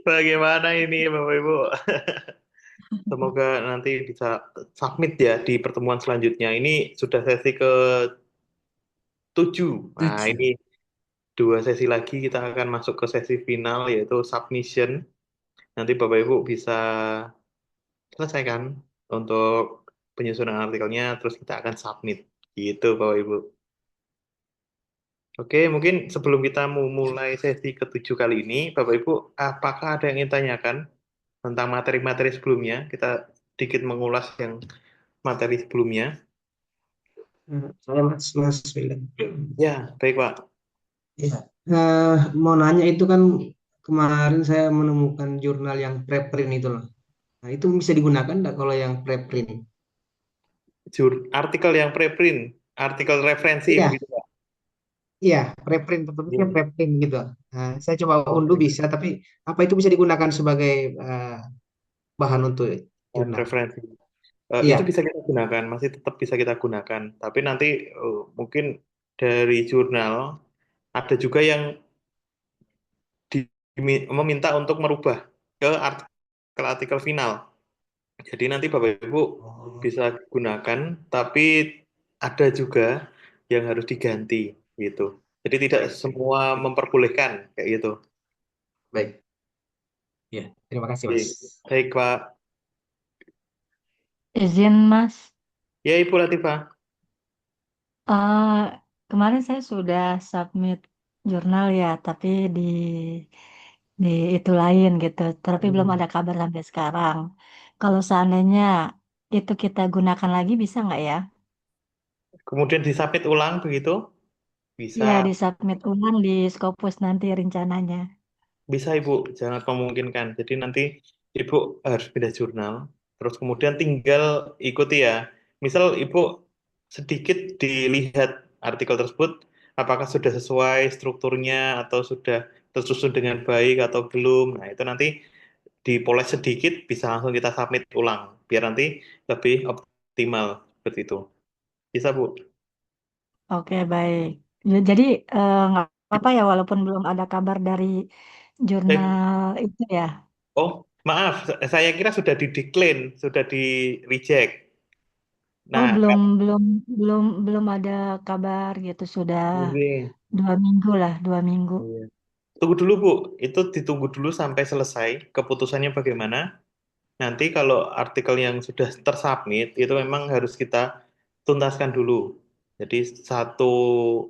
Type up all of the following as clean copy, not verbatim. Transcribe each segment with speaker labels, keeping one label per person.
Speaker 1: Bagaimana ini Bapak Ibu? Semoga nanti bisa submit ya di pertemuan selanjutnya. Ini sudah sesi ke-7. Nah,
Speaker 2: Tujuh.
Speaker 1: ini dua sesi lagi kita akan masuk ke sesi final yaitu submission. Nanti Bapak Ibu bisa selesaikan untuk penyusunan artikelnya, terus kita akan submit. Gitu Bapak Ibu. Oke, mungkin sebelum kita memulai sesi ke-7 kali ini, Bapak Ibu, apakah ada yang ingin tanyakan tentang materi-materi sebelumnya? Kita sedikit mengulas yang materi sebelumnya.
Speaker 2: Saya Mas William.
Speaker 1: Ya, baik Pak.
Speaker 2: Ya. Mau nanya itu kan kemarin saya menemukan jurnal yang preprint itu loh. Nah, itu bisa digunakan nggak kalau yang preprint?
Speaker 1: Artikel yang preprint, artikel referensi
Speaker 2: Iya,
Speaker 1: begitu Pak.
Speaker 2: iya, preprint, tertulisnya
Speaker 1: Iya.
Speaker 2: preprint gitu. Nah, saya coba unduh
Speaker 1: Oke.
Speaker 2: bisa, tapi apa itu bisa digunakan sebagai bahan untuk jurnal?
Speaker 1: Referensi. Itu
Speaker 2: Iya.
Speaker 1: bisa kita gunakan, masih tetap bisa kita gunakan. Tapi nanti mungkin dari jurnal ada juga yang meminta untuk merubah ke artikel-artikel final. Jadi nanti Bapak Ibu
Speaker 2: Oh,
Speaker 1: bisa gunakan, tapi ada juga yang harus diganti gitu. Jadi tidak
Speaker 2: baik, baik,
Speaker 1: semua memperbolehkan kayak gitu.
Speaker 2: baik. Ya, terima kasih,
Speaker 1: Oke.
Speaker 2: Mas.
Speaker 1: Baik Pak.
Speaker 3: Izin Mas,
Speaker 1: Ya Ibu Latifah.
Speaker 3: eh kemarin saya sudah submit jurnal ya, tapi di itu lain gitu, tapi belum
Speaker 1: Hmm.
Speaker 3: ada kabar sampai sekarang. Kalau seandainya itu kita gunakan lagi bisa nggak ya?
Speaker 1: Kemudian disubmit ulang begitu? Bisa.
Speaker 3: Iya, di submit ulang di Scopus nanti rencananya.
Speaker 1: Bisa Ibu, jangan memungkinkan. Jadi nanti Ibu harus pindah jurnal, terus kemudian tinggal ikuti ya. Misal Ibu sedikit dilihat artikel tersebut, apakah sudah sesuai strukturnya atau sudah tersusun dengan baik atau belum. Nah, itu nanti dipoles sedikit, bisa langsung kita submit ulang, biar nanti lebih optimal seperti itu. Bisa Bu?
Speaker 3: Oke, baik. Jadi nggak apa-apa ya, walaupun belum ada kabar dari
Speaker 1: Eh,
Speaker 3: jurnal itu ya.
Speaker 1: oh, maaf, saya kira sudah di decline, sudah di reject.
Speaker 3: Oh,
Speaker 1: Nah,
Speaker 3: belum ada kabar gitu, sudah
Speaker 1: oke.
Speaker 3: 2 minggu lah, 2 minggu.
Speaker 1: Iya. Tunggu dulu, Bu. Itu ditunggu dulu sampai selesai. Keputusannya bagaimana? Nanti kalau artikel yang sudah tersubmit, itu memang harus kita tuntaskan dulu. Jadi satu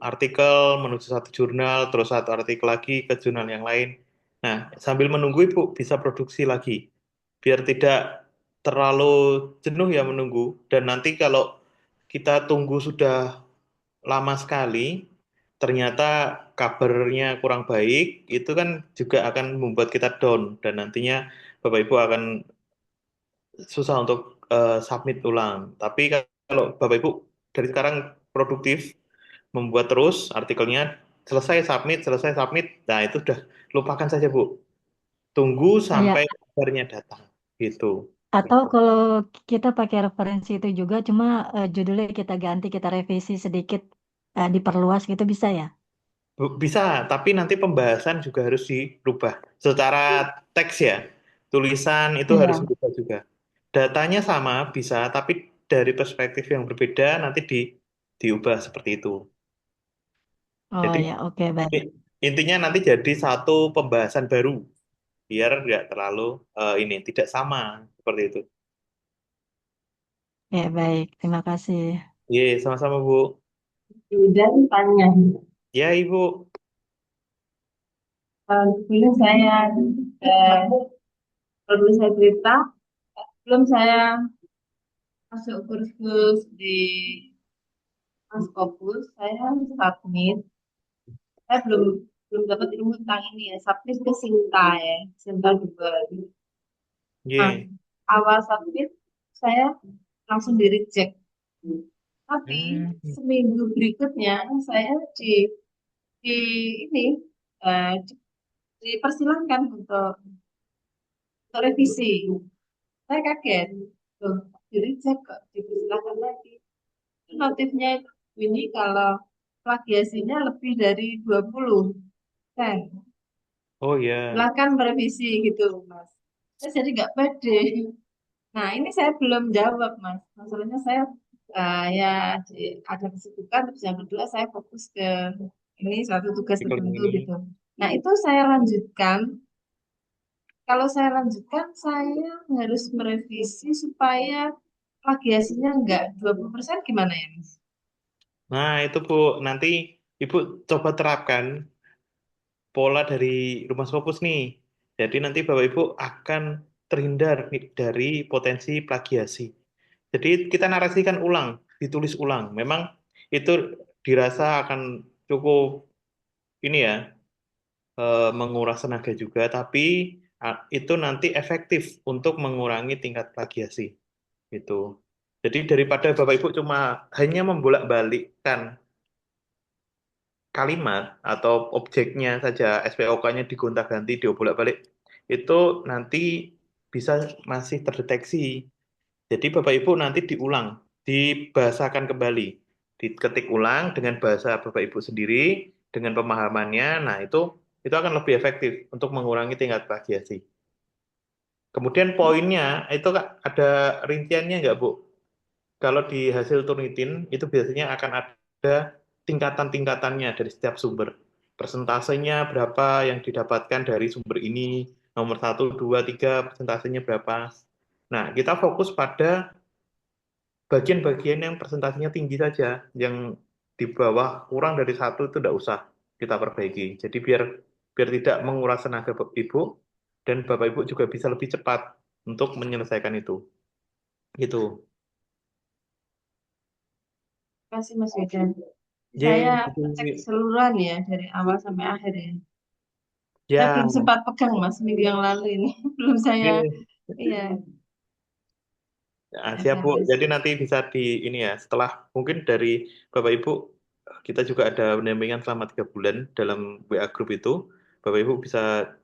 Speaker 1: artikel menuju satu jurnal, terus satu artikel lagi ke jurnal yang lain. Nah, sambil menunggu Ibu bisa produksi lagi. Biar tidak terlalu jenuh ya menunggu. Dan nanti kalau kita tunggu sudah lama sekali, ternyata kabarnya kurang baik, itu kan juga akan membuat kita down dan nantinya Bapak Ibu akan susah untuk submit ulang. Tapi kalau Bapak Ibu dari sekarang produktif, membuat terus artikelnya, selesai submit, nah itu udah lupakan saja Bu. Tunggu
Speaker 3: Ya,
Speaker 1: sampai kabarnya datang. Gitu.
Speaker 3: atau kalau kita pakai referensi itu juga, cuma judulnya kita ganti, kita revisi sedikit, diperluas gitu bisa ya?
Speaker 1: Bisa, tapi nanti pembahasan juga harus dirubah. Secara teks ya, tulisan itu harus
Speaker 3: Iya.
Speaker 1: berubah juga. Datanya sama, bisa, tapi dari perspektif yang berbeda nanti diubah seperti itu.
Speaker 3: Oh
Speaker 1: Jadi
Speaker 3: ya, oke, baik.
Speaker 1: intinya nanti jadi satu pembahasan baru, biar nggak terlalu ini tidak sama seperti itu.
Speaker 3: Ya, baik. Terima kasih.
Speaker 1: Iya, sama-sama Bu.
Speaker 4: Udah tanya.
Speaker 1: Ya Ibu.
Speaker 4: Dulu saya eh, perlu saya cerita, belum saya masuk kursus di Askopus, saya submit, saya belum dapat ilmu tentang ini ya, submit ke Sinta ya, Sinta juga. Nah,
Speaker 1: Iya.
Speaker 4: awal submit saya langsung di reject, tapi
Speaker 1: Hmm.
Speaker 4: seminggu berikutnya saya di ini eh, dipersilahkan untuk revisi. Saya kaget. Loh, di reject kok, dipersilakan lagi. Notifnya itu bunyi kalau plagiasinya lebih dari 20. Nah,
Speaker 1: Oh ya,
Speaker 4: Silakan merevisi gitu, Mas. Saya jadi nggak pede. Nah, ini saya belum jawab, Mas. Masalahnya saya ya ada kesibukan, terus yang kedua saya fokus ke ini suatu tugas
Speaker 1: artikel yang
Speaker 4: tertentu
Speaker 1: ini.
Speaker 4: gitu. Nah, itu saya lanjutkan. Kalau saya lanjutkan, saya harus merevisi supaya plagiasinya enggak 20% gimana ya, Mas?
Speaker 1: Nah, itu Bu, nanti Ibu coba terapkan pola dari Rumah Scopus nih. Jadi nanti Bapak Ibu akan terhindar dari potensi plagiasi. Jadi kita narasikan ulang, ditulis ulang. Memang itu dirasa akan cukup ini ya, menguras tenaga juga, tapi itu nanti efektif untuk mengurangi tingkat plagiasi. Gitu. Jadi daripada Bapak Ibu cuma hanya membolak-balikkan kalimat atau objeknya saja SPOK-nya digonta-ganti, dibolak-balik, itu nanti bisa masih terdeteksi. Jadi Bapak Ibu nanti diulang, dibahasakan kembali, diketik ulang dengan bahasa Bapak Ibu sendiri, dengan pemahamannya. Nah, itu akan lebih efektif untuk mengurangi tingkat plagiasi. Kemudian poinnya itu Kak, ada rinciannya nggak Bu? Kalau di hasil Turnitin itu biasanya akan ada tingkatan-tingkatannya dari setiap sumber. Persentasenya berapa yang didapatkan dari sumber ini, nomor 1, 2, 3, persentasenya berapa. Nah, kita fokus pada bagian-bagian yang persentasenya tinggi saja, yang di bawah kurang dari 1 itu tidak usah kita perbaiki. Jadi biar biar tidak menguras tenaga Ibu, dan Bapak Ibu juga bisa lebih cepat untuk menyelesaikan itu. Gitu.
Speaker 4: Terima kasih, Mas Wedan. Saya
Speaker 1: Ye,
Speaker 4: cek keseluruhan ya, dari awal sampai akhir ya. Saya
Speaker 1: ya,
Speaker 4: belum sempat pegang, Mas, minggu yang lalu ini. Belum saya,
Speaker 1: ye.
Speaker 4: iya,
Speaker 1: Nah, siap
Speaker 4: ada,
Speaker 1: Bu.
Speaker 4: Mas.
Speaker 1: Jadi nanti bisa di ini ya, setelah mungkin dari Bapak Ibu, kita juga ada pendampingan selama 3 bulan dalam WA Group itu. Bapak Ibu bisa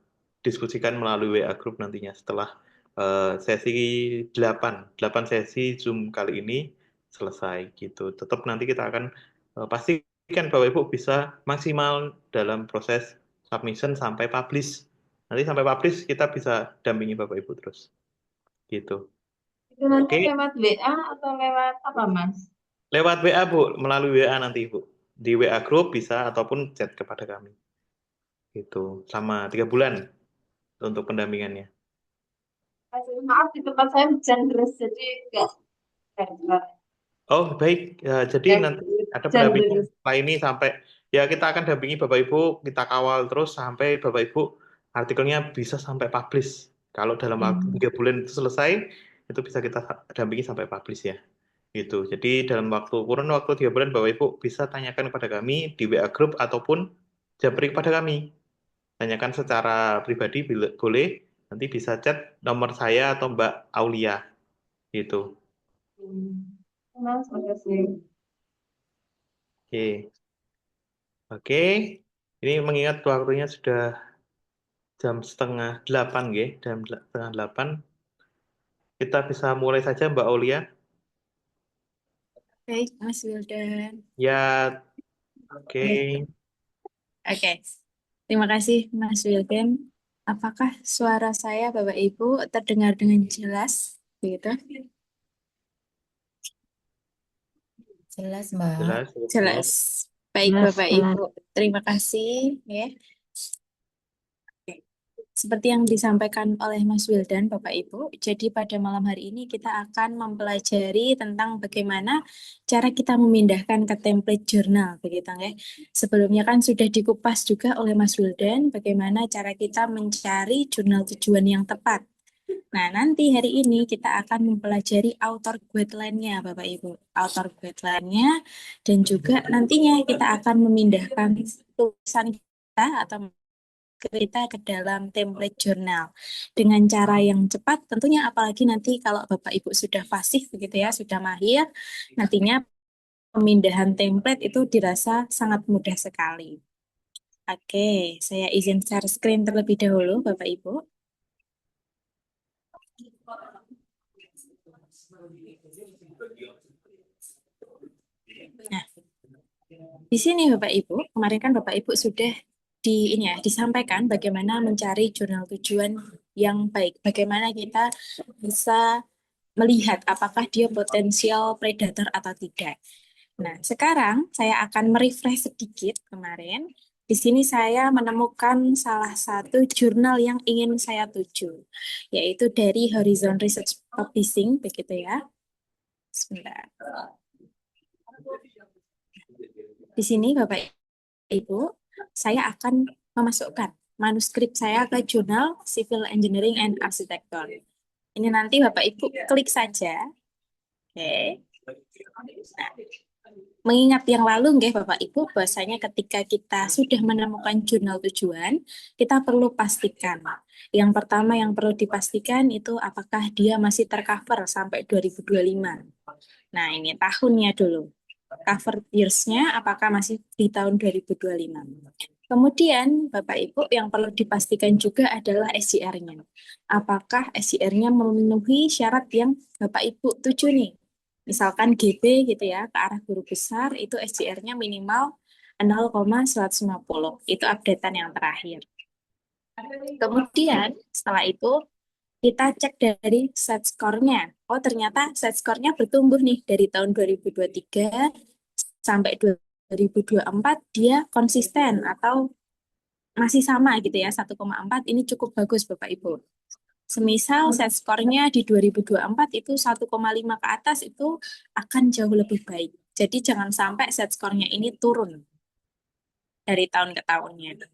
Speaker 1: diskusikan melalui WA Group nantinya setelah sesi 8 sesi Zoom kali ini selesai gitu. Tetap nanti kita akan pastikan Bapak Ibu bisa maksimal dalam proses submission sampai publish. Nanti sampai publish kita bisa dampingi Bapak Ibu terus gitu.
Speaker 4: Itu nanti
Speaker 1: Oke.
Speaker 4: lewat WA atau lewat apa, Mas?
Speaker 1: Lewat WA, Bu, melalui WA nanti, Bu. Di WA Group bisa ataupun chat kepada kami. Gitu. Sama 3 bulan untuk pendampingannya.
Speaker 4: Mas, maaf, di tempat saya hujan deras, jadi nggak jelas.
Speaker 1: Oh, baik. Ya, jadi
Speaker 4: Ya,
Speaker 1: nanti ada
Speaker 4: hujan
Speaker 1: pendampingan
Speaker 4: deras.
Speaker 1: setelah ini sampai ya kita akan dampingi Bapak Ibu, kita kawal terus sampai Bapak Ibu artikelnya bisa sampai publish. Kalau dalam waktu
Speaker 4: Hmm.
Speaker 1: 3 bulan itu selesai, itu bisa kita dampingi sampai publish ya. Gitu. Jadi dalam kurun waktu 3 bulan Bapak Ibu bisa tanyakan kepada kami di WA Group ataupun japri kepada kami. Tanyakan secara pribadi boleh, nanti bisa chat nomor saya atau Mbak Aulia gitu.
Speaker 4: Hmm. Mas, makasih.
Speaker 1: Oke. Oke. Ini mengingat waktunya sudah jam setengah 8 ya, setengah 8. Kita bisa mulai saja Mbak Aulia.
Speaker 5: Baik, Mas Wildan.
Speaker 1: Ya, oke.
Speaker 5: Oke, terima kasih Mas Wildan. Apakah suara saya Bapak Ibu terdengar dengan jelas? Begitu?
Speaker 6: Jelas, Mbak.
Speaker 1: Jelas, cukup jelas.
Speaker 5: Jelas. Baik
Speaker 3: Jelas,
Speaker 5: Bapak
Speaker 3: jelas.
Speaker 5: Ibu, terima kasih ya. Seperti yang disampaikan oleh Mas Wildan, Bapak Ibu, jadi pada malam hari ini kita akan mempelajari tentang bagaimana cara kita memindahkan ke template jurnal, begitu ya. Sebelumnya kan sudah dikupas juga oleh Mas Wildan bagaimana cara kita mencari jurnal tujuan yang tepat. Nah, nanti hari ini kita akan mempelajari author guideline-nya, Bapak Ibu. Author guideline-nya dan juga nantinya kita akan memindahkan tulisan kita atau kita ke dalam template jurnal dengan cara yang cepat tentunya, apalagi nanti kalau Bapak Ibu sudah fasih begitu ya, sudah mahir, nantinya pemindahan template itu dirasa sangat mudah sekali. Oke, saya izin share screen terlebih dahulu Bapak Ibu. Nah, di sini Bapak Ibu, kemarin kan Bapak Ibu sudah disampaikan bagaimana mencari jurnal tujuan yang baik. Bagaimana kita bisa melihat apakah dia potensial predator atau tidak. Nah, sekarang saya akan merefresh sedikit kemarin. Di sini saya menemukan salah satu jurnal yang ingin saya tuju, yaitu dari Horizon Research Publishing, begitu ya. Sebentar. Di sini Bapak Ibu, saya akan memasukkan manuskrip saya ke jurnal Civil Engineering and Architecture. Ini nanti Bapak Ibu klik saja. Oke. Nah, mengingat yang lalu nggih Bapak Ibu, bahwasanya ketika kita sudah menemukan jurnal tujuan, kita perlu pastikan. Yang pertama yang perlu dipastikan itu apakah dia masih tercover sampai 2025. Nah, ini tahunnya dulu. Cover years-nya apakah masih di tahun 2025. Kemudian Bapak Ibu yang perlu dipastikan juga adalah SJR-nya. Apakah SJR-nya memenuhi syarat yang Bapak Ibu tuju nih? Misalkan GB gitu ya, ke arah guru besar, itu SJR-nya minimal 0,150. Itu updatean yang terakhir. Kemudian setelah itu kita cek dari set score-nya. Oh, ternyata set score-nya bertumbuh nih dari tahun 2023 sampai 2024 dia konsisten atau masih sama gitu ya, 1,4. Ini cukup bagus Bapak Ibu. Semisal set skornya di 2024 itu 1,5 ke atas itu akan jauh lebih baik. Jadi jangan sampai set skornya ini turun dari tahun ke tahunnya.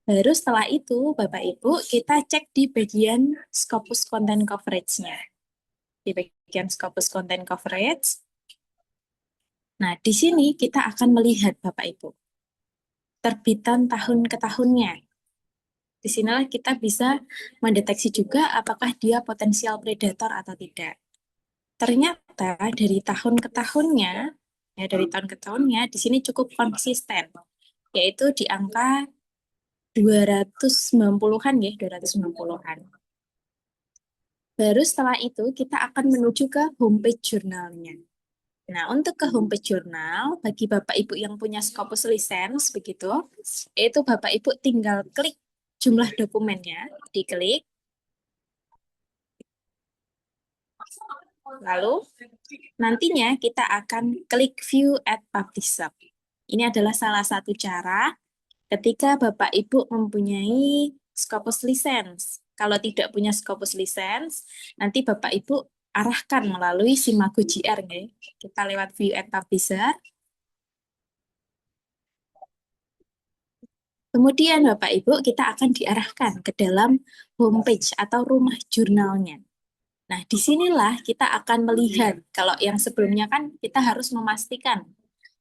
Speaker 5: Baru setelah itu Bapak Ibu kita cek di bagian Scopus Content Coverage-nya. Di bagian Scopus Content Coverage. Nah, di sini kita akan melihat Bapak Ibu terbitan tahun ke tahunnya. Di sinilah kita bisa mendeteksi juga apakah dia potensial predator atau tidak. Ternyata dari tahun ke tahunnya, di sini cukup konsisten, yaitu di angka 290-an ya, 290-an. Baru setelah itu kita akan menuju ke homepage jurnalnya. Nah, untuk ke homepage jurnal, bagi Bapak Ibu yang punya Scopus License, begitu, itu Bapak Ibu tinggal klik jumlah dokumennya, diklik. Lalu, nantinya kita akan klik View at Publisher. Ini adalah salah satu cara ketika Bapak Ibu mempunyai Scopus License. Kalau tidak punya Scopus License, nanti Bapak Ibu arahkan melalui Simago JR. Kita lewat View at Publisher. Kemudian Bapak Ibu kita akan diarahkan ke dalam homepage atau rumah jurnalnya. Nah, disinilah kita akan melihat, kalau yang sebelumnya kan kita harus memastikan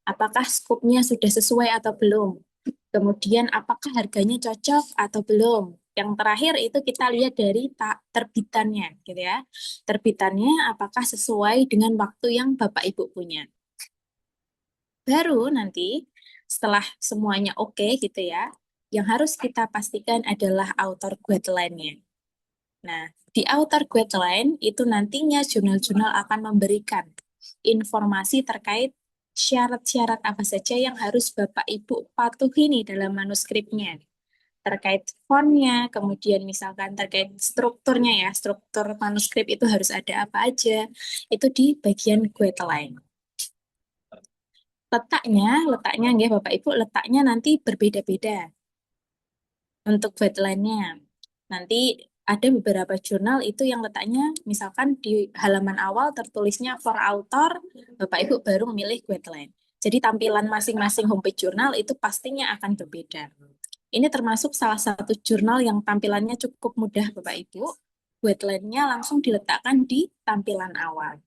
Speaker 5: apakah skupnya sudah sesuai atau belum. Kemudian apakah harganya cocok atau belum. Yang terakhir itu kita lihat dari terbitannya, gitu ya. Terbitannya apakah sesuai dengan waktu yang Bapak Ibu punya. Baru nanti setelah semuanya oke gitu ya, yang harus kita pastikan adalah author guideline-nya. Nah, di author guideline itu nantinya jurnal-jurnal akan memberikan informasi terkait syarat-syarat apa saja yang harus Bapak Ibu patuhi nih dalam manuskripnya. Terkait fontnya, kemudian misalkan terkait strukturnya ya, struktur manuskrip itu harus ada apa aja, itu di bagian guideline. Letaknya nggih Bapak Ibu, letaknya nanti berbeda-beda untuk guideline-nya. Nanti ada beberapa jurnal itu yang letaknya misalkan di halaman awal tertulisnya for author, Bapak Ibu baru memilih guideline. Jadi tampilan masing-masing homepage jurnal itu pastinya akan berbeda. Ini termasuk salah satu jurnal yang tampilannya cukup mudah Bapak Ibu. Guideline-nya langsung diletakkan di tampilan awal.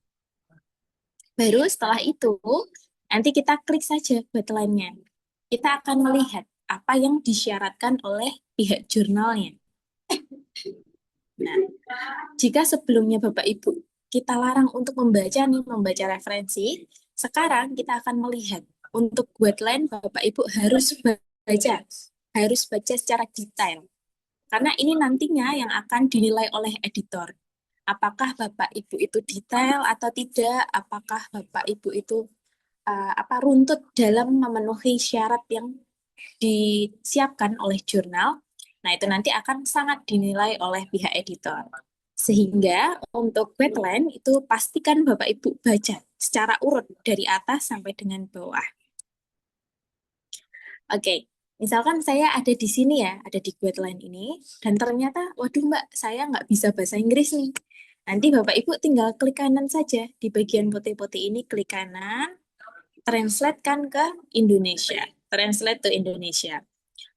Speaker 5: Baru setelah itu, nanti kita klik saja guideline-nya. Kita akan melihat apa yang disyaratkan oleh pihak jurnalnya. Nah, jika sebelumnya Bapak Ibu kita larang untuk membaca referensi, sekarang kita akan melihat untuk guideline Bapak Ibu harus baca secara detail. Karena ini nantinya yang akan dinilai oleh editor. Apakah Bapak Ibu itu detail atau tidak? Apakah Bapak Ibu itu runtut dalam memenuhi syarat yang disiapkan oleh jurnal, nah itu nanti akan sangat dinilai oleh pihak editor. Sehingga untuk guideline itu pastikan Bapak Ibu baca secara urut dari atas sampai dengan bawah. Oke, misalkan saya ada di sini ya, ada di guideline ini, dan ternyata, waduh Mbak, saya nggak bisa bahasa Inggris nih. Nanti Bapak Ibu tinggal klik kanan saja, di bagian putih-putih ini klik kanan, translate kan ke Indonesia, translate to Indonesia.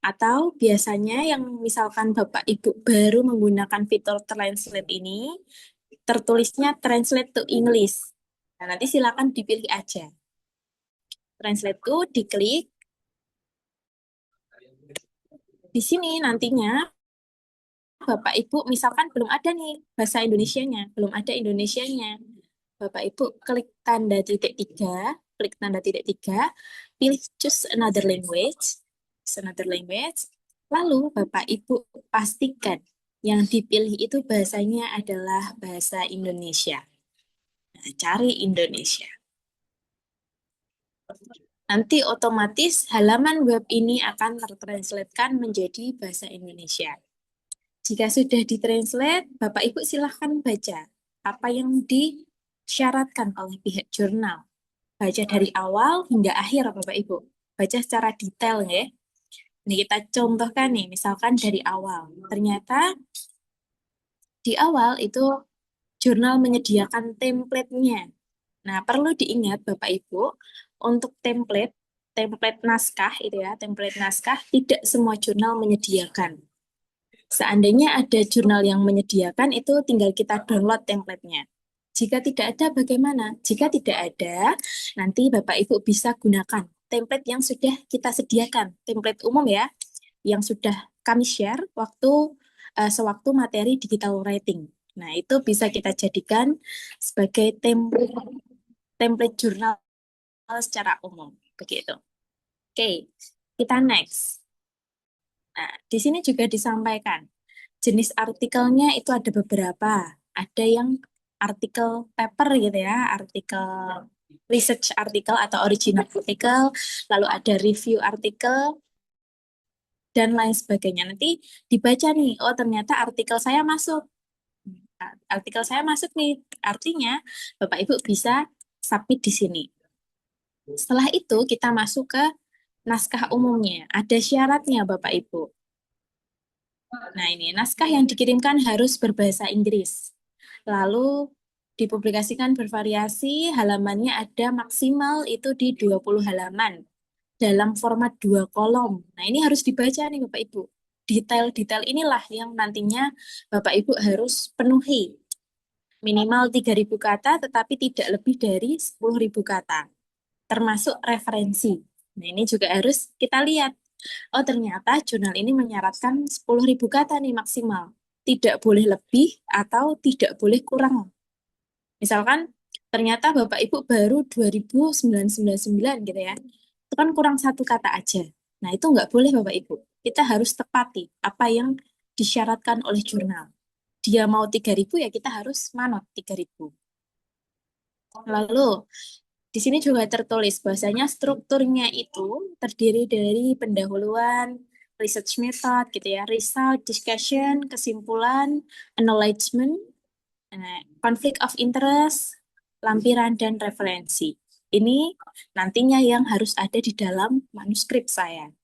Speaker 5: Atau biasanya yang misalkan Bapak Ibu baru menggunakan fitur translate ini, tertulisnya translate to English. Nah, nanti silakan dipilih aja. Translate to, diklik. Di sini nantinya Bapak Ibu misalkan belum ada nih bahasa Indonesianya, belum ada Indonesianya. Bapak Ibu klik tanda titik 3, klik tanda titik 3, pilih choose another language, lalu Bapak Ibu pastikan yang dipilih itu bahasanya adalah bahasa Indonesia. Nah, cari Indonesia. Nanti otomatis halaman web ini akan tertranslatekan menjadi bahasa Indonesia. Jika sudah ditranslate, Bapak Ibu silahkan baca apa yang disyaratkan oleh pihak jurnal. Baca dari awal hingga akhir Bapak Ibu. Baca secara detail ya. Ini kita contohkan nih, misalkan dari awal. Ternyata di awal itu jurnal menyediakan template-nya. Nah, perlu diingat Bapak Ibu, untuk template naskah itu ya, template naskah tidak semua jurnal menyediakan. Seandainya ada jurnal yang menyediakan, itu tinggal kita download template-nya. Jika tidak ada, bagaimana? Jika tidak ada, nanti Bapak Ibu bisa gunakan template yang sudah kita sediakan, template umum ya, yang sudah kami share sewaktu materi digital writing. Nah, itu bisa kita jadikan sebagai template jurnal secara umum, begitu. Oke, kita next. Nah, di sini juga disampaikan jenis artikelnya itu ada beberapa. Ada yang artikel paper gitu ya, artikel research artikel atau original artikel, lalu ada review artikel, dan lain sebagainya. Nanti dibaca nih, oh ternyata artikel saya masuk. Artikel saya masuk nih, artinya Bapak Ibu bisa submit di sini. Setelah itu kita masuk ke naskah umumnya. Ada syaratnya Bapak Ibu. Nah ini, naskah yang dikirimkan harus berbahasa Inggris. Lalu dipublikasikan bervariasi, halamannya ada maksimal itu di 20 halaman. Dalam format 2 kolom. Nah ini harus dibaca nih Bapak Ibu. Detail-detail inilah yang nantinya Bapak Ibu harus penuhi. Minimal 3.000 kata, tetapi tidak lebih dari 10.000 kata. Termasuk referensi. Nah ini juga harus kita lihat. Oh ternyata jurnal ini menyaratkan 10.000 kata nih maksimal. Tidak boleh lebih atau tidak boleh kurang. Misalkan ternyata Bapak Ibu baru 2.999 gitu ya. Itu kan kurang 1 kata aja. Nah itu nggak boleh Bapak Ibu. Kita harus tepati apa yang disyaratkan oleh jurnal. Dia mau 3.000 ya kita harus manut 3.000. Lalu di sini juga tertulis bahwasanya strukturnya itu terdiri dari pendahuluan, research method gitu ya, result, discussion, kesimpulan, acknowledgement, conflict of interest, lampiran, dan referensi. Ini nantinya yang harus ada di dalam manuskrip saya.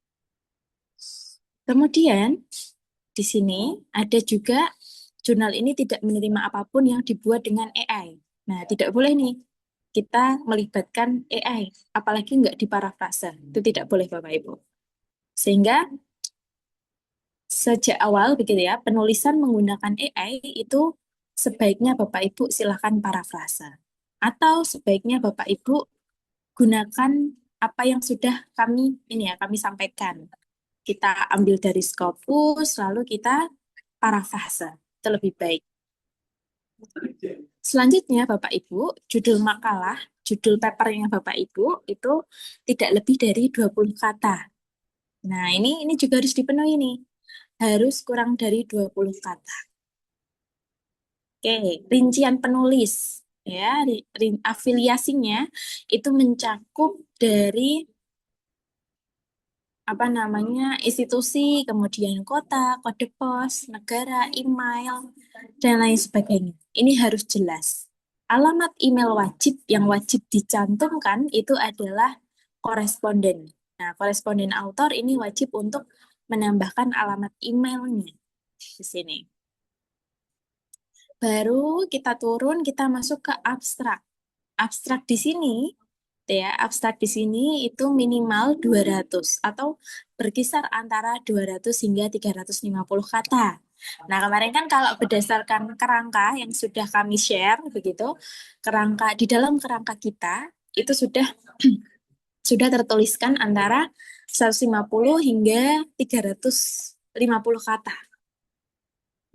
Speaker 5: Kemudian di sini ada juga jurnal ini tidak menerima apapun yang dibuat dengan AI. Nah, tidak boleh nih kita melibatkan AI, apalagi nggak diparafrase. Itu tidak boleh Bapak Ibu. Sehingga sejak awal begitu ya, penulisan menggunakan AI itu sebaiknya Bapak Ibu silakan parafrase. Atau sebaiknya Bapak Ibu gunakan apa yang sudah kami sampaikan. Kita ambil dari Scopus, lalu kita parafrase. Itu lebih baik. Selanjutnya Bapak Ibu, judul makalah, judul papernya Bapak Ibu itu tidak lebih dari 20 kata. Nah, ini juga harus dipenuhi nih. Harus kurang dari 20 kata. Oke, rincian penulis ya, afiliasinya itu mencakup dari institusi, kemudian kota, kode pos, negara, email, dan lain sebagainya. Ini harus jelas. Alamat email wajib yang wajib dicantumkan itu adalah koresponden. Nah, koresponden author ini wajib untuk menambahkan alamat emailnya di sini. Baru kita turun, kita masuk ke abstrak. Abstrak di sini, abstrak di sini itu minimal 200 atau berkisar antara 200 hingga 350 kata. Nah, kemarin kan kalau berdasarkan kerangka yang sudah kami share begitu, di dalam kerangka kita itu sudah tertuliskan antara 150 hingga 350 kata.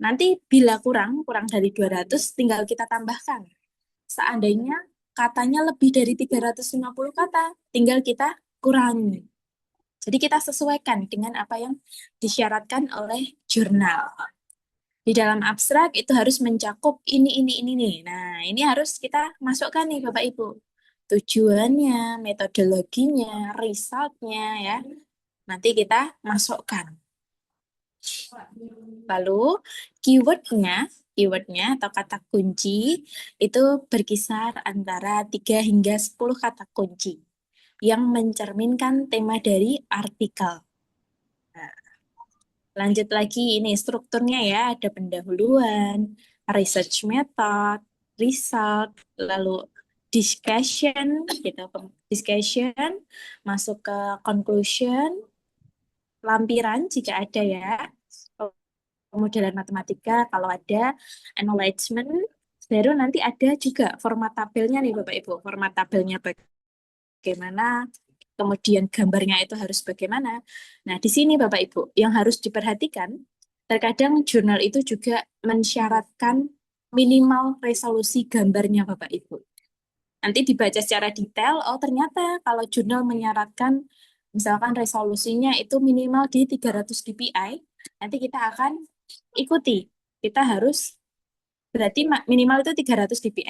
Speaker 5: Nanti bila kurang dari 200 tinggal kita tambahkan. Seandainya katanya lebih dari 350 kata, tinggal kita kurangi. Jadi kita sesuaikan dengan apa yang disyaratkan oleh jurnal. Di dalam abstrak itu harus mencakup ini. Nah, ini harus kita masukkan nih Bapak Ibu. Tujuannya, metodologinya, resultnya ya. Nanti kita masukkan. Lalu keywordnya atau kata kunci itu berkisar antara 3 hingga 10 kata kunci yang mencerminkan tema dari artikel. Nah, lanjut lagi, ini strukturnya ya, ada pendahuluan, research method, result, lalu discussion, masuk ke conclusion, lampiran jika ada ya, pemodelan matematika kalau ada, acknowledgement, baru nanti ada juga format tabelnya nih Bapak Ibu, format tabelnya bagaimana, kemudian gambarnya itu harus bagaimana. Nah, di sini Bapak Ibu, yang harus diperhatikan, terkadang jurnal itu juga mensyaratkan minimal resolusi gambarnya Bapak Ibu. Nanti dibaca secara detail, oh ternyata kalau jurnal menyarankan misalkan resolusinya itu minimal di 300 dpi, nanti kita akan ikuti. Kita harus berarti minimal itu 300 dpi.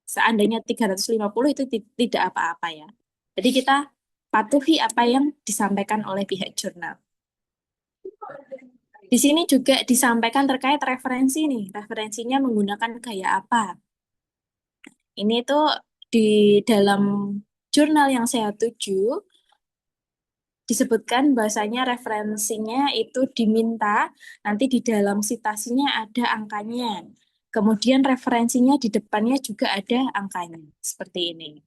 Speaker 5: Seandainya 350 itu tidak apa-apa ya. Jadi kita patuhi apa yang disampaikan oleh pihak jurnal. Di sini juga disampaikan terkait referensi nih. Referensinya menggunakan gaya apa? Ini tuh di dalam jurnal yang saya tuju disebutkan bahwasanya referensinya itu diminta nanti di dalam citasinya ada angkanya. Kemudian referensinya di depannya juga ada angkanya. Seperti ini.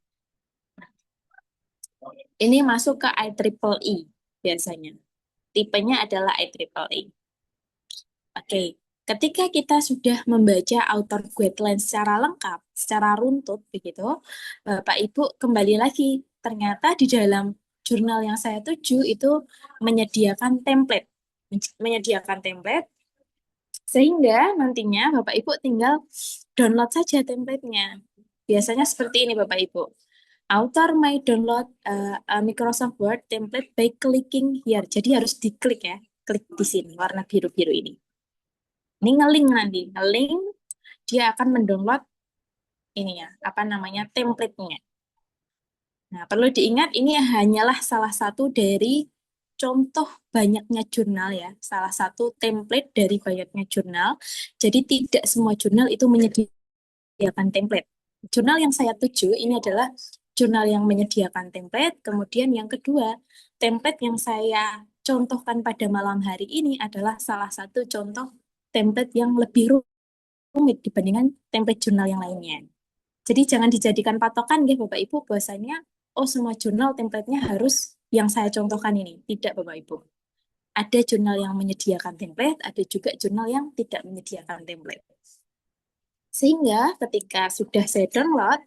Speaker 5: Ini masuk ke IEEE biasanya. Tipenya adalah IEEE. Oke. Ketika kita sudah membaca author guideline secara lengkap, secara runtut begitu, Bapak Ibu kembali lagi, ternyata di dalam jurnal yang saya tuju itu menyediakan template. Sehingga nantinya Bapak Ibu tinggal download saja template-nya. Biasanya seperti ini Bapak Ibu. Author may download Microsoft Word template by clicking here. Jadi harus diklik ya, klik di sini warna biru-biru ini. Ini ngelink nanti, dia akan mendownload ini ya, template-nya. Nah, perlu diingat ini hanyalah salah satu dari contoh banyaknya jurnal ya, salah satu template dari banyaknya jurnal. Jadi tidak semua jurnal itu menyediakan template. Jurnal yang saya tuju ini adalah jurnal yang menyediakan template. Kemudian yang kedua, template yang saya contohkan pada malam hari ini adalah salah satu contoh template yang lebih rumit dibandingkan template jurnal yang lainnya. Jadi jangan dijadikan patokan ya Bapak Ibu bahwasanya semua jurnal template-nya harus yang saya contohkan ini. Tidak Bapak Ibu. Ada jurnal yang menyediakan template, ada juga jurnal yang tidak menyediakan template. Sehingga ketika sudah saya download,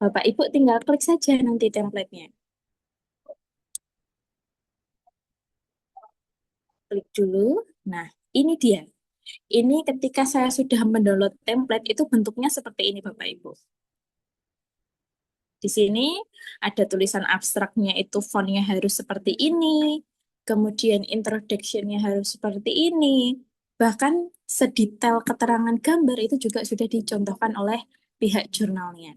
Speaker 5: Bapak Ibu tinggal klik saja nanti template-nya. Klik dulu. Nah, ini dia. Ini ketika saya sudah mendownload template, itu bentuknya seperti ini Bapak Ibu. Di sini ada tulisan abstraknya itu fontnya harus seperti ini. Kemudian introduction-nya harus seperti ini. Bahkan sedetail keterangan gambar itu juga sudah dicontohkan oleh pihak jurnalnya.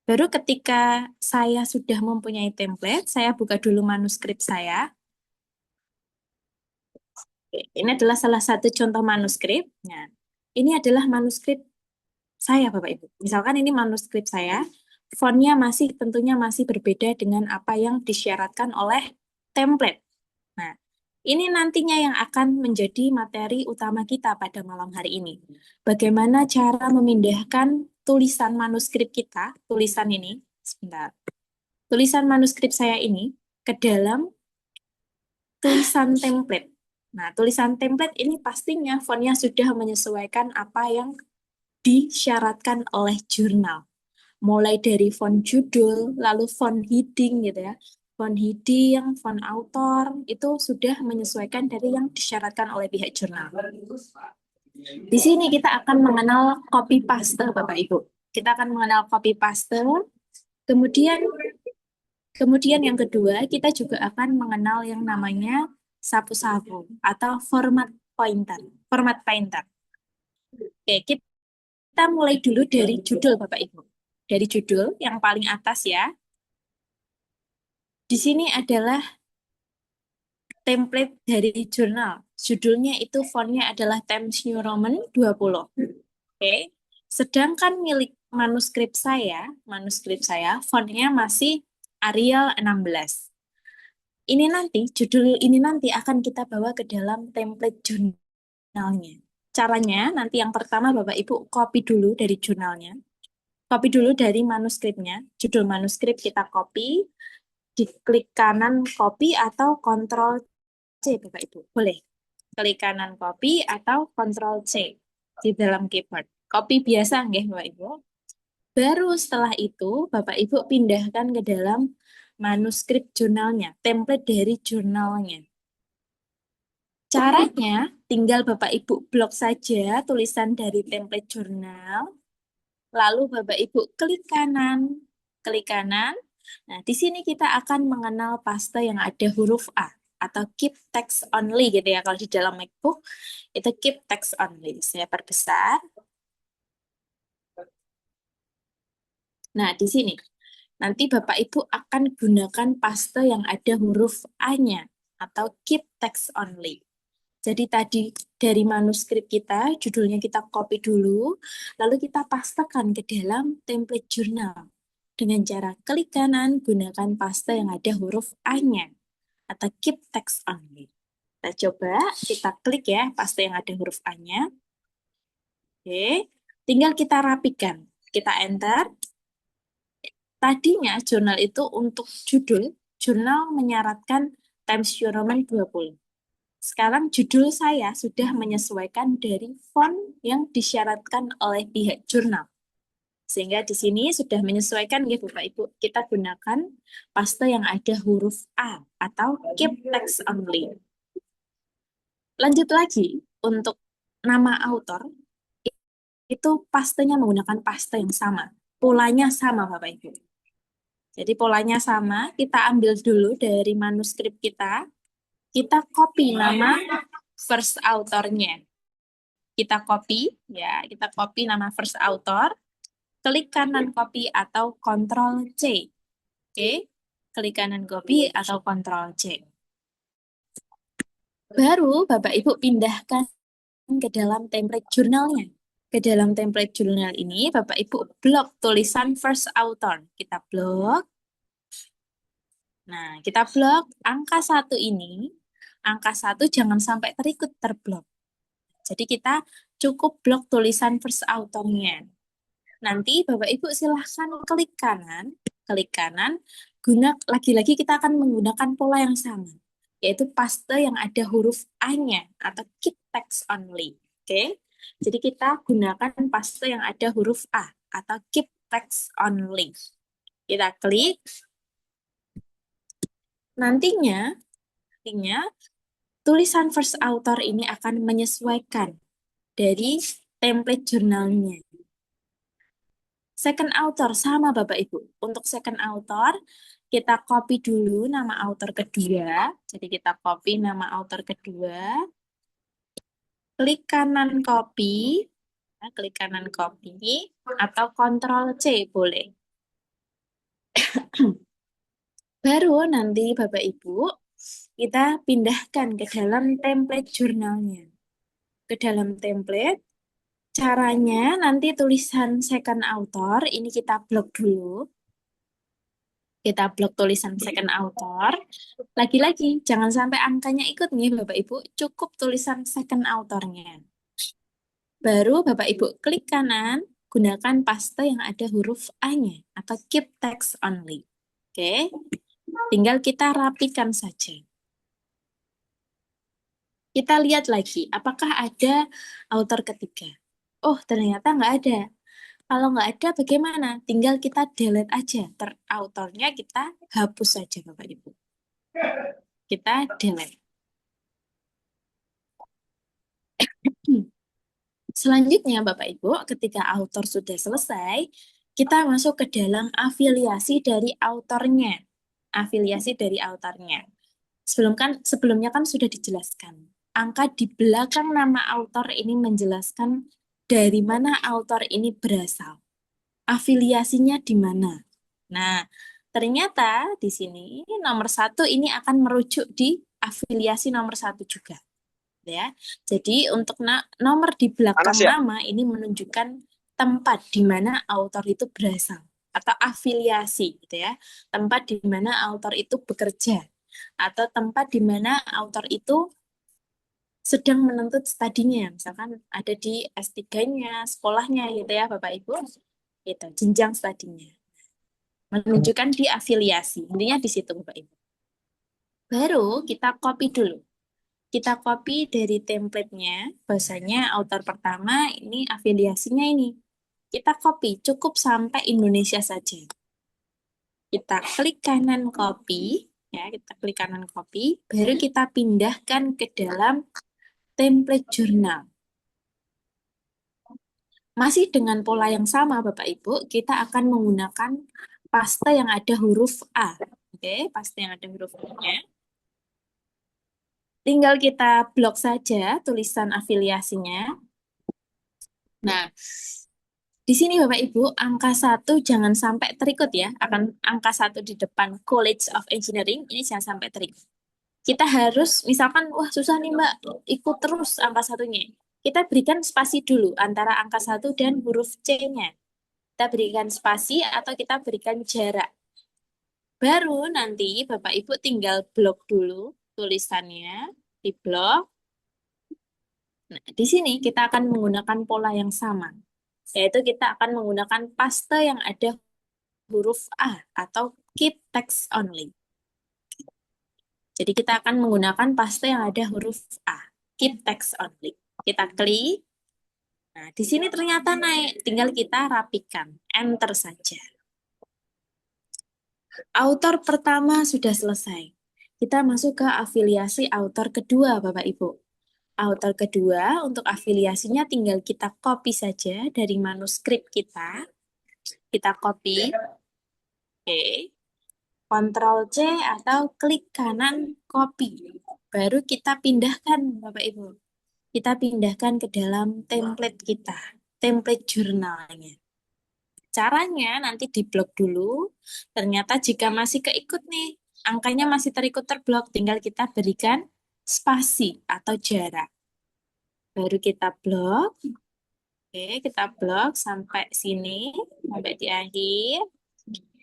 Speaker 5: Baru ketika saya sudah mempunyai template, saya buka dulu manuskrip saya. Oke, ini adalah salah satu contoh manuskrip. Nah, ini adalah manuskrip saya, Bapak Ibu. Misalkan ini manuskrip saya, fontnya tentunya masih berbeda dengan apa yang disyaratkan oleh template. Nah, ini nantinya yang akan menjadi materi utama kita pada malam hari ini. Bagaimana cara memindahkan tulisan manuskrip kita, tulisan ini, sebentar, tulisan manuskrip saya ini ke dalam tulisan template. Nah, tulisan template ini pastinya fontnya sudah menyesuaikan apa yang disyaratkan oleh jurnal. Mulai dari font judul, lalu font heading gitu ya. Font heading, font author, itu sudah menyesuaikan dari yang disyaratkan oleh pihak jurnal. Di sini kita akan mengenal copy paste, Bapak Ibu. Kita akan mengenal copy paste. Kemudian yang kedua, kita juga akan mengenal yang namanya sapu-sapu atau format pointer. Format painter. Oke, kita mulai dulu dari judul, Bapak Ibu. Dari judul yang paling atas ya. Di sini adalah template dari jurnal. Judulnya itu fontnya adalah Times New Roman 20. Oke. Sedangkan milik manuskrip saya fontnya masih Arial 16. Ini nanti, judul ini nanti akan kita bawa ke dalam template jurnalnya. Caranya, nanti yang pertama Bapak Ibu copy dulu dari jurnalnya. Copy dulu dari manuskripnya. Judul manuskrip kita copy. Diklik kanan copy atau Ctrl C, Bapak Ibu. Boleh. Klik kanan copy atau Ctrl C di dalam keyboard. Copy biasa, nggih, Bapak Ibu. Baru setelah itu, Bapak Ibu pindahkan ke dalam manuskrip jurnalnya, template dari jurnalnya. Caranya, tinggal Bapak Ibu blok saja tulisan dari template jurnal, lalu Bapak Ibu klik kanan. Nah, di sini kita akan mengenal paste yang ada huruf A atau keep text only gitu ya. Kalau di dalam MacBook itu keep text only. Saya perbesar. Nah, di sini nanti Bapak Ibu akan gunakan paste yang ada huruf A-nya atau keep text only. Jadi tadi dari manuskrip kita, judulnya kita copy dulu, lalu kita pastekan ke dalam template jurnal. Dengan cara klik kanan, gunakan paste yang ada huruf A-nya atau keep text only. Kita coba, kita klik ya paste yang ada huruf A-nya. Oke, tinggal kita rapikan. Kita enter. Tadinya jurnal itu untuk judul, jurnal menyaratkan Times New Roman 20. Sekarang judul saya sudah menyesuaikan dari font yang disyaratkan oleh pihak jurnal. Sehingga di sini sudah menyesuaikan ya Bapak Ibu. Kita gunakan paste yang ada huruf A atau keep text only. Lanjut lagi untuk nama author itu pastenya menggunakan paste yang sama. Polanya sama Bapak Ibu. Jadi polanya sama, kita ambil dulu dari manuskrip kita copy nama first author-nya. Kita copy nama first author, klik kanan copy atau Ctrl C. Oke, klik kanan copy atau Ctrl C. Baru Bapak Ibu pindahkan ke dalam template jurnalnya. Ke dalam template jurnal ini Bapak Ibu blok tulisan first author. Kita blok. Nah, kita blok angka 1 ini. Angka 1 jangan sampai terblok. Jadi kita cukup blok tulisan first author-nya. Nanti Bapak Ibu silahkan klik kanan, lagi-lagi kita akan menggunakan pola yang sama, yaitu paste yang ada huruf A-nya atau keep text only. Oke, jadi kita gunakan paste yang ada huruf A atau keep text only. Kita klik. Nantinya tulisan first author ini akan menyesuaikan dari template jurnalnya. Second author sama Bapak Ibu. Untuk second author, kita copy dulu nama author kedua. Jadi kita copy nama author kedua. Klik kanan copy atau Ctrl C boleh. Baru nanti Bapak Ibu kita pindahkan ke dalam template jurnalnya. Ke dalam template, caranya nanti tulisan second author ini kita blok dulu. Kita blok tulisan second author. Lagi-lagi jangan sampai angkanya ikut nih Bapak Ibu, cukup tulisan second authornya. Baru Bapak Ibu klik kanan, gunakan paste yang ada huruf A-nya atau keep text only. Oke, tinggal kita rapikan saja. Kita lihat lagi, apakah ada author ketiga? Oh, ternyata nggak ada. Kalau nggak ada, bagaimana? Tinggal kita delete aja. Autornya kita hapus saja, Bapak Ibu. Kita delete. Selanjutnya, Bapak Ibu, ketika author sudah selesai, kita masuk ke dalam afiliasi dari autornya. Afiliasi dari autornya. Sebelumnya kan sudah dijelaskan. Angka di belakang nama autor ini menjelaskan dari mana autor ini berasal. Afiliasinya di mana. Nah, ternyata di sini nomor 1 ini akan merujuk di afiliasi nomor 1 juga. Ya. Jadi untuk nomor di belakang nama ini menunjukkan tempat di mana autor itu berasal atau afiliasi gitu ya. Tempat di mana autor itu bekerja atau tempat di mana autor itu sedang menuntut studinya, misalkan ada di S3-nya, sekolahnya gitu ya Bapak Ibu, gitu, jenjang studinya. Menunjukkan di afiliasi, intinya di situ Bapak Ibu. Baru kita copy dulu. Kita copy dari template-nya, bahasanya author pertama ini afiliasinya ini. Kita copy, cukup sampai Indonesia saja. Kita klik kanan copy, ya, kita klik kanan copy, baru kita pindahkan ke dalam template jurnal. Masih dengan pola yang sama Bapak Ibu, kita akan menggunakan paste yang ada huruf A. Oke, paste yang ada huruf A-nya. Tinggal kita blok saja tulisan afiliasinya. Nah, di sini Bapak Ibu, angka 1 jangan sampai terikut ya. Akan angka 1 di depan College of Engineering, ini jangan sampai terikut. Kita harus, misalkan, wah susah nih Mbak, ikut terus angka 1-nya. Kita berikan spasi dulu antara angka 1 dan huruf C-nya. Kita berikan spasi atau kita berikan jarak. Baru nanti Bapak Ibu tinggal blok dulu tulisannya, di blok. Nah, di sini kita akan menggunakan pola yang sama, yaitu kita akan menggunakan paste yang ada huruf A atau keep text only. Jadi kita akan menggunakan paste yang ada huruf A, keep text only. Kita klik. Nah, di sini ternyata naik, tinggal kita rapikan, enter saja. Autor pertama sudah selesai. Kita masuk ke afiliasi autor kedua, Bapak Ibu. Autor kedua, untuk afiliasinya tinggal kita copy saja dari manuskrip kita. Kita copy. Oke. Ctrl C atau klik kanan copy. Baru kita pindahkan, Bapak Ibu. Kita pindahkan ke dalam template kita, template jurnalnya. Caranya nanti diblok dulu. Ternyata jika masih keikut nih, angkanya masih terikut terblok, tinggal kita berikan spasi atau jarak. Baru kita blok. Oke, kita blok sampai sini, sampai di akhir.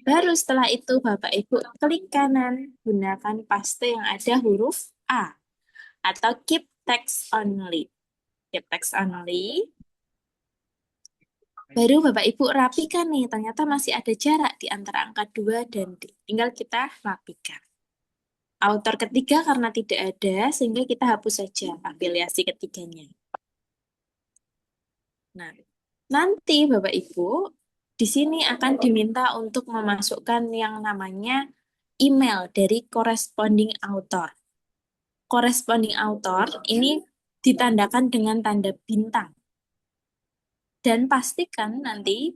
Speaker 5: Baru setelah itu Bapak Ibu klik kanan, gunakan paste yang ada huruf A atau keep text only. Keep text only. Baru Bapak Ibu rapikan nih, ternyata masih ada jarak di antara angka 2 dan D. Tinggal kita rapikan. Autor ketiga karena tidak ada, sehingga kita hapus saja afiliasi ketiganya. Nah, nanti Bapak Ibu, di sini akan diminta untuk memasukkan yang namanya email dari corresponding author. Corresponding author ini ditandakan dengan tanda bintang. Dan pastikan nanti,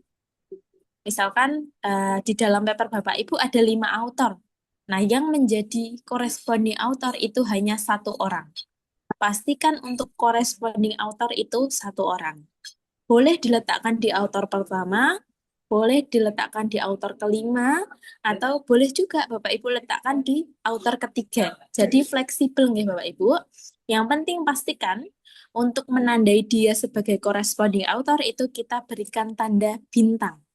Speaker 5: misalkan di dalam paper Bapak Ibu ada 5 author. Nah, yang menjadi corresponding author itu hanya 1 orang. Pastikan untuk corresponding author itu 1 orang. Boleh diletakkan di author pertama, boleh diletakkan di author kelima, atau boleh juga Bapak Ibu letakkan di author ketiga. Jadi fleksibel nih Bapak Ibu. Yang penting pastikan untuk menandai dia sebagai corresponding author itu kita berikan tanda bintang.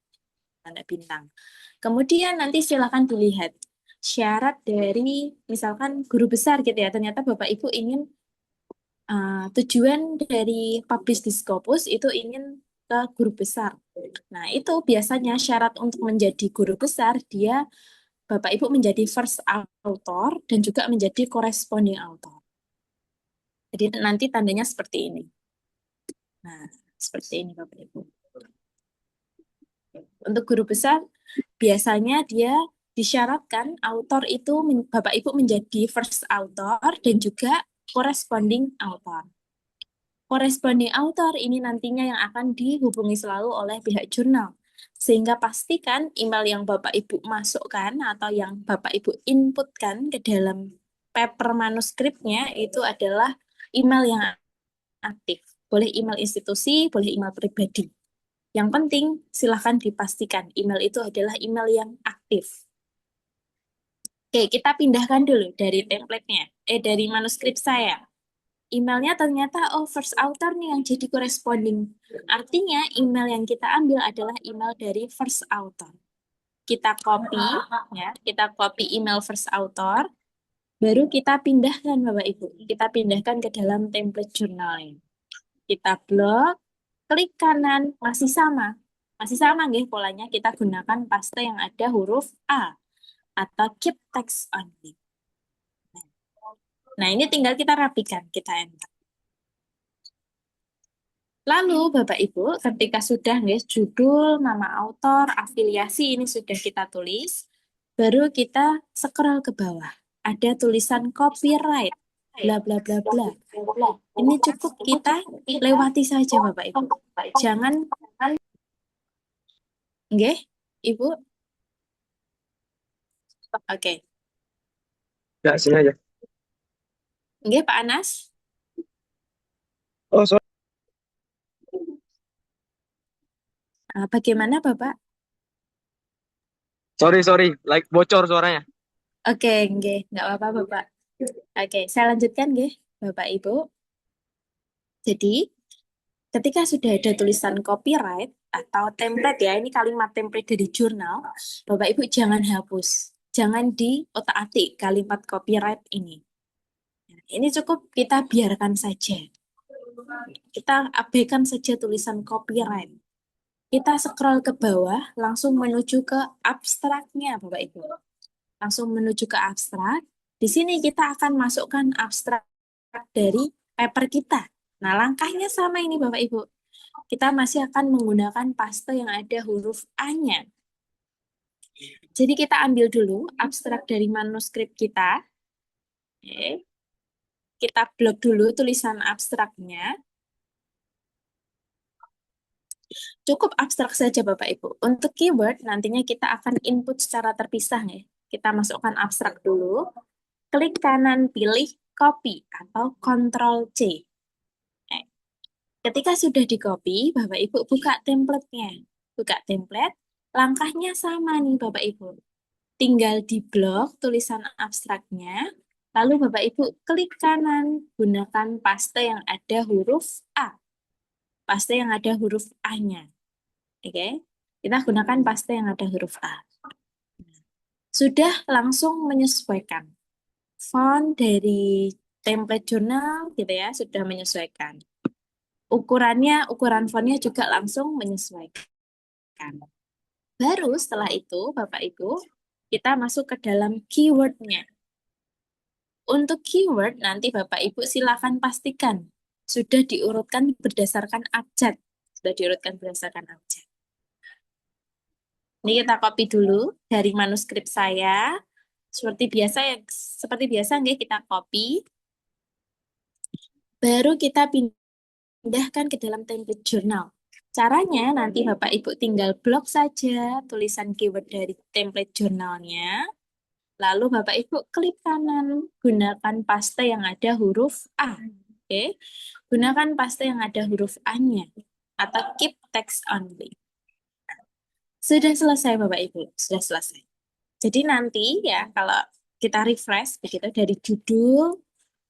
Speaker 5: Tanda bintang. Kemudian nanti silakan dilihat syarat dari misalkan guru besar gitu ya. Ternyata Bapak Ibu ingin tujuan dari publish di Scopus itu ingin ke guru besar. Nah, itu biasanya syarat untuk menjadi guru besar, dia Bapak Ibu menjadi first author dan juga menjadi corresponding author. Jadi nanti tandanya seperti ini. Nah, seperti ini Bapak Ibu. Untuk guru besar, biasanya dia disyaratkan author itu Bapak Ibu menjadi first author dan juga corresponding author. Corresponding author ini nantinya yang akan dihubungi selalu oleh pihak jurnal. Sehingga pastikan email yang Bapak Ibu masukkan atau yang Bapak Ibu inputkan ke dalam paper manuskripnya itu adalah email yang aktif. Boleh email institusi, boleh email pribadi. Yang penting silahkan dipastikan email itu adalah email yang aktif. Oke, kita pindahkan dulu dari template-nya, dari manuskrip saya. Emailnya ternyata first author nih yang jadi corresponding. Artinya email yang kita ambil adalah email dari first author. Kita copy, ya, kita copy email first author, baru kita pindahkan Bapak Ibu. Kita pindahkan ke dalam template jurnal. Kita blok, klik kanan, masih sama nggih polanya, kita gunakan paste yang ada huruf A atau keep text only. Nah, ini tinggal kita rapikan, kita enter. Lalu Bapak Ibu, ketika sudah guys judul, nama author, afiliasi ini sudah kita tulis, baru kita scroll ke bawah. Ada tulisan copyright, bla bla bla bla. Ini cukup kita lewati saja Bapak Ibu. Jangan, nggih, Ibu. Oke.
Speaker 7: Ya, sini aja.
Speaker 5: Nggih, Pak Anas.
Speaker 7: Oh, sorry.
Speaker 5: Bagaimana Bapak?
Speaker 7: Sorry. Like bocor suaranya.
Speaker 5: Oke, nggih, nggak apa-apa Bapak. Oke, saya lanjutkan nggih, Bapak Ibu. Jadi, ketika sudah ada tulisan copyright atau template ya, ini kalimat template dari jurnal, Bapak Ibu jangan hapus. Jangan diotak-atik kalimat copyright ini. Ini cukup kita biarkan saja. Kita abaikan saja tulisan copyright. Kita scroll ke bawah, langsung menuju ke abstraknya Bapak Ibu. Langsung menuju ke abstrak. Di sini kita akan masukkan abstrak dari paper kita. Nah, langkahnya sama ini Bapak Ibu. Kita masih akan menggunakan paste yang ada huruf A-nya. Jadi kita ambil dulu abstrak dari manuskrip kita. Oke. Kita blok dulu tulisan abstraknya. Cukup abstrak saja Bapak Ibu. Untuk keyword nantinya kita akan input secara terpisah nih. Kita masukkan abstrak dulu. Klik kanan pilih copy atau Ctrl C. Ketika sudah di-copy, Bapak Ibu buka template-nya. Buka template, langkahnya sama nih Bapak Ibu. Tinggal di-blok tulisan abstraknya, lalu Bapak Ibu klik kanan, gunakan paste yang ada huruf A. Paste yang ada huruf A-nya. Oke, kita gunakan paste yang ada huruf A. Sudah langsung menyesuaikan. Font dari template jurnal gitu ya, sudah menyesuaikan. Ukuran fontnya juga langsung menyesuaikan. Baru setelah itu, Bapak Ibu, kita masuk ke dalam keywordnya. Untuk keyword, nanti Bapak Ibu silakan pastikan sudah diurutkan berdasarkan abjad. Sudah diurutkan berdasarkan abjad. Ini kita copy dulu dari manuskrip saya. Seperti biasa nggih, kita copy. Baru kita pindahkan ke dalam template jurnal. Caranya nanti Bapak Ibu tinggal blok saja tulisan keyword dari template jurnalnya. Lalu Bapak Ibu klik kanan, gunakan paste yang ada huruf A. Oke. Gunakan paste yang ada huruf A-nya atau keep text only. Sudah selesai Bapak Ibu, sudah selesai. Jadi nanti ya kalau kita refresh begitu dari judul,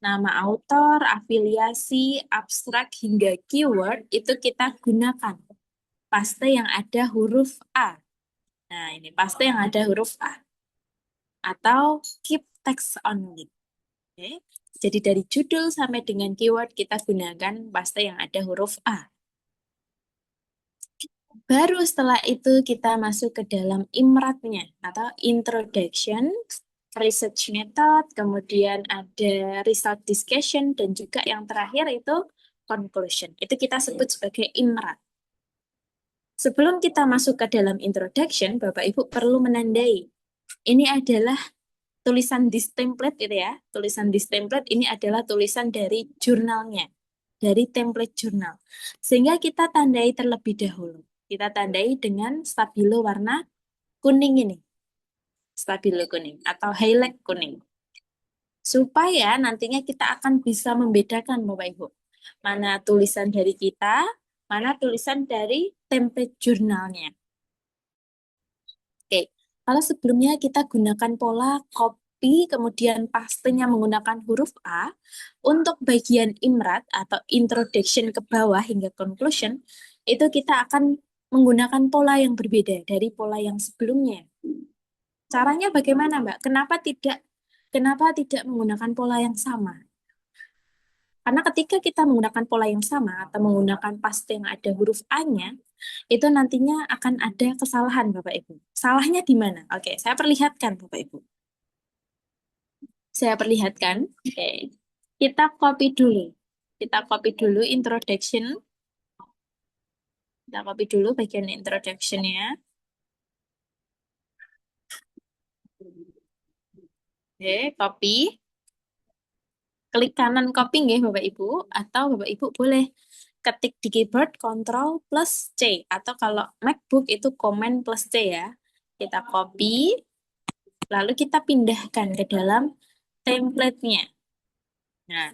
Speaker 5: nama autor, afiliasi, abstrak hingga keyword itu kita gunakan paste yang ada huruf A. Nah, ini paste yang ada huruf A atau keep text only. Oke. Jadi dari judul sampai dengan keyword kita gunakan paste yang ada huruf A. Baru setelah itu kita masuk ke dalam imratnya atau introduction, research method, kemudian ada result discussion, dan juga yang terakhir itu conclusion. Itu kita sebut sebagai imrat. Sebelum kita masuk ke dalam introduction, Bapak Ibu perlu menandai. Ini adalah tulisan this template itu ya. Tulisan this template ini adalah tulisan dari jurnalnya, dari template jurnal. Sehingga kita tandai terlebih dahulu. Kita tandai dengan stabilo warna kuning ini. Stabilo kuning atau highlight kuning. Supaya nantinya kita akan bisa membedakan Bapak Ibu. Mana tulisan dari kita, mana tulisan dari template jurnalnya. Oke, kalau sebelumnya kita gunakan pola copy, kemudian pastenya menggunakan huruf A, untuk bagian imrat atau introduction ke bawah hingga conclusion, itu kita akan menggunakan pola yang berbeda dari pola yang sebelumnya. Caranya bagaimana, Mbak? Kenapa tidak menggunakan pola yang sama? Karena ketika kita menggunakan pola yang sama atau menggunakan paste yang ada huruf A-nya, itu nantinya akan ada kesalahan, Bapak Ibu. Salahnya di mana? Oke, saya perlihatkan, Bapak Ibu. Saya perlihatkan. Oke. Kita copy dulu. Kita copy dulu introduction. Kita copy dulu bagian introduction-nya. Oke, copy. Klik kanan copy nggih Bapak Ibu, atau Bapak Ibu boleh ketik di keyboard Ctrl plus C, atau kalau MacBook itu Command plus C ya. Kita copy, lalu kita pindahkan ke dalam template-nya. Nah,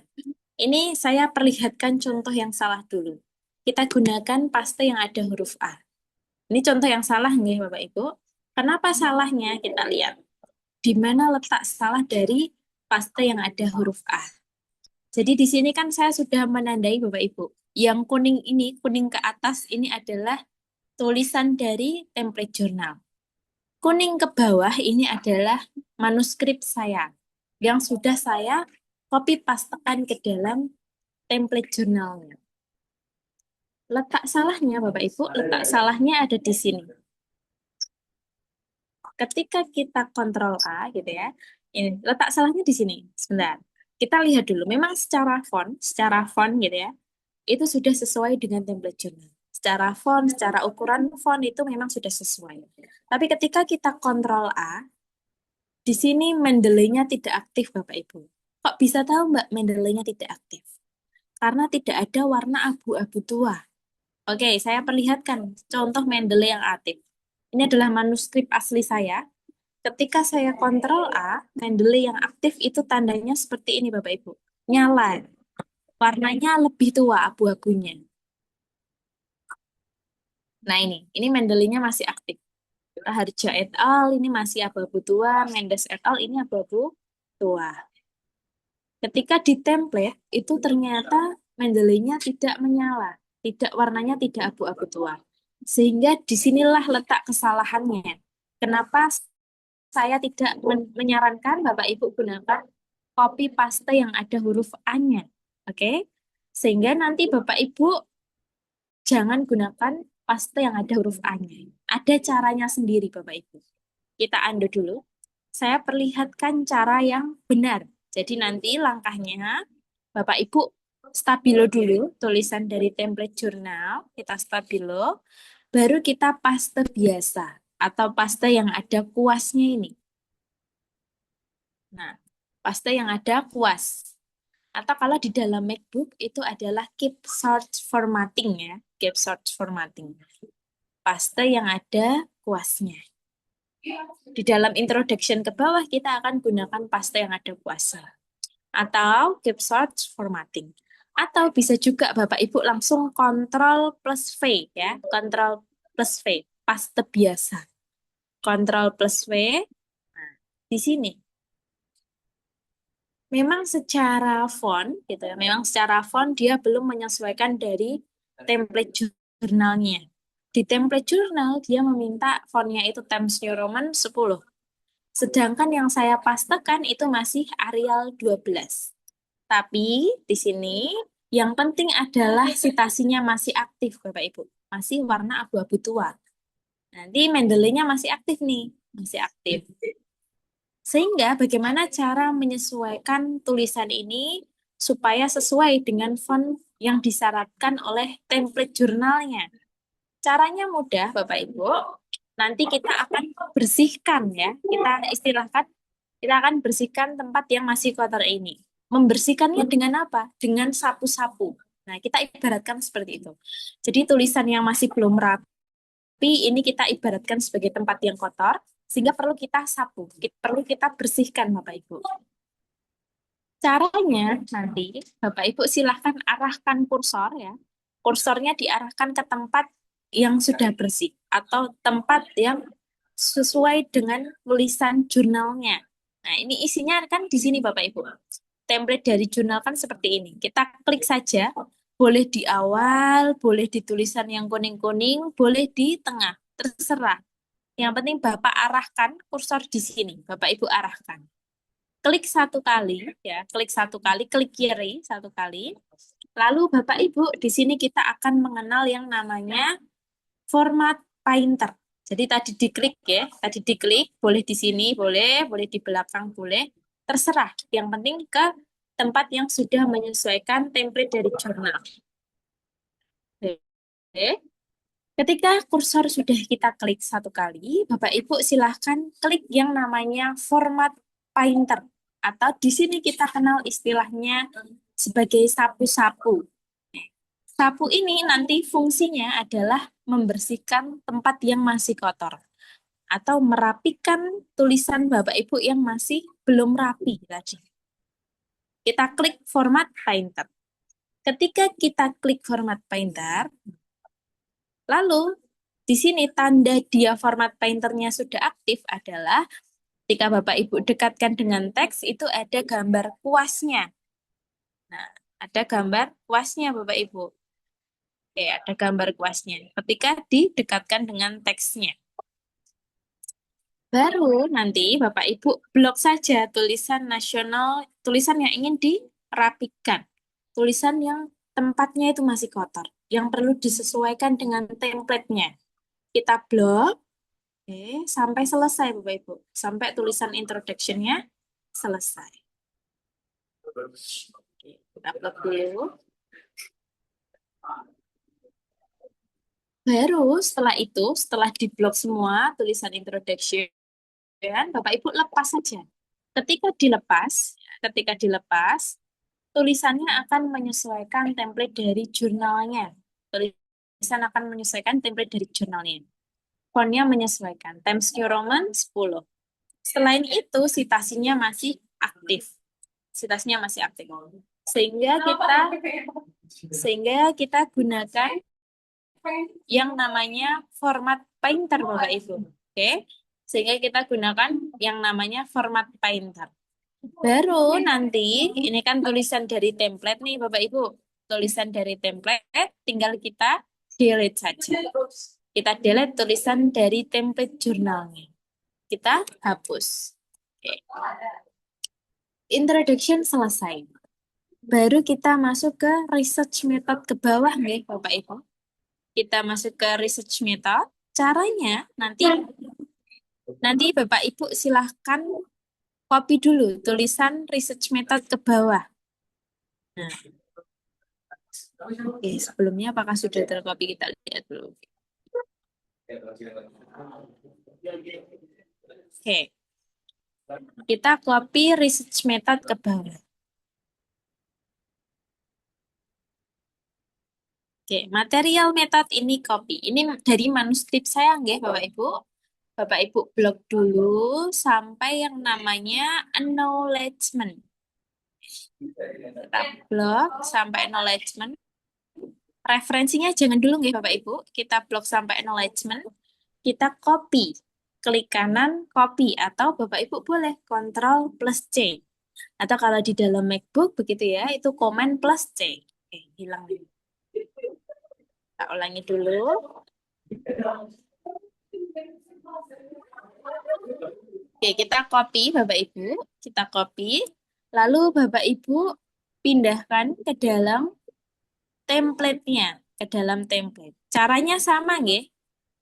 Speaker 5: ini saya perlihatkan contoh yang salah dulu. Kita gunakan paste yang ada huruf A. Ini contoh yang salah nih Bapak Ibu. Kenapa salahnya? Kita lihat. Di mana letak salah dari paste yang ada huruf A. Jadi di sini kan saya sudah menandai Bapak Ibu. Yang kuning ini, kuning ke atas ini adalah tulisan dari template jurnal. Kuning ke bawah ini adalah manuskrip saya yang sudah saya copy pastekan ke dalam template jurnalnya. Letak salahnya Bapak Ibu, letak salahnya ada di sini. Ketika kita Ctrl A gitu ya, ini letak salahnya di sini. Sebentar. Kita lihat dulu, memang secara font gitu ya, itu sudah sesuai dengan template jurnal. Secara font, secara ukuran font itu memang sudah sesuai. Tapi ketika kita Ctrl A, di sini Mendeley-nya tidak aktif Bapak Ibu. Kok bisa tahu Mbak Mendeley-nya tidak aktif? Karena tidak ada warna abu-abu tua. Oke, saya perlihatkan contoh Mendeley yang aktif. Ini adalah manuskrip asli saya. Ketika saya Ctrl A, Mendeley yang aktif itu tandanya seperti ini Bapak Ibu. Nyala. Warnanya lebih tua abu-abunya. Nah ini Mendeley-nya masih aktif. Harja et al. Ini masih abu-abu tua, Mendes et al. Ini abu-abu tua. Ketika di template, itu ternyata Mendeley-nya tidak menyala. Warnanya tidak abu-abu tua. Sehingga disinilah letak kesalahannya. Kenapa saya tidak menyarankan Bapak Ibu gunakan copy paste yang ada huruf A-nya. Oke? Sehingga nanti Bapak Ibu jangan gunakan paste yang ada huruf A-nya. Ada caranya sendiri Bapak Ibu. Kita undo dulu. Saya perlihatkan cara yang benar. Jadi nanti langkahnya Bapak Ibu stabilo dulu tulisan dari template jurnal. Kita stabilo. Baru kita paste biasa atau paste yang ada kuasnya ini. Nah, paste yang ada kuas. Atau kalau di dalam MacBook itu adalah keep search formatting ya. Keep search formatting. Paste yang ada kuasnya. Di dalam introduction ke bawah kita akan gunakan paste yang ada kuasnya. Atau keep search formatting. Atau bisa juga Bapak Ibu langsung Ctrl plus V ya. Ctrl plus V. paste biasa. Ctrl plus W. Nah, di sini. Memang secara font gitu ya, memang secara font dia belum menyesuaikan dari template jurnalnya. Di template jurnal dia meminta fontnya itu Times New Roman 10. Sedangkan yang saya pastekan itu masih Arial 12. Tapi di sini yang penting adalah citasinya masih aktif Bapak Ibu. Masih warna abu-abu tua. Nanti Mendeley-nya masih aktif nih, masih aktif. Sehingga bagaimana cara menyesuaikan tulisan ini supaya sesuai dengan font yang disyaratkan oleh template jurnalnya. Caranya mudah, Bapak Ibu. Nanti kita akan bersihkan ya. Kita akan bersihkan tempat yang masih kotor ini. Membersihkannya dengan apa? Dengan sapu-sapu. Nah, kita ibaratkan seperti itu. Jadi tulisan yang masih belum rapi ini kita ibaratkan sebagai tempat yang kotor, sehingga perlu kita sapu, perlu kita bersihkan Bapak Ibu. Caranya nanti Bapak Ibu silahkan arahkan kursor ya. Kursornya diarahkan ke tempat yang sudah bersih atau tempat yang sesuai dengan tulisan jurnalnya. Nah, ini isinya kan di sini Bapak Ibu. Template dari jurnal kan seperti ini. Kita klik saja, boleh di awal, boleh di tulisan yang kuning-kuning, boleh di tengah, terserah. Yang penting Bapak arahkan kursor di sini, Bapak Ibu arahkan. Klik satu kali, ya, klik satu kali, klik kiri satu kali. Lalu Bapak Ibu di sini kita akan mengenal yang namanya format painter. Jadi tadi diklik ya, tadi diklik, boleh di sini, boleh di belakang, boleh, terserah. Yang penting ke tempat yang sudah menyesuaikan template dari jurnal. Oke. Ketika kursor sudah kita klik satu kali, Bapak Ibu silahkan klik yang namanya format painter. Atau di sini kita kenal istilahnya sebagai sapu-sapu. Sapu ini nanti fungsinya adalah membersihkan tempat yang masih kotor. Atau merapikan tulisan Bapak Ibu yang masih belum rapi tadi. Kita klik format painter. Ketika kita klik format painter, lalu di sini tanda dia format painternya sudah aktif adalah ketika Bapak Ibu dekatkan dengan teks itu ada gambar kuasnya. Nah, ada gambar kuasnya Bapak Ibu. Oke, ada gambar kuasnya. Ketika didekatkan dengan teksnya. Baru nanti Bapak Ibu blok saja tulisan nasional, tulisan yang ingin dirapikan. Tulisan yang tempatnya itu masih kotor. Yang perlu disesuaikan dengan template-nya. Kita blok. Oke, sampai selesai Bapak Ibu. Sampai tulisan introduction-nya selesai. Oke, kita blok dulu. Baru setelah itu, setelah diblok semua tulisan introduction, Bapak Ibu lepas saja. Ketika dilepas, tulisannya akan menyesuaikan template dari jurnalnya. Tulisan akan menyesuaikan template dari jurnalnya. Fontnya menyesuaikan. Times New Roman 10. Selain itu, citasinya masih aktif. Sehingga kita gunakan yang namanya format painter, Bapak Ibu. Oke? Sehingga kita gunakan yang namanya format painter. Baru nanti, ini kan tulisan dari template nih, Bapak Ibu. Tulisan dari template, tinggal kita delete saja. Kita delete tulisan dari template jurnalnya. Kita hapus. Oke. Introduction selesai. Baru kita masuk ke research method ke bawah nih, Bapak Ibu. Kita masuk ke research method. Caranya nanti Bapak Ibu silahkan copy dulu tulisan research method ke bawah. Nah. Oke, sebelumnya apakah sudah tercopy? Kita lihat dulu. Oke. Kita copy research method ke bawah. Oke, material method ini copy. Ini dari manuskrip saya nggih, Bapak Ibu. Bapak Ibu blok dulu sampai yang namanya acknowledgement. Kita blok sampai acknowledgement. Referensinya jangan dulu nggih Bapak Ibu. Kita blok sampai acknowledgement. kita copy. Klik kanan, copy. Atau Bapak Ibu boleh Ctrl plus C. Atau kalau di dalam MacBook, begitu ya, itu Command plus C. Oke, hilang. Kita ulangi dulu. Oke, kita copy Bapak Ibu. Kita copy. Lalu Bapak Ibu pindahkan ke dalam template-nya. Ke dalam template. Caranya sama, nggih.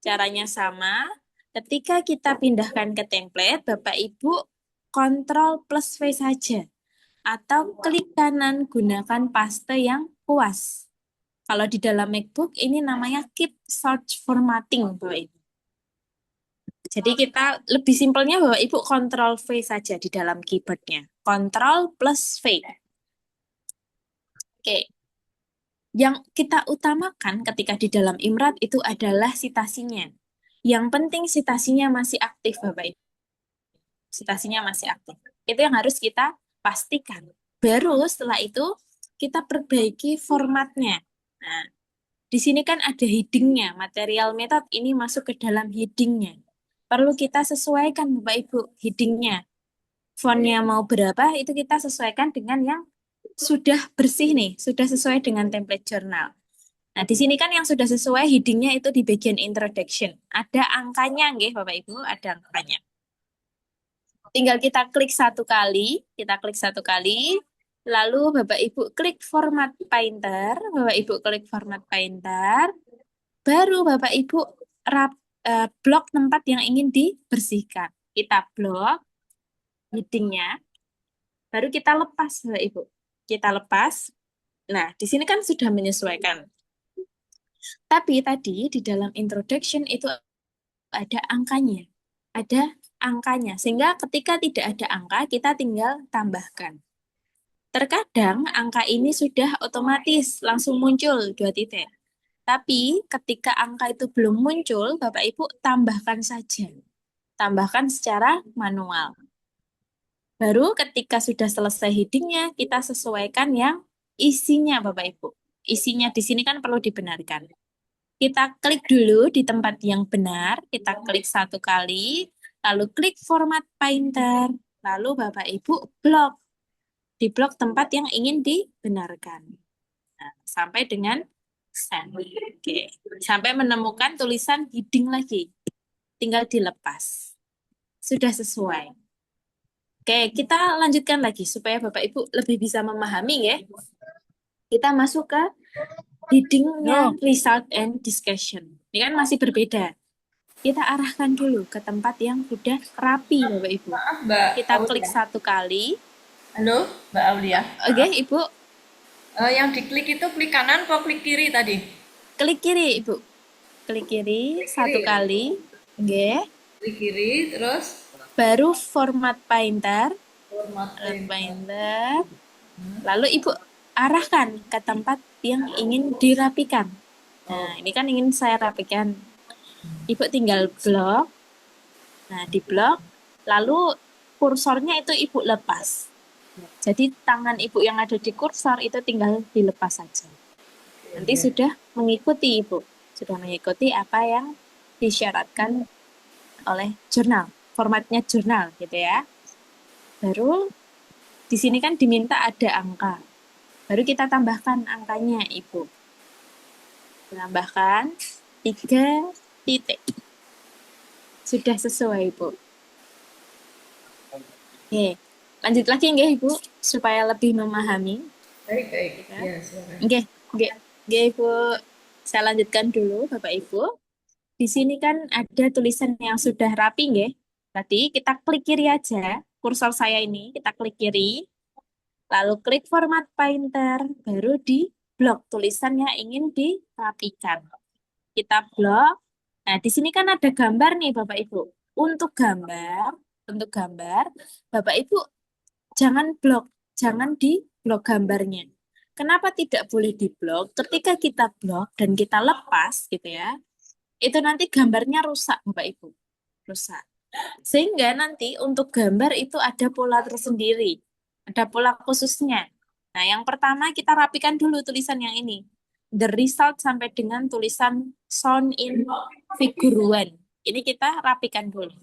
Speaker 5: Caranya sama. Ketika kita pindahkan ke template, Bapak Ibu Ctrl plus V saja. Atau klik kanan gunakan paste yang puas. Kalau di dalam MacBook ini namanya keep search formatting, Bapak Ibu. Jadi kita lebih simpelnya Bapak Ibu Ctrl V saja di dalam keyboardnya. Ctrl plus V. Oke. Yang kita utamakan ketika di dalam Imrat itu adalah citasinya. Yang penting citasinya masih aktif Bapak Ibu. Citasinya masih aktif. Itu yang harus kita pastikan. Baru setelah itu kita perbaiki formatnya. Nah, di sini kan ada headingnya. Material method ini masuk ke dalam headingnya. Perlu kita sesuaikan Bapak Ibu headingnya. Fontnya mau berapa itu kita sesuaikan dengan yang sudah bersih nih, sudah sesuai dengan template jurnal. Nah, di sini kan yang sudah sesuai headingnya itu di bagian introduction. Ada angkanya nggih Bapak Ibu, ada angkanya. Tinggal kita klik satu kali, lalu Bapak Ibu klik format painter, baru Bapak Ibu blok tempat yang ingin dibersihkan. Kita blok headingnya, baru kita lepas Bapak Ibu. Kita lepas. Nah, di sini kan sudah menyesuaikan. Tapi tadi di dalam introduction itu ada angkanya. Sehingga ketika tidak ada angka, kita tinggal tambahkan. Terkadang angka ini sudah otomatis langsung muncul 2 titik. Tapi ketika angka itu belum muncul, Bapak Ibu tambahkan saja. Tambahkan secara manual. Baru ketika sudah selesai headingnya, kita sesuaikan yang isinya Bapak Ibu. Isinya di sini kan perlu dibenarkan. Kita klik dulu di tempat yang benar, kita klik satu kali, lalu klik format painter, lalu Bapak Ibu blok. Di blok tempat yang ingin dibenarkan. Nah, sampai dengan send. Oke. Sampai menemukan tulisan heading lagi. Tinggal dilepas. Sudah sesuai. Oke, kita lanjutkan lagi supaya Bapak Ibu lebih bisa memahami ya. Kita masuk ke headingnya result and discussion. Ini kan masih berbeda. Kita arahkan dulu ke tempat yang sudah rapi Bapak Ibu.
Speaker 6: Maaf, Mbak
Speaker 5: Kita
Speaker 6: Aulia.
Speaker 5: klik satu kali.
Speaker 6: Halo, Mbak Aulia.
Speaker 5: Oke, Ibu.
Speaker 6: Yang diklik itu klik kanan atau klik kiri tadi?
Speaker 5: Klik kiri, Ibu. Klik kiri satu kali. Oke.
Speaker 6: Klik kiri, terus
Speaker 5: Baru format painter.
Speaker 6: format
Speaker 5: Painter. Lalu Ibu arahkan ke tempat yang ingin dirapikan. Nah, ini kan ingin saya rapikan. Ibu tinggal blok. Nah, di blok. Lalu kursornya itu Ibu lepas. Jadi tangan Ibu yang ada di kursor itu tinggal dilepas saja. Nanti sudah mengikuti Ibu. Sudah mengikuti apa yang disyaratkan oleh jurnal. Formatnya jurnal gitu ya. Baru di sini kan diminta ada angka. Baru kita tambahkan angkanya Ibu. Tambahkan 3 titik. Sudah sesuai Ibu. Oke. Lanjut lagi nggih Ibu supaya lebih memahami.
Speaker 6: Baik.
Speaker 5: Ya.
Speaker 6: Ya, silakan.
Speaker 5: Nggih Ibu. Saya lanjutkan dulu Bapak Ibu. Di sini kan ada tulisan yang sudah rapi nggih. Berarti kita klik kiri aja. Kursor saya ini kita klik kiri. Lalu klik format painter, baru di blok tulisan yang ingin dirapikan. Kita blok. Nah, di sini kan ada gambar nih Bapak Ibu. Untuk gambar Bapak Ibu jangan di blok gambarnya. Kenapa tidak boleh di blok? Ketika kita blok dan kita lepas gitu ya, itu nanti gambarnya rusak Bapak Ibu. Rusak. Sehingga nanti untuk gambar itu ada pola tersendiri. Ada pola khususnya. Nah, yang pertama kita rapikan dulu tulisan yang ini. The result sampai dengan tulisan sound in figure 1. Ini kita rapikan dulu.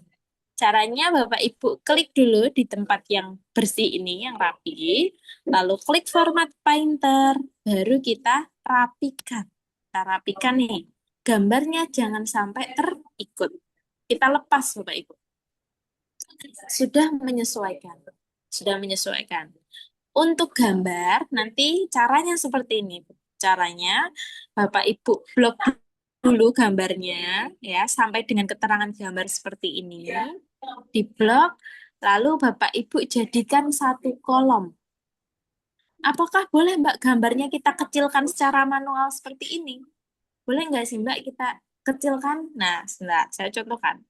Speaker 5: Caranya Bapak Ibu klik dulu di tempat yang bersih ini, yang rapi. Lalu klik format painter. Baru kita rapikan. Kita rapikan nih. Gambarnya jangan sampai terikut. Kita lepas Bapak Ibu. Sudah menyesuaikan. Sudah menyesuaikan. Untuk gambar, nanti caranya seperti ini. Caranya, Bapak Ibu blok dulu gambarnya, ya, sampai dengan keterangan gambar seperti ini. Di blok, lalu Bapak Ibu jadikan satu kolom. Apakah boleh Mbak gambarnya kita kecilkan secara manual seperti ini? Boleh nggak sih Mbak kita kecilkan? Nah, sebentar, saya contohkan.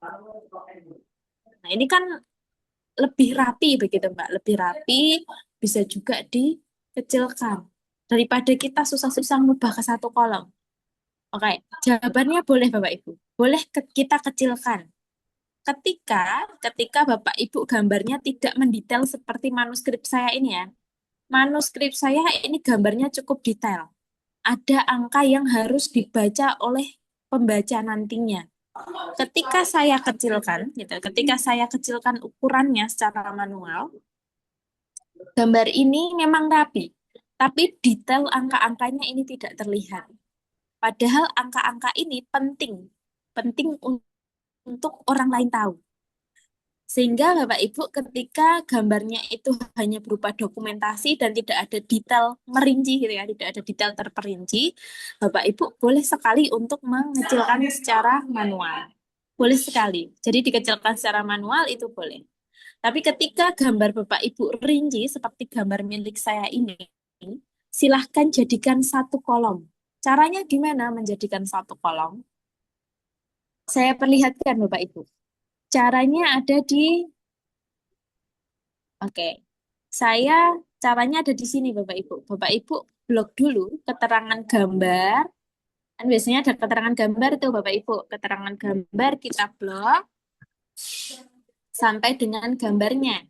Speaker 5: Nah, ini kan lebih rapi begitu Mbak, lebih rapi, bisa juga dikecilkan. Daripada kita susah-susah ngubah ke satu kolom. Oke, jawabannya boleh Bapak Ibu. Boleh kita kecilkan. Ketika Bapak Ibu gambarnya tidak mendetail seperti manuskrip saya ini ya. Manuskrip saya ini gambarnya cukup detail. Ada angka yang harus dibaca oleh pembaca nantinya. Ketika saya kecilkan, gitu, ketika saya kecilkan ukurannya secara manual, gambar ini memang rapi, tapi detail angka-angkanya ini tidak terlihat. Padahal angka-angka ini penting untuk orang lain tahu. Sehingga Bapak Ibu ketika gambarnya itu hanya berupa dokumentasi dan tidak ada detail merinci gitu ya, tidak ada detail terperinci, Bapak Ibu boleh sekali untuk mengecilkan secara manual. Boleh sekali. Jadi dikecilkan secara manual itu boleh. Tapi ketika gambar Bapak Ibu rinci seperti gambar milik saya ini, silahkan jadikan satu kolom. Caranya gimana menjadikan satu kolom? Saya perlihatkan Bapak Ibu. Caranya ada di Oke. Caranya ada di sini Bapak Ibu. Bapak Ibu blok dulu keterangan gambar. Kan biasanya ada keterangan gambar tuh Bapak Ibu. Keterangan gambar kita blok sampai dengan gambarnya.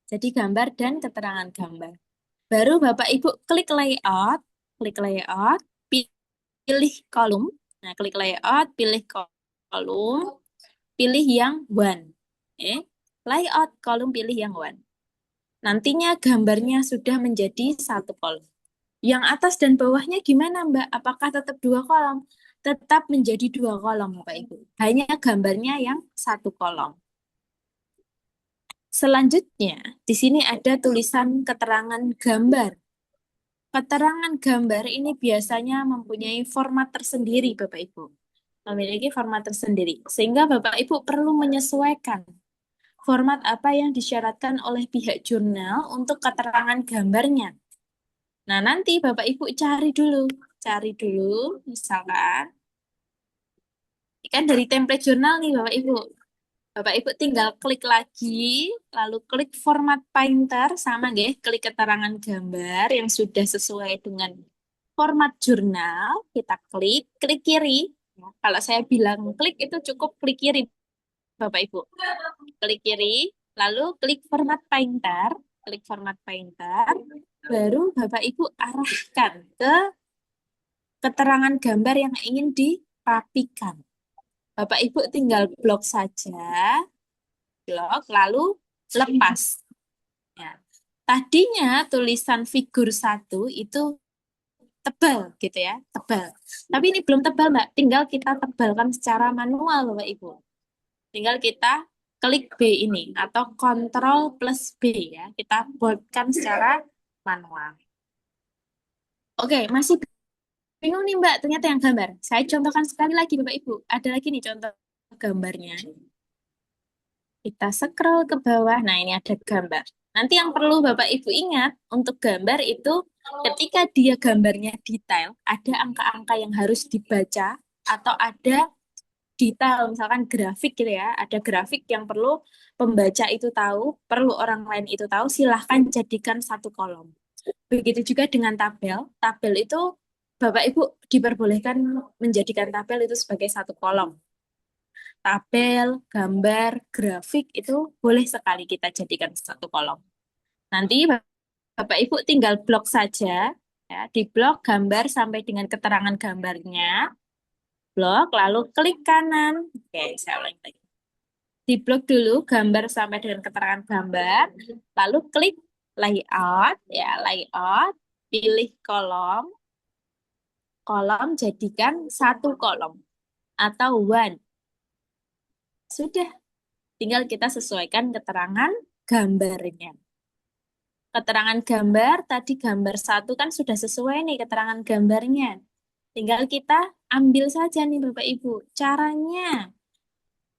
Speaker 5: Jadi gambar dan keterangan gambar. Baru Bapak Ibu klik layout, pilih kolom. Nah, klik layout, pilih kolom, pilih yang one. Layout kolom pilih yang one. Nantinya gambarnya sudah menjadi satu kolom. Yang atas dan bawahnya gimana Mbak? Apakah tetap dua kolom? Tetap menjadi dua kolom Bapak Ibu. Hanya gambarnya yang satu kolom. Selanjutnya, di sini ada tulisan keterangan gambar. Keterangan gambar ini biasanya mempunyai format tersendiri Bapak Ibu. Memiliki format tersendiri. Sehingga Bapak Ibu perlu menyesuaikan format apa yang disyaratkan oleh pihak jurnal untuk keterangan gambarnya. Nah, nanti Bapak Ibu cari dulu, misalkan, kan dari template jurnal nih Bapak Ibu. Bapak Ibu tinggal klik lagi, lalu klik format painter, sama nggih, klik keterangan gambar yang sudah sesuai dengan format jurnal, kita klik kiri. Nah, kalau saya bilang klik itu cukup klik kiri Bapak Ibu. Klik kiri, lalu klik format painter, baru Bapak Ibu arahkan ke keterangan gambar yang ingin dirapikan. Bapak Ibu tinggal blok saja, lalu lepas. Ya. Tadinya tulisan figur 1 itu tebal gitu ya, tebal. Tapi ini belum tebal Mbak, tinggal kita tebalkan secara manual Bapak Ibu. Tinggal kita klik B ini atau Ctrl plus B ya. Kita buatkan secara manual. Oke, masih bingung nih Mbak, ternyata yang gambar. Saya contohkan sekali lagi Bapak Ibu. Ada lagi nih contoh gambarnya. Kita scroll ke bawah. Nah, ini ada gambar. Nanti yang perlu Bapak Ibu ingat untuk gambar itu ketika dia gambarnya detail, ada angka-angka yang harus dibaca atau ada detail, misalkan grafik gitu ya, ada grafik yang perlu pembaca itu tahu, perlu orang lain itu tahu, silahkan jadikan satu kolom. Begitu juga dengan tabel. Tabel itu Bapak Ibu diperbolehkan menjadikan tabel itu sebagai satu kolom. Tabel, gambar, grafik itu boleh sekali kita jadikan satu kolom. Nanti Bapak Ibu tinggal blok saja, ya, di blok gambar sampai dengan keterangan gambarnya, blok, lalu klik kanan. Oke, saya ulangi lagi. Di blok dulu gambar sampai dengan keterangan gambar, lalu klik layout, ya layout, pilih kolom, kolom jadikan satu kolom atau one. Sudah, tinggal kita sesuaikan keterangan gambarnya. Keterangan gambar, tadi gambar satu kan sudah sesuai nih keterangan gambarnya. Tinggal kita ambil saja nih Bapak Ibu. Caranya,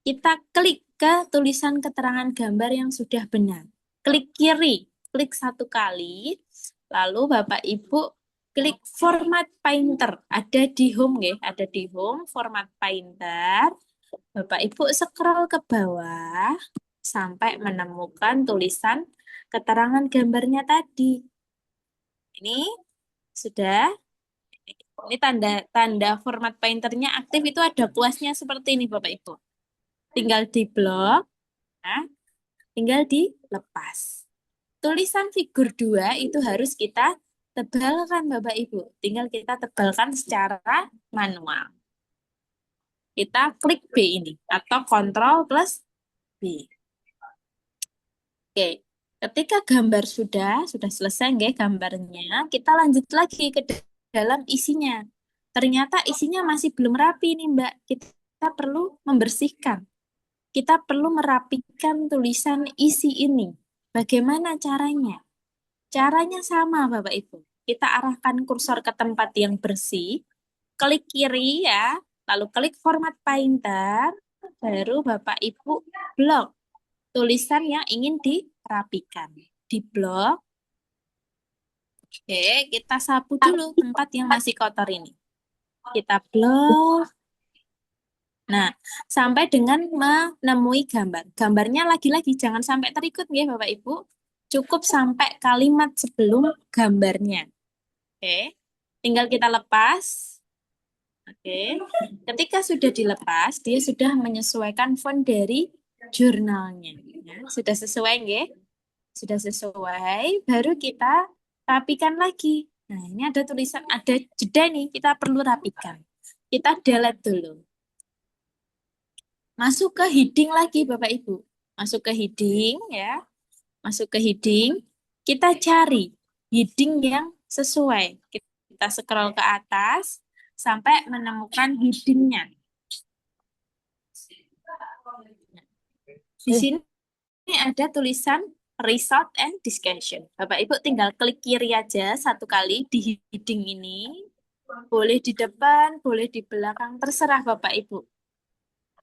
Speaker 5: kita klik ke tulisan keterangan gambar yang sudah benar. Klik kiri, klik satu kali, lalu Bapak Ibu klik format painter. Ada di home ya, ada di home format painter. Bapak Ibu scroll ke bawah sampai menemukan tulisan keterangan gambarnya tadi. Ini sudah. Ini tanda format painternya aktif itu ada kuasnya seperti ini Bapak Ibu. Tinggal di blok, nah, tinggal dilepas. Tulisan figur 2 itu harus kita tebalkan Bapak Ibu. Tinggal kita tebalkan secara manual. Kita klik B ini atau Ctrl plus B. Oke, ketika gambar sudah selesai nggih gambarnya, kita lanjut lagi ke dalam isinya. Ternyata isinya masih belum rapi nih Mbak. Kita perlu membersihkan. Kita perlu merapikan tulisan isi ini. Bagaimana caranya? Caranya sama Bapak Ibu. Kita arahkan kursor ke tempat yang bersih, klik kiri ya, lalu klik format painter, baru Bapak Ibu blok tulisan yang ingin dirapikan. Di blok, oke, kita sapu dulu tempat yang masih kotor ini. Kita blok. Nah, sampai dengan menemui gambar. Gambarnya lagi-lagi jangan sampai terikut ya Bapak Ibu. Cukup sampai kalimat sebelum gambarnya. Oke, tinggal kita lepas. Oke, ketika sudah dilepas, dia sudah menyesuaikan font dari jurnalnya. Ya, sudah sesuai nggih? Sudah sesuai, baru kita rapikan lagi. Nah, ini ada tulisan, ada jeda nih, kita perlu rapikan. Kita delete dulu. Masuk ke heading lagi Bapak Ibu. Masuk ke heading ya. Masuk ke heading, kita cari heading yang sesuai. Kita scroll ke atas sampai menemukan headingnya. Di sini ada tulisan result and discussion. Bapak Ibu tinggal klik kiri aja satu kali di heading ini. Boleh di depan, boleh di belakang, terserah Bapak Ibu.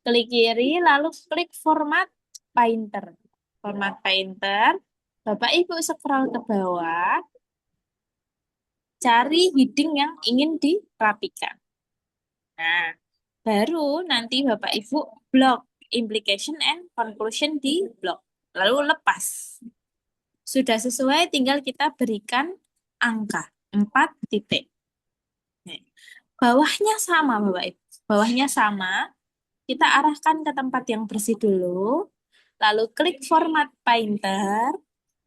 Speaker 5: Klik kiri, lalu klik format painter. Format painter, Bapak Ibu scroll ke bawah, cari heading yang ingin dirapikan. Nah, baru nanti Bapak Ibu blok implication and conclusion di blok. Lalu lepas. Sudah sesuai, tinggal kita berikan angka 4 titik. Bawahnya sama Bapak Ibu. Bawahnya sama. Kita arahkan ke tempat yang bersih dulu. Lalu klik format painter.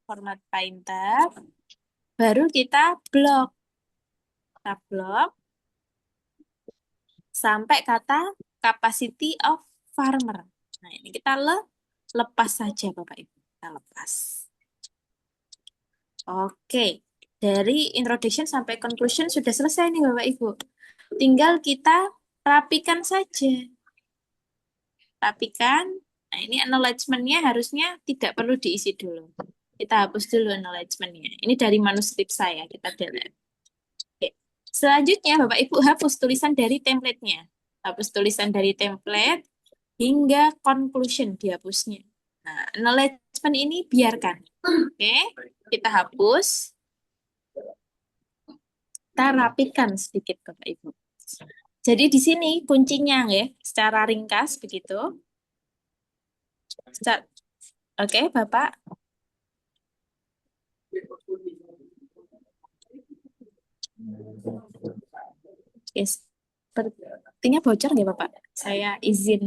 Speaker 5: Format painter. Baru kita blok. Kita blok. Sampai kata capacity of farmer. Nah, ini kita lepas saja Bapak Ibu. Kita lepas. Oke. Dari introduction sampai conclusion sudah selesai nih Bapak Ibu. Tinggal kita rapikan saja. Rapikan. Nah, ini acknowledgement-nya harusnya tidak perlu diisi dulu. Kita hapus dulu acknowledgement-nya. Ini dari manuskrip saya, kita delete. Oke. Selanjutnya, Bapak Ibu hapus tulisan dari template-nya. Hapus tulisan dari template hingga conclusion dihapusnya. Nah, acknowledgement ini biarkan. Oke, kita hapus. Kita rapikan sedikit, Bapak Ibu. Jadi di sini kuncinya ya, secara ringkas begitu. Oke, Bapak. Oke, sepertinya bocor nggak Bapak? Saya izin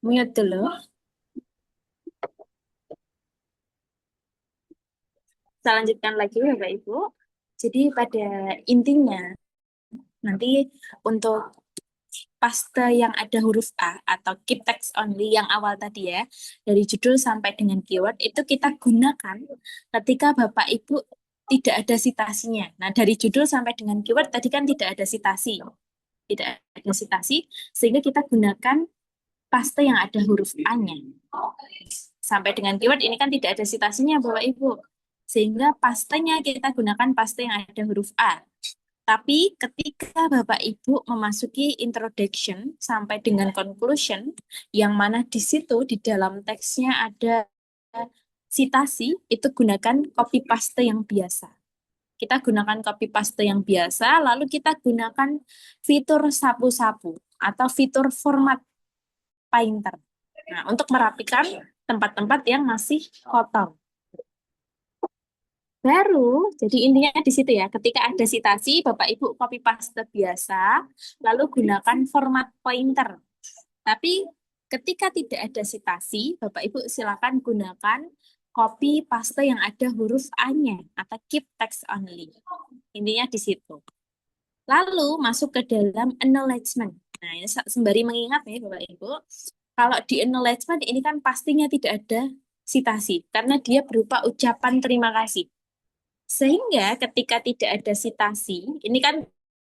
Speaker 5: mute dulu. Kita lanjutkan lagi Bapak Ibu. Jadi pada intinya nanti untuk paste yang ada huruf A atau keep text only yang awal tadi ya, dari judul sampai dengan keyword itu kita gunakan ketika Bapak Ibu tidak ada sitasinya. Nah, dari judul sampai dengan keyword tadi kan tidak ada sitasi. Tidak ada sitasi, sehingga kita gunakan paste yang ada huruf A-nya. Sampai dengan keyword ini kan tidak ada sitasinya Bapak Ibu. Sehingga pastenya kita gunakan paste yang ada huruf A. Tapi ketika Bapak Ibu memasuki introduction sampai dengan conclusion, yang mana di situ di dalam teksnya ada sitasi, itu gunakan copy paste yang biasa. Kita gunakan copy paste yang biasa, lalu kita gunakan fitur sapu-sapu atau fitur format painter. Nah, untuk merapikan tempat-tempat yang masih kotor. Baru, jadi intinya di situ ya, ketika ada sitasi, Bapak Ibu copy paste biasa, lalu gunakan format pointer. Tapi ketika tidak ada sitasi, Bapak Ibu silakan gunakan copy paste yang ada huruf A-nya atau keep text only. Intinya di situ. Lalu masuk ke dalam acknowledgement. Nah, ini sembari mengingat nih Bapak Ibu, kalau di acknowledgement ini kan pastinya tidak ada sitasi, karena dia berupa ucapan terima kasih. Sehingga ketika tidak ada sitasi, ini kan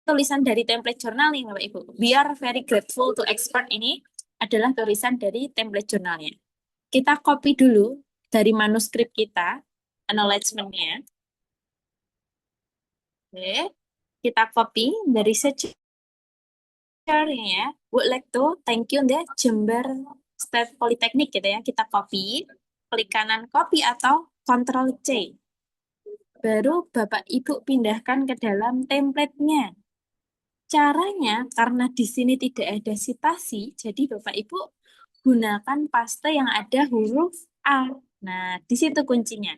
Speaker 5: tulisan dari template jurnal nih Bapak Ibu. We are very grateful to expert ini adalah tulisan dari template jurnalnya. Kita copy dulu dari manuskrip kita, acknowledgement-nya. Oke, kita copy dari search ya. Would like to thank you the Jember State Polytechnic gitu ya. Kita copy, klik kanan copy atau Ctrl C. Baru Bapak Ibu pindahkan ke dalam template-nya. Caranya, karena di sini tidak ada sitasi, jadi Bapak Ibu gunakan paste yang ada huruf A. Nah, di situ kuncinya.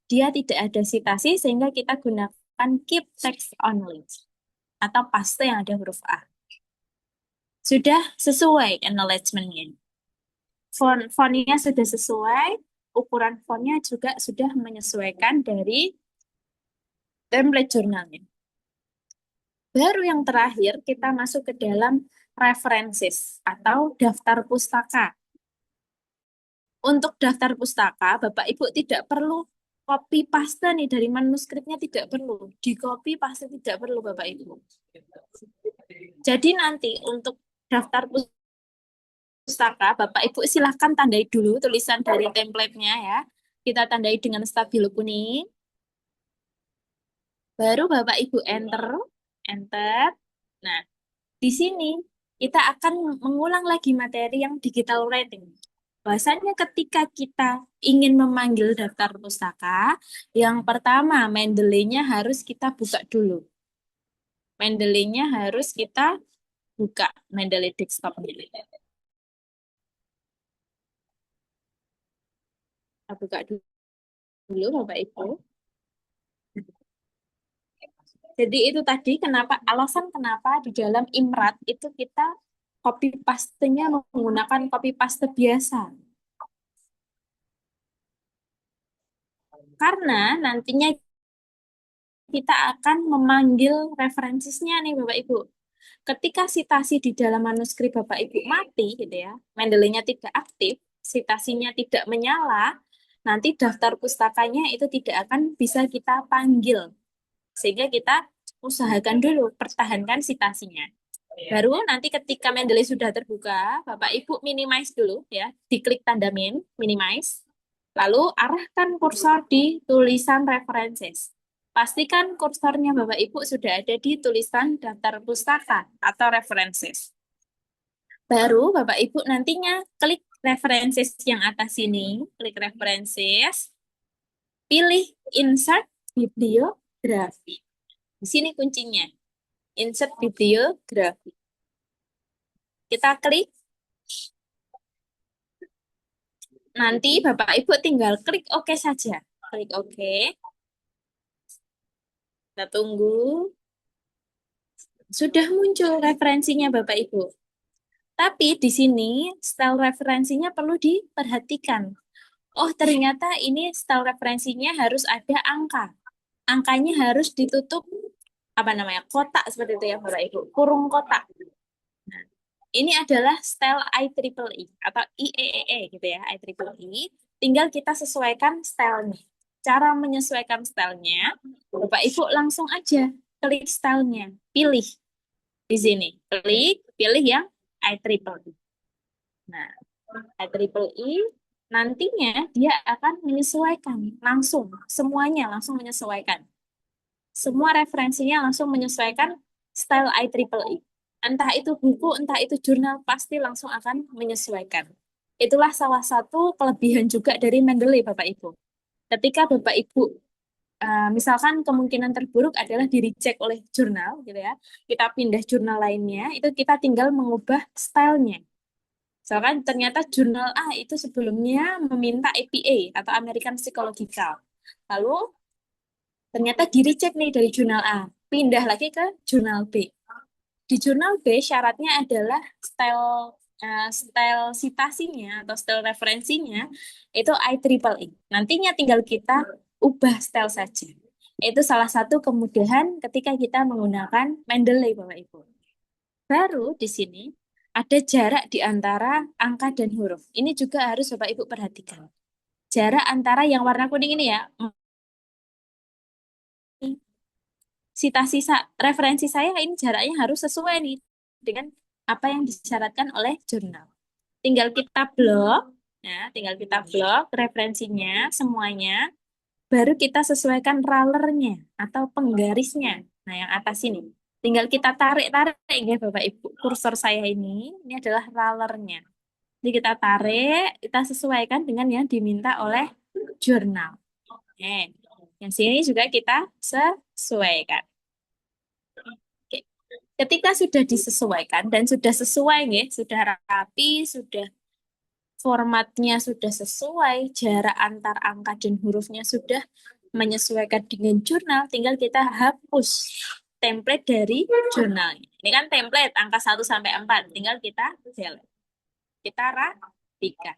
Speaker 5: Dia tidak ada sitasi, sehingga kita gunakan keep text only. Atau paste yang ada huruf A. Sudah sesuai acknowledgement-nya. Font-nya sudah sesuai, ukuran fontnya juga sudah menyesuaikan dari template jurnalnya. Baru yang terakhir, kita masuk ke dalam references atau daftar pustaka. Untuk daftar pustaka, Bapak Ibu tidak perlu copy paste nih dari manuskripnya, tidak perlu. Di copy paste tidak perlu Bapak Ibu. Jadi nanti untuk daftar pustaka, Bapak Ibu silahkan tandai dulu tulisan dari template-nya ya. Kita tandai dengan stabilo kuning. Baru Bapak Ibu enter. Nah, di sini kita akan mengulang lagi materi yang digital writing. Bahasanya ketika kita ingin memanggil daftar pustaka, yang pertama Mendeley-nya harus kita buka dulu. Mendeley-nya harus kita buka, Mendeley desktop ini. Kita buka dulu Bapak Ibu. Jadi itu tadi alasan kenapa di dalam Imrat itu kita copy paste-nya menggunakan copy paste biasa. Karena nantinya kita akan memanggil referensinya nih Bapak Ibu. Ketika sitasi di dalam manuskrip Bapak Ibu mati gitu ya, Mendeley-nya tidak aktif, sitasinya tidak menyala, nanti daftar pustakanya itu tidak akan bisa kita panggil. Sehingga kita usahakan dulu, pertahankan sitasinya. Baru nanti ketika Mendeley sudah terbuka, Bapak Ibu minimize dulu ya, diklik tanda minimize, lalu arahkan kursor di tulisan references. Pastikan kursornya Bapak Ibu sudah ada di tulisan daftar pustaka atau references. Baru Bapak Ibu nantinya klik references yang atas ini, klik references, pilih insert bibliografi. Di sini kuncinya, insert bibliografi. Kita klik. Nanti Bapak Ibu tinggal klik OK saja. Klik OK. Kita tunggu. Sudah muncul referensinya Bapak Ibu. Tapi di sini style referensinya perlu diperhatikan. Oh, ternyata ini style referensinya harus ada angka. Angkanya harus ditutup kotak seperti itu ya Bapak Ibu, kurung kotak. Nah, Ini adalah style IEEE atau IEEE gitu ya, IEEE. Tinggal kita sesuaikan stylenya. Cara menyesuaikan stylenya, Bapak Ibu langsung aja klik stylenya, pilih di sini, pilih yang IEEE. Nah, IEEE nantinya dia akan menyesuaikan langsung, semuanya langsung menyesuaikan. Semua referensinya langsung menyesuaikan style IEEE. Entah itu buku, entah itu jurnal, pasti langsung akan menyesuaikan. Itulah salah satu kelebihan juga dari Mendeley, Bapak Ibu. Ketika Bapak Ibu, misalkan kemungkinan terburuk adalah di-reject oleh jurnal, gitu ya, kita pindah jurnal lainnya, itu kita tinggal mengubah stylenya. Misalkan ternyata jurnal A itu sebelumnya meminta APA atau American Psychological. Lalu ternyata di-reject nih dari jurnal A, pindah lagi ke jurnal B. Di jurnal B syaratnya adalah style citasinya atau style referensinya itu IEEE. Nantinya tinggal kita ubah style saja. Itu salah satu kemudahan ketika kita menggunakan Mendeley, Bapak Ibu. Baru di sini ada jarak di antara angka dan huruf. Ini juga harus Bapak Ibu perhatikan. Jarak antara yang warna kuning ini ya, referensi saya ini jaraknya harus sesuai nih dengan apa yang disyaratkan oleh jurnal. Tinggal kita blok, tinggal kita blok referensinya semuanya, baru kita sesuaikan ralernya atau penggarisnya. Nah, yang atas ini. Tinggal kita tarik-tarik ya Bapak Ibu. Kursor saya ini adalah ralernya. Jadi kita tarik, kita sesuaikan dengan yang diminta oleh jurnal. Yang sini juga kita sesuaikan. Oke. Ketika sudah disesuaikan dan sudah sesuai nih, sudah rapi, sudah formatnya sudah sesuai, jarak antar angka dan hurufnya sudah menyesuaikan dengan jurnal, tinggal kita hapus template dari jurnalnya. Ini kan template angka 1 sampai 4, tinggal kita delete. Kita rapikan.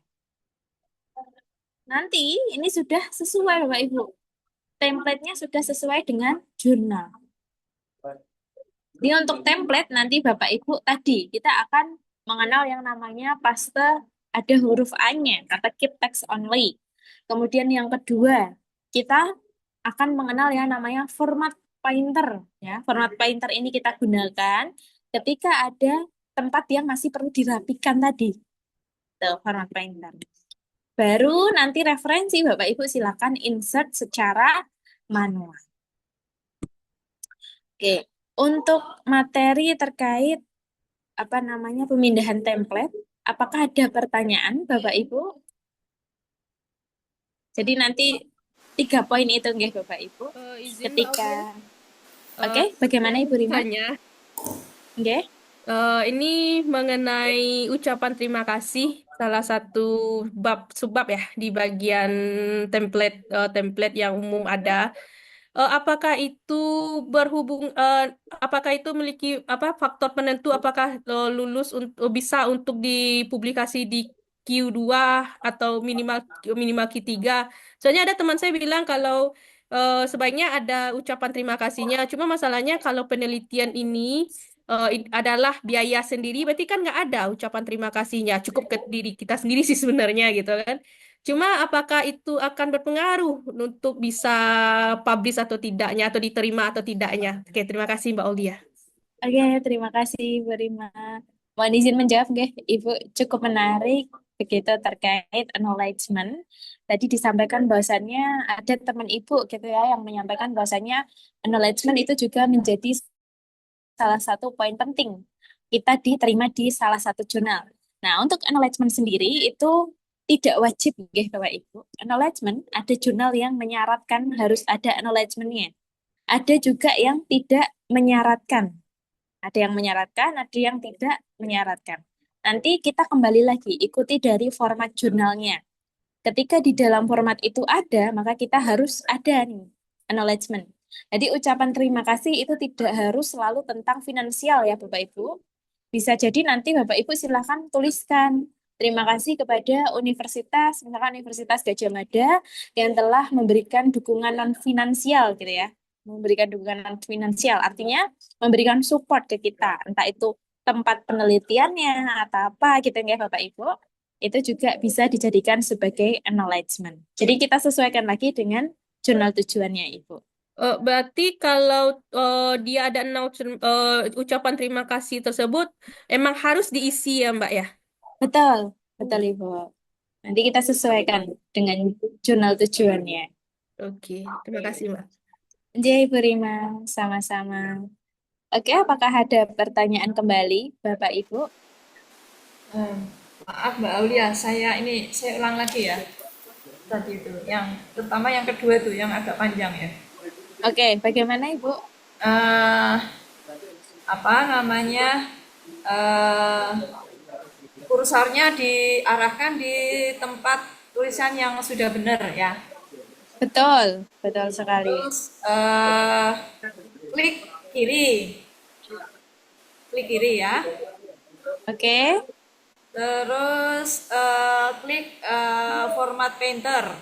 Speaker 5: Nanti ini sudah sesuai Bapak Ibu. Template-nya sudah sesuai dengan jurnal. Jadi untuk template nanti Bapak Ibu tadi kita akan mengenal yang namanya paste ada huruf A-nya, kata keep text only. Kemudian yang kedua, kita akan mengenal yang namanya format pointer. Ya, format pointer ini kita gunakan ketika ada tempat yang masih perlu dirapikan tadi. Tuh, format pointer. Baru nanti referensi Bapak Ibu silakan insert secara manual. Oke, untuk materi terkait pemindahan template, apakah ada pertanyaan Bapak Ibu? Jadi nanti 3 poin itu nggih Bapak Ibu.
Speaker 6: Izin Mbak
Speaker 5: Ketika
Speaker 6: Aulia.
Speaker 5: Bagaimana Ibu Rima?
Speaker 6: Tanya.
Speaker 5: Nggih.
Speaker 6: Ini mengenai ucapan terima kasih, salah satu subbab ya di bagian template yang umum ada. Apakah itu apakah itu memiliki faktor penentu apakah bisa untuk dipublikasi di Q2 atau minimal Q3? Soalnya ada teman saya bilang kalau sebaiknya ada ucapan terima kasihnya. Cuma masalahnya kalau penelitian ini adalah biaya sendiri, berarti kan nggak ada ucapan terima kasihnya. Cukup ke diri kita sendiri sih sebenarnya gitu kan. Cuma apakah itu akan berpengaruh untuk bisa publish atau tidaknya, atau diterima atau tidaknya? Oke, terima kasih Mbak Aulia.
Speaker 5: Oke, terima kasih Bu Rima. Mohon izin menjawab nggih, Ibu, cukup menarik begitu terkait acknowledgement. Tadi disampaikan bahwasannya ada teman Ibu gitu ya yang menyampaikan bahwasannya acknowledgement itu juga menjadi salah satu poin penting kita diterima di salah satu jurnal. Nah, untuk acknowledgement sendiri itu tidak wajib nggih Bapak Ibu. Acknowledgement ada jurnal yang menyaratkan harus ada acknowledgement-nya. Ada juga yang tidak menyaratkan. Ada yang menyaratkan, ada yang tidak menyaratkan. Nanti kita kembali lagi, ikuti dari format jurnalnya. Ketika di dalam format itu ada, maka kita harus ada nih, acknowledgement. Jadi ucapan terima kasih itu tidak harus selalu tentang finansial ya Bapak Ibu. Bisa jadi nanti Bapak Ibu silakan tuliskan terima kasih kepada universitas, misalkan Universitas Gadjah Mada yang telah memberikan dukungan non finansial gitu ya. Memberikan dukungan non finansial artinya memberikan support ke kita, entah itu tempat penelitiannya atau apa gitu ya Bapak Ibu, itu juga bisa dijadikan sebagai acknowledgement. Jadi kita sesuaikan lagi dengan jurnal tujuannya Ibu.
Speaker 6: Berarti kalau dia ada ucapan terima kasih tersebut, emang harus diisi ya Mbak ya?
Speaker 5: Betul, betul Ibu. Nanti kita sesuaikan dengan jurnal tujuannya.
Speaker 6: Oke, terima kasih Mbak.
Speaker 5: Jadi Ibu Rima, sama-sama. Oke, apakah ada pertanyaan kembali Bapak Ibu?
Speaker 4: Maaf Mbak Aulia, saya ulang lagi ya. Tadi itu, terutama yang kedua tuh, yang agak panjang ya.
Speaker 5: Oke, bagaimana Ibu?
Speaker 4: eh Apa namanya? eh Kursornya diarahkan di tempat tulisan yang sudah benar ya.
Speaker 5: Betul, betul sekali.
Speaker 4: Terus klik kiri, klik kiri ya.
Speaker 5: Oke,
Speaker 4: Terus klik format painter.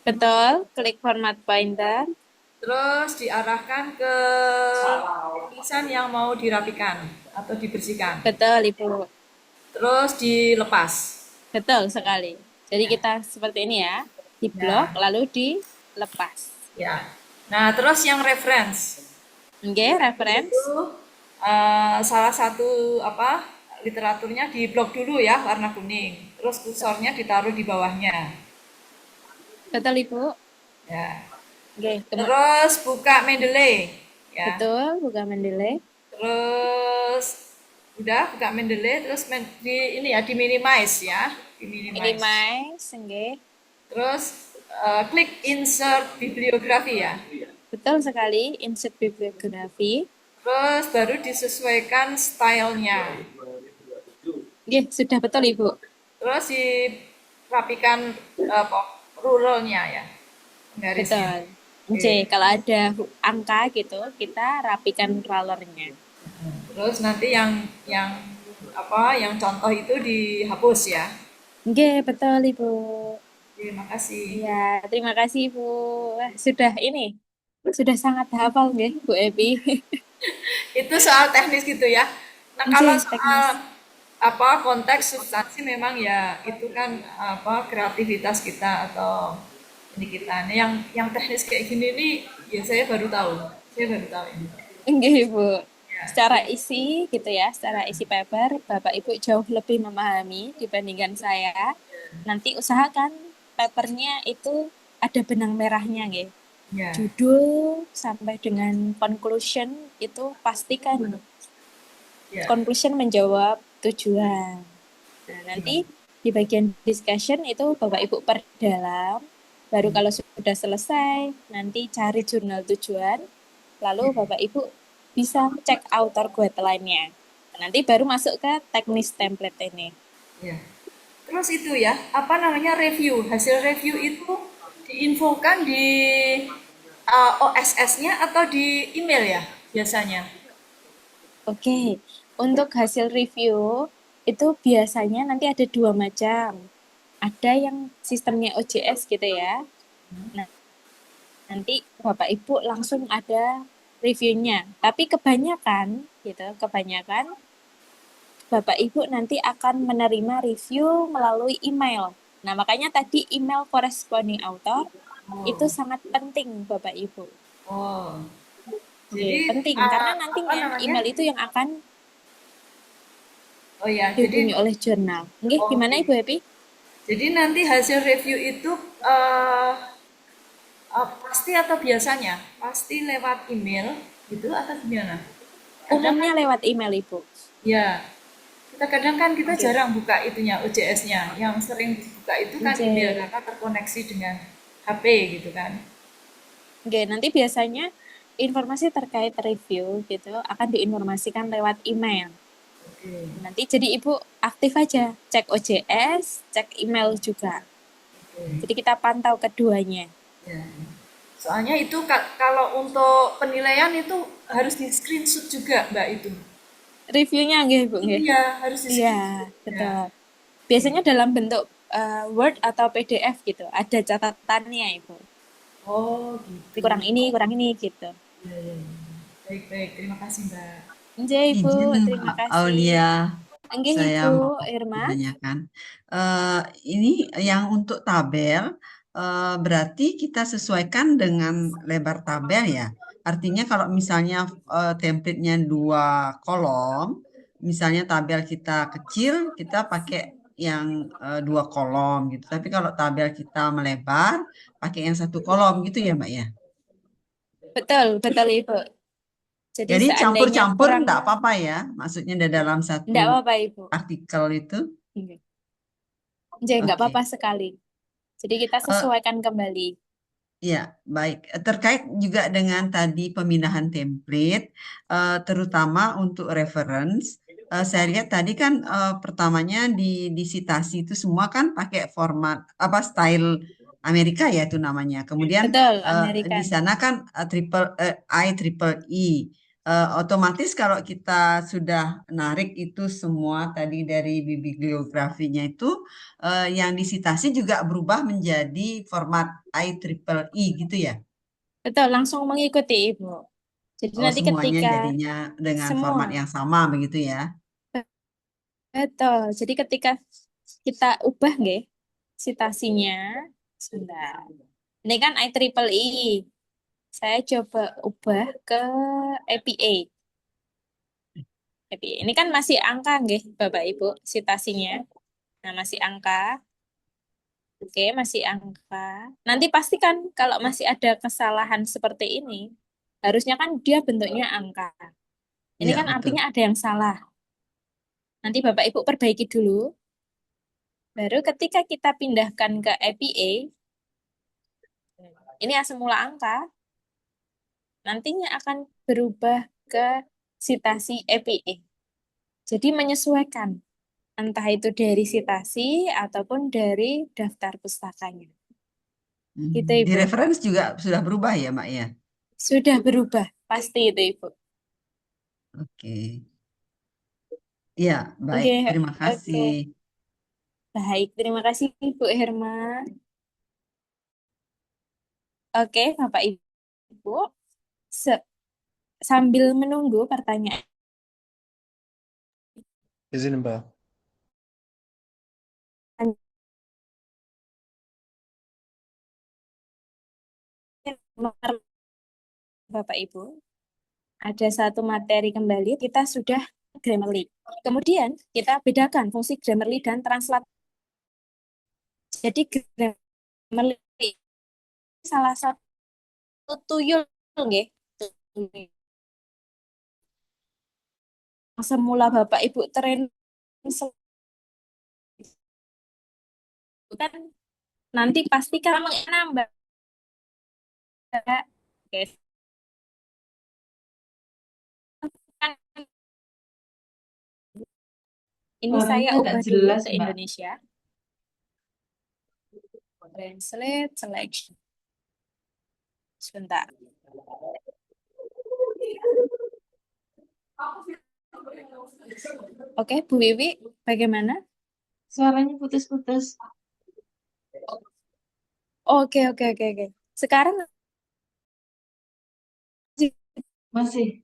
Speaker 5: betul. Klik format pointer.
Speaker 4: Terus diarahkan ke tulisan yang mau dirapikan atau dibersihkan.
Speaker 5: Betul, Ibu.
Speaker 4: Terus dilepas.
Speaker 5: Betul sekali. Jadi kita seperti ini ya, di blok lalu dilepas.
Speaker 4: Ya. Nah, terus yang reference.
Speaker 5: Oke, reference.
Speaker 4: Itu salah satu literaturnya di blok dulu ya, warna kuning. Terus kursornya ditaruh di bawahnya.
Speaker 5: Betul, Ibu.
Speaker 4: Ya.
Speaker 5: Oke,
Speaker 4: Terus buka Mendeley. Ya.
Speaker 5: betul, buka Mendeley.
Speaker 4: Terus udah buka Mendeley, terus di minimize ya, di minimize.
Speaker 5: Minimize, oke.
Speaker 4: Terus klik insert bibliografi ya.
Speaker 5: Betul sekali, insert bibliografi.
Speaker 4: Terus baru disesuaikan stylenya.
Speaker 5: Oke, sudah betul Ibu.
Speaker 4: Terus dirapikan rulenya ya, garisnya.
Speaker 5: Betul. Oke, kalau ada angka gitu, kita rapikan rollernya.
Speaker 4: Terus nanti yang contoh itu dihapus ya.
Speaker 5: Oke, betul Ibu.
Speaker 4: Terima kasih.
Speaker 5: Ya, terima kasih Ibu. Wah, sudah sangat hafal ya Bu Ebi.
Speaker 4: Itu soal teknis gitu ya. Nah,
Speaker 5: Oke,
Speaker 4: kalau
Speaker 5: teknis.
Speaker 4: soal konteks substansi memang ya itu kan kreativitas kita atau ini kita. Nah, yang teknis kayak gini nih ya saya baru tahu. Saya baru tahu ini.
Speaker 5: Oke Ibu.
Speaker 4: Ya.
Speaker 5: Secara isi gitu ya, secara isi paper, Bapak Ibu jauh lebih memahami dibandingkan saya. Nanti usahakan papernya itu ada benang merahnya gitu.
Speaker 4: Ya.
Speaker 5: Judul sampai dengan conclusion itu pastikan
Speaker 4: Ya.
Speaker 5: conclusion menjawab tujuan. Nah, nanti di bagian discussion itu Bapak Ibu perdalam. Baru kalau sudah selesai, nanti cari jurnal tujuan. Lalu Bapak Ibu bisa cek author guideline-nya. Nah, nanti baru masuk ke teknis template ini.
Speaker 4: Ya. Terus itu ya, review. Hasil review itu diinfokan di OSS-nya atau di email ya biasanya?
Speaker 5: Oke, untuk hasil review itu biasanya nanti ada 2 macam. Ada yang sistemnya OJS gitu ya. Nah, nanti Bapak Ibu langsung ada reviewnya. Tapi kebanyakan Bapak Ibu nanti akan menerima review melalui email. Nah, makanya tadi email corresponding author itu sangat penting Bapak Ibu.
Speaker 4: Oh.
Speaker 5: Jadi penting karena nantinya email itu yang akan dihubungi oleh jurnal. Oke, gimana Ibu Happy?
Speaker 4: Jadi nanti hasil review itu pasti atau biasanya pasti lewat email gitu atau gimana?
Speaker 5: Umumnya lewat email Ibu.
Speaker 4: Ya, kadang kan kita jarang buka itunya OJS-nya. Yang sering dibuka itu kan email karena terkoneksi dengan HP gitu kan.
Speaker 5: Oke, nanti biasanya informasi terkait review gitu akan diinformasikan lewat email. Nanti jadi Ibu aktif aja, cek OJS, cek email juga. Jadi kita pantau keduanya.
Speaker 4: Ya. Soalnya itu kalau untuk penilaian itu harus di screenshot juga Mbak itu.
Speaker 5: Reviewnya nggih Bu nggih?
Speaker 4: Iya, harus di screenshot.
Speaker 5: Iya, betul. Biasanya dalam bentuk Word atau PDF gitu, ada catatannya Ibu.
Speaker 4: Oh, gitu.
Speaker 5: Kurang ini gitu.
Speaker 4: Ya. Baik, terima kasih Mbak.
Speaker 5: Nggih, Ibu,
Speaker 8: Izin
Speaker 5: terima
Speaker 8: Mbak
Speaker 5: kasih.
Speaker 8: Aulia,
Speaker 5: Nggih,
Speaker 8: saya
Speaker 5: Ibu
Speaker 8: mau
Speaker 5: Irma.
Speaker 8: menanyakan. Ini yang untuk tabel, berarti kita sesuaikan dengan lebar tabel ya. Artinya kalau misalnya template-nya 2 kolom, misalnya tabel kita kecil, kita pakai yang 2 kolom gitu. Tapi kalau tabel kita melebar, pakai yang 1 kolom gitu ya Mbak ya.
Speaker 5: Betul, betul, Ibu. Jadi
Speaker 8: Jadi
Speaker 5: seandainya
Speaker 8: campur-campur
Speaker 5: kurang,
Speaker 8: enggak apa-apa ya, maksudnya di dalam satu
Speaker 5: enggak apa-apa, Ibu.
Speaker 8: artikel itu.
Speaker 5: Nggih. Nggih, enggak
Speaker 8: Oke.
Speaker 5: apa-apa sekali. Jadi kita
Speaker 8: Eh,
Speaker 5: sesuaikan kembali.
Speaker 8: Ya, baik. Terkait juga dengan tadi pemindahan template, terutama untuk reference, saya lihat tadi kan pertamanya di citasi itu semua kan pakai format apa style Amerika ya itu namanya. Kemudian
Speaker 5: Betul,
Speaker 8: di
Speaker 5: American.
Speaker 8: sana kan IEEE. Otomatis kalau kita sudah narik itu semua tadi dari bibliografinya itu yang disitasi juga berubah menjadi format IEEE gitu ya.
Speaker 5: Betul, langsung mengikuti, Ibu. Jadi
Speaker 8: Oh,
Speaker 5: nanti
Speaker 8: semuanya
Speaker 5: ketika
Speaker 8: jadinya dengan format
Speaker 5: semua,
Speaker 8: yang sama begitu ya.
Speaker 5: betul. Jadi ketika kita ubah nggih citasinya, sebentar. Ini kan IEEE. Saya coba ubah ke APA. APA. Ini kan masih angka nggih, Bapak Ibu, citasinya. Nah, masih angka. Oke, masih angka. Nanti pastikan kalau masih ada kesalahan seperti ini, harusnya kan dia bentuknya angka. Ini
Speaker 8: Iya,
Speaker 5: kan
Speaker 8: betul.
Speaker 5: artinya ada yang salah. Nanti Bapak Ibu perbaiki dulu. Baru ketika kita pindahkan ke APA, ini semula angka, nantinya akan berubah ke citasi APA. Jadi menyesuaikan, entah itu dari citasi ataupun dari daftar pustakanya. Gitu,
Speaker 8: Di
Speaker 5: Ibu.
Speaker 8: reference juga sudah berubah ya, Mbak ya?
Speaker 5: Sudah berubah, pasti itu, Ibu.
Speaker 8: Oke. Iya, baik.
Speaker 5: Oke,
Speaker 8: Terima
Speaker 5: oke.
Speaker 8: kasih.
Speaker 5: Baik, terima kasih Ibu Herma. Oke, Bapak Ibu, sambil menunggu pertanyaan
Speaker 9: Izin Mbak.
Speaker 5: Bapak Ibu, ada satu materi kembali, kita sudah Grammarly. Kemudian kita bedakan fungsi Grammarly dan translate. Jadi Grammarly salah satu tuyul nggih. Semula Bapak Ibu kan nanti pastikan menambah. Oke. Ini saya
Speaker 4: Suaranya nggak
Speaker 5: ubah dulu
Speaker 4: jelas,
Speaker 5: ke
Speaker 4: Mbak.
Speaker 5: Indonesia. Translate, selection. Sebentar. Oke, Bu Wiwi, bagaimana?
Speaker 4: Suaranya putus-putus.
Speaker 5: Oke, oke, oke, oke. Sekarang
Speaker 4: Masih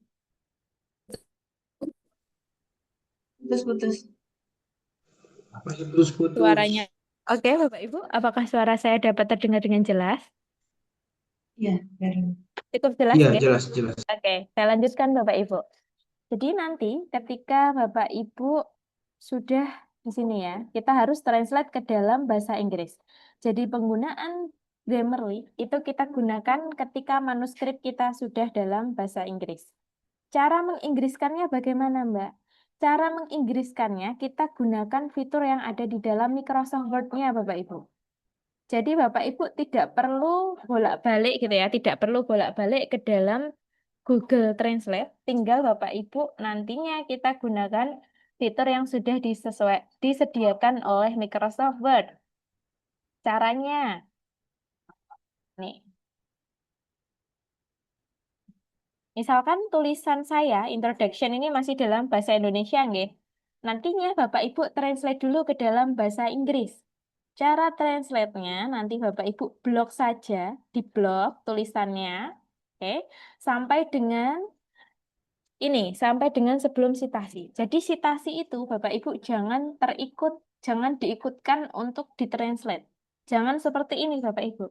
Speaker 4: putus-putus.
Speaker 2: Masih putus-putus.
Speaker 5: suaranya. Oke, Bapak Ibu, apakah suara saya dapat terdengar dengan jelas?
Speaker 4: Iya, baru.
Speaker 5: Cukup jelas,
Speaker 2: Iya,
Speaker 5: nggih?
Speaker 2: jelas, jelas.
Speaker 5: Oke, saya lanjutkan Bapak Ibu. Jadi nanti ketika Bapak Ibu sudah di sini ya, kita harus translate ke dalam bahasa Inggris. Jadi penggunaan Grammarly itu kita gunakan ketika manuskrip kita sudah dalam bahasa Inggris. Cara menginggriskannya bagaimana, Mbak? Cara menginggriskannya kita gunakan fitur yang ada di dalam Microsoft Word-nya, Bapak Ibu. Jadi Bapak Ibu tidak perlu bolak-balik gitu ya, tidak perlu bolak-balik ke dalam Google Translate, tinggal Bapak Ibu nantinya kita gunakan fitur yang sudah disediakan oleh Microsoft Word. Caranya, nih. Misalkan tulisan saya, introduction ini masih dalam bahasa Indonesia, nggih. Nantinya Bapak Ibu translate dulu ke dalam bahasa Inggris. Cara translate-nya nanti Bapak Ibu blok saja, di blok tulisannya, oke, sampai dengan ini sampai dengan sebelum sitasi. Jadi sitasi itu Bapak Ibu jangan diikutkan untuk ditranslate. Jangan seperti ini Bapak Ibu.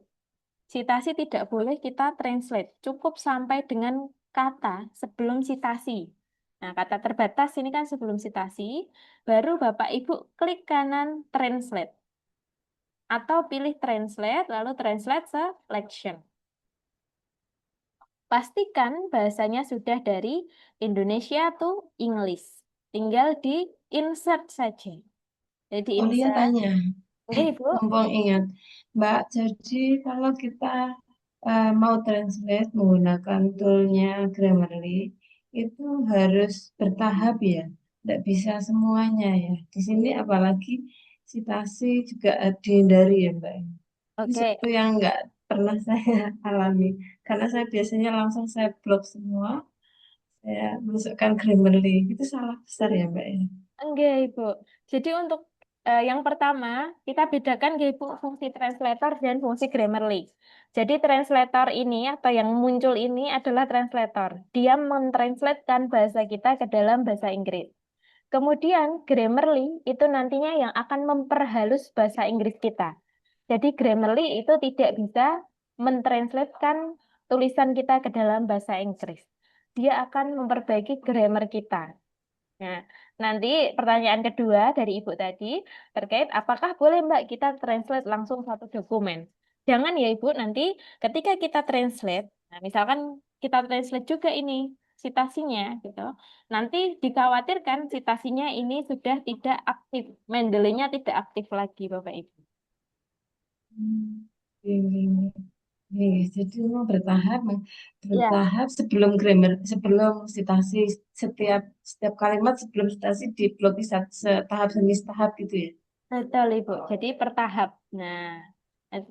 Speaker 5: Sitasi tidak boleh kita translate. Cukup sampai dengan kata sebelum sitasi. Nah, kata terbatas ini kan sebelum sitasi, baru Bapak Ibu klik kanan translate. Atau pilih translate, lalu translate selection. Pastikan bahasanya sudah dari Indonesia to English. Tinggal di insert saja. Jadi
Speaker 4: Aulia
Speaker 5: insert.
Speaker 4: tanya,
Speaker 5: Oke, Ibu.
Speaker 4: mumpung ingat, Mbak, jadi kalau kita mau translate menggunakan toolnya Grammarly, itu harus bertahap ya, tidak bisa semuanya ya. Di sini apalagi citasi juga dihindari ya, Mbak. Ini
Speaker 5: Oke.
Speaker 4: sesuatu yang nggak pernah saya alami, karena saya biasanya langsung saya blok semua, saya masukkan Grammarly, itu salah besar ya, Mbak ya.
Speaker 5: Enggak, Ibu. Jadi untuk yang pertama, kita bedakan ya, Ibu, fungsi translator dan fungsi Grammarly. Jadi translator ini atau yang muncul ini adalah translator. Dia mentranslatekan bahasa kita ke dalam bahasa Inggris. Kemudian Grammarly itu nantinya yang akan memperhalus bahasa Inggris kita. Jadi Grammarly itu tidak bisa mentranslatekan tulisan kita ke dalam bahasa Inggris. Dia akan memperbaiki grammar kita. Nah, nanti pertanyaan kedua dari Ibu tadi terkait apakah boleh Mbak kita translate langsung satu dokumen. Jangan ya Ibu, nanti ketika kita translate, nah misalkan kita translate juga ini citasinya gitu. Nanti dikhawatirkan citasinya ini sudah tidak aktif, Mendeley-nya tidak aktif lagi Bapak Ibu.
Speaker 4: Ini. Jadi memang bertahap,
Speaker 5: Ya,
Speaker 4: sebelum sebelum citasi setiap kalimat sebelum citasi diblok setahap demi tahap gitu ya.
Speaker 5: betul Ibu. Jadi bertahap. Nah,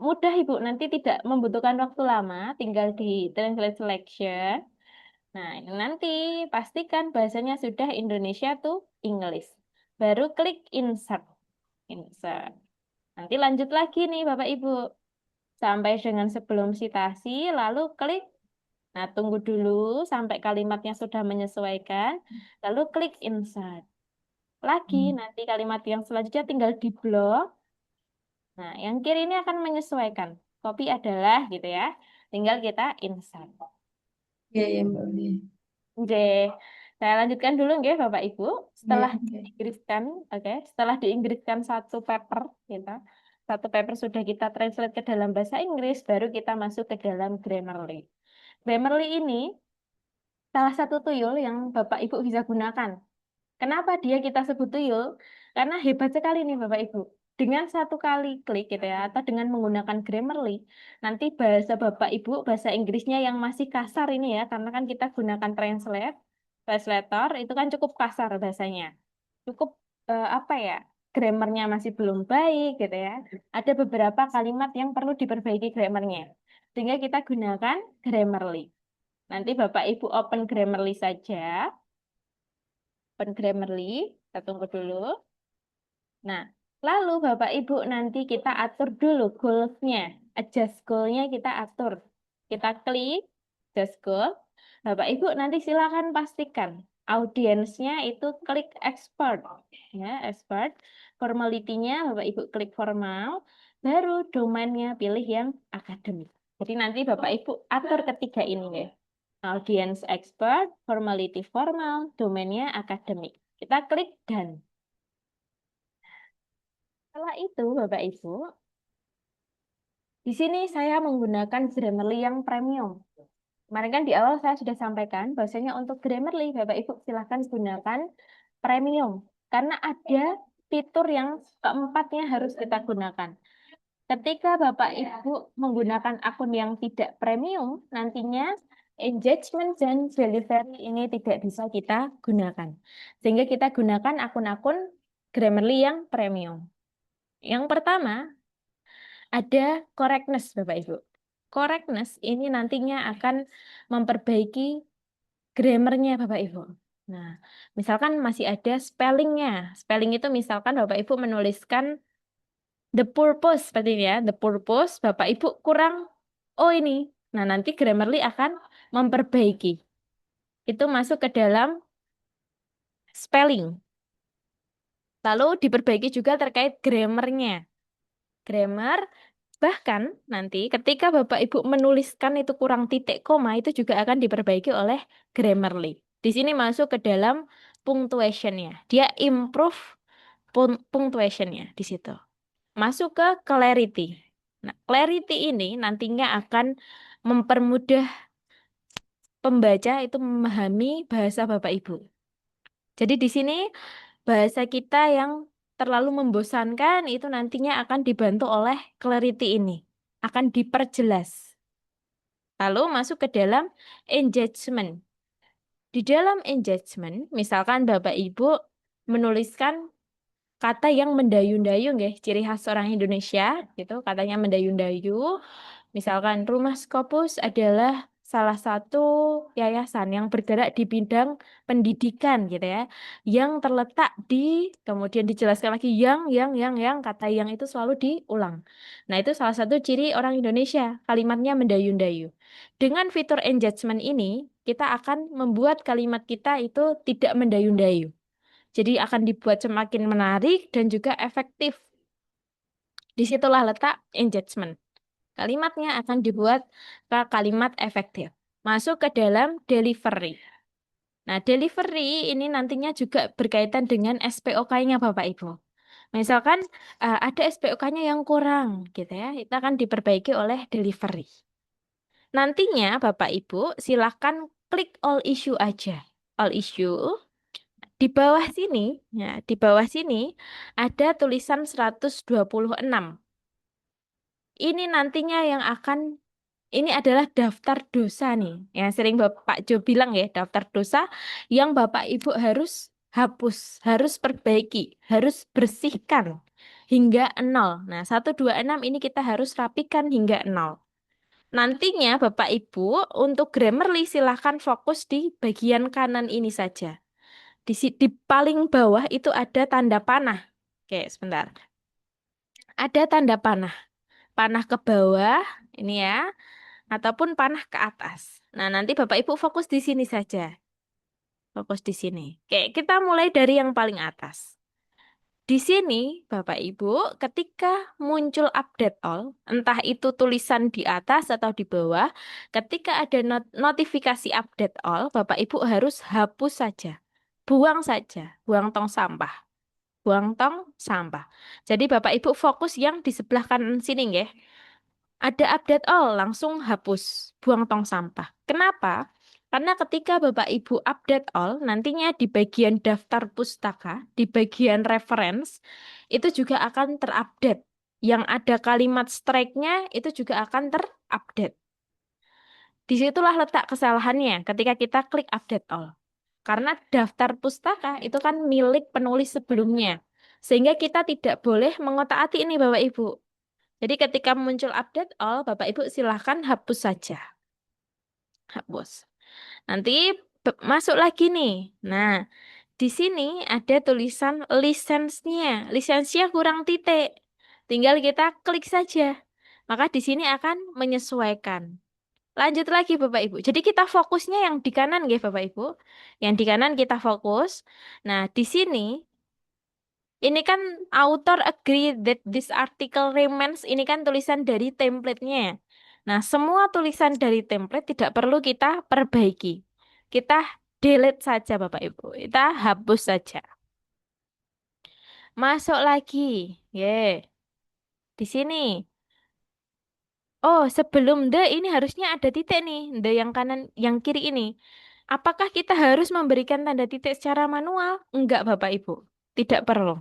Speaker 5: mudah Ibu, nanti tidak membutuhkan waktu lama, tinggal di translate selection. Nah, ini nanti pastikan bahasanya sudah Indonesia tuh English. Baru klik insert. Insert. Nanti lanjut lagi nih Bapak Ibu. Sampai dengan sebelum citasi, lalu klik. Nah, tunggu dulu sampai kalimatnya sudah menyesuaikan. Lalu klik insert. Lagi, nanti kalimat yang selanjutnya tinggal di blok. Nah, yang kiri ini akan menyesuaikan. Copy adalah gitu ya. Tinggal kita insert.
Speaker 4: Iya ya Mbak Uli.
Speaker 5: Oke, saya lanjutkan dulu nggih Bapak Ibu.
Speaker 4: Iya,
Speaker 5: Setelah
Speaker 4: oke.
Speaker 5: diinggriskan, setelah diinggriskan satu paper, gitu. Satu paper sudah kita translate ke dalam bahasa Inggris, baru kita masuk ke dalam Grammarly. Grammarly ini salah satu tuyul yang Bapak Ibu bisa gunakan. Kenapa dia kita sebut tuyul? Karena hebat sekali nih Bapak Ibu. Dengan satu kali klik gitu ya, atau dengan menggunakan Grammarly, nanti bahasa Bapak Ibu, bahasa Inggrisnya yang masih kasar ini ya, karena kan kita gunakan translator, itu kan cukup kasar bahasanya. Cukup apa ya, grammarnya masih belum baik gitu ya. Ada beberapa kalimat yang perlu diperbaiki grammarnya. Sehingga kita gunakan Grammarly. Nanti Bapak Ibu open Grammarly saja. Open Grammarly, kita tunggu dulu. Nah, lalu Bapak Ibu nanti kita atur dulu goals-nya. Adjust goal-nya kita atur. Kita klik adjust goal. Bapak Ibu nanti silakan pastikan audiensnya itu klik export. Ya, export. Formality-nya Bapak Ibu klik formal. Baru domainnya pilih yang akademik. Jadi nanti Bapak Ibu atur ketiga ini ya. Audience expert, formality formal, domainnya akademik. Kita klik done. Setelah itu, Bapak Ibu, di sini saya menggunakan Grammarly yang premium. Kemarin kan di awal saya sudah sampaikan bahwasanya untuk Grammarly, Bapak Ibu silahkan gunakan premium. Karena ada fitur yang keempatnya harus kita gunakan. Ketika Bapak Ibu menggunakan akun yang tidak premium, nantinya engagement dan delivery ini tidak bisa kita gunakan. Sehingga kita gunakan akun-akun Grammarly yang premium. Yang pertama, ada correctness, Bapak Ibu. Correctness ini nantinya akan memperbaiki grammarnya, Bapak Ibu. Nah, misalkan masih ada spellingnya. Spelling itu misalkan Bapak Ibu menuliskan the purpose, seperti ini ya. The purpose, Bapak Ibu kurang, oh ini. Nah, nanti Grammarly akan memperbaiki. itu masuk ke dalam spelling. Lalu diperbaiki juga terkait grammarnya. Grammar, bahkan nanti ketika Bapak Ibu menuliskan itu kurang titik koma, itu juga akan diperbaiki oleh Grammarly. Di sini masuk ke dalam punctuation-nya. Dia improve punctuation-nya di situ. Masuk ke clarity. Nah, clarity ini nantinya akan mempermudah pembaca itu memahami bahasa Bapak Ibu. Jadi di sini bahasa kita yang terlalu membosankan itu nantinya akan dibantu oleh clarity ini. Akan diperjelas. Lalu masuk ke dalam engagement. Di dalam engagement, misalkan Bapak Ibu menuliskan kata yang mendayu-dayu nggih, ciri khas orang Indonesia gitu, katanya mendayu-dayu. Misalkan Rumah Scopus adalah salah satu yayasan yang bergerak di bidang pendidikan gitu ya, yang terletak di, kemudian dijelaskan lagi yang, kata yang itu selalu diulang. Nah, itu salah satu ciri orang Indonesia, kalimatnya mendayu-dayu. Dengan fitur engagement ini, kita akan membuat kalimat kita itu tidak mendayu-dayu. Jadi akan dibuat semakin menarik dan juga efektif. Disitulah letak engagement. Kalimatnya akan dibuat ke kalimat efektif. Masuk ke dalam delivery. Nah, delivery ini nantinya juga berkaitan dengan SPOK-nya Bapak Ibu. Misalkan ada SPOK-nya yang kurang gitu ya, itu akan diperbaiki oleh delivery. Nantinya Bapak Ibu silakan klik all issue aja. All issue. Di bawah sini, ya, di bawah sini ada tulisan 126. Ini nantinya yang akan, ini adalah daftar dosa nih. Yang sering Bapak Jo bilang ya, daftar dosa yang Bapak Ibu harus hapus, harus perbaiki, harus bersihkan hingga 0. Nah, 126 ini kita harus rapikan hingga 0. Nantinya Bapak Ibu untuk Grammarly silahkan fokus di bagian kanan ini saja. Di paling bawah itu ada tanda panah. Oke, sebentar. Ada tanda panah. Panah ke bawah, ini ya. Ataupun panah ke atas. Nah, nanti Bapak Ibu fokus di sini saja. Fokus di sini. Oke, kita mulai dari yang paling atas. Di sini, Bapak Ibu, ketika muncul update all, entah itu tulisan di atas atau di bawah, ketika ada notifikasi update all, Bapak Ibu harus hapus saja. Buang saja, buang tong sampah. Buang tong sampah. Jadi Bapak Ibu fokus yang di sebelah kanan sini nggih. Ada update all, langsung hapus, buang tong sampah. Kenapa? Karena ketika Bapak Ibu update all, nantinya di bagian daftar pustaka, di bagian reference, itu juga akan terupdate. Yang ada kalimat strike-nya itu juga akan terupdate. Disitulah letak kesalahannya ketika kita klik update all. Karena daftar pustaka itu kan milik penulis sebelumnya. Sehingga kita tidak boleh mengotak-atik ini Bapak Ibu. Jadi ketika muncul update all, Bapak Ibu silahkan hapus saja. Hapus. Nanti masuk lagi nih. Nah, di sini ada tulisan lisensinya. Lisensinya kurang titik. Tinggal kita klik saja. Maka di sini akan menyesuaikan. Lanjut lagi Bapak Ibu. Jadi kita fokusnya yang di kanan ya Bapak Ibu. Yang di kanan kita fokus. Nah, di sini ini kan author agree that this article remains, ini kan tulisan dari template-nya. Nah, semua tulisan dari template tidak perlu kita perbaiki. Kita delete saja Bapak Ibu. Kita hapus saja. Masuk lagi. Di sini. Oh, sebelum the ini harusnya ada titik nih. The yang kanan, yang kiri ini. Apakah kita harus memberikan tanda titik secara manual? Enggak, Bapak Ibu. Tidak perlu.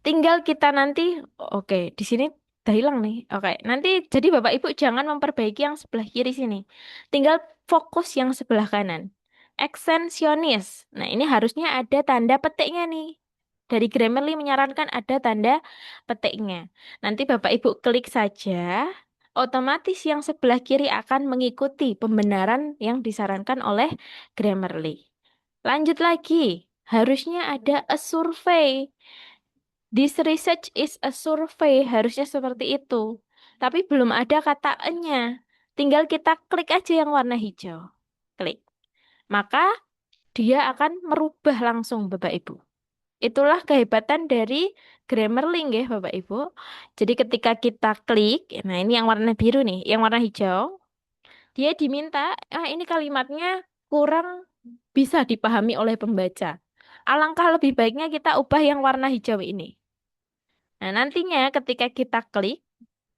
Speaker 5: Tinggal kita nanti, oke, di sini udah hilang nih. Oke, nanti jadi Bapak Ibu jangan memperbaiki yang sebelah kiri sini. Tinggal fokus yang sebelah kanan. Ekstensionis. Nah, ini harusnya ada tanda petiknya nih. Dari Grammarly menyarankan ada tanda petiknya. Nanti Bapak Ibu klik saja, otomatis yang sebelah kiri akan mengikuti pembenaran yang disarankan oleh Grammarly. Lanjut lagi, harusnya ada a survey. This research is a survey, harusnya seperti itu. Tapi belum ada kata E-nya. Tinggal kita klik aja yang warna hijau. Klik. maka dia akan merubah langsung Bapak Ibu. Itulah kehebatan dari Grammarly ya Bapak Ibu. Jadi ketika kita klik, nah ini yang warna biru nih, yang warna hijau, dia diminta, ini kalimatnya kurang bisa dipahami oleh pembaca. Alangkah lebih baiknya kita ubah yang warna hijau ini. Nah, nantinya ketika kita klik,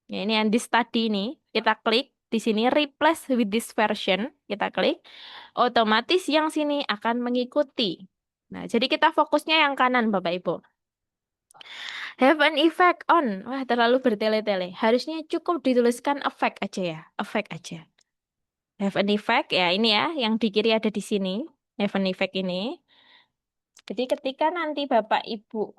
Speaker 5: ya ini yang di study ini, kita klik di sini replace with this version, kita klik, otomatis yang sini akan mengikuti. Nah, jadi kita fokusnya yang kanan Bapak Ibu. Have an effect on. Wah, terlalu bertele-tele. Harusnya cukup dituliskan effect aja ya, effect aja. Have an effect ya, ini ya, yang di kiri ada di sini. Have an effect ini. Jadi ketika nanti Bapak Ibu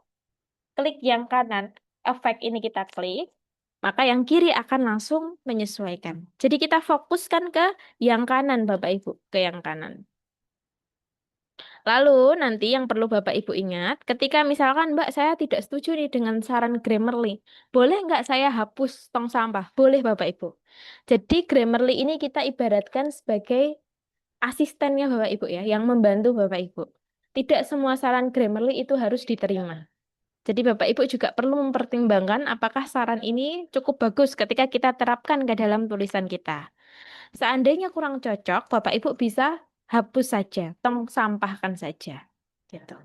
Speaker 5: klik yang kanan, efek ini kita klik, maka yang kiri akan langsung menyesuaikan. Jadi kita fokuskan ke yang kanan Bapak Ibu, ke yang kanan. Lalu nanti yang perlu Bapak Ibu ingat, ketika misalkan Mbak saya tidak setuju nih dengan saran Grammarly, boleh nggak saya hapus tong sampah? Boleh Bapak Ibu. Jadi Grammarly ini kita ibaratkan sebagai asistennya Bapak Ibu ya, yang membantu Bapak Ibu. Tidak semua saran Grammarly itu harus diterima. Jadi Bapak Ibu juga perlu mempertimbangkan apakah saran ini cukup bagus ketika kita terapkan ke dalam tulisan kita. Seandainya kurang cocok, Bapak Ibu bisa hapus saja, tong sampahkan saja. Gitu.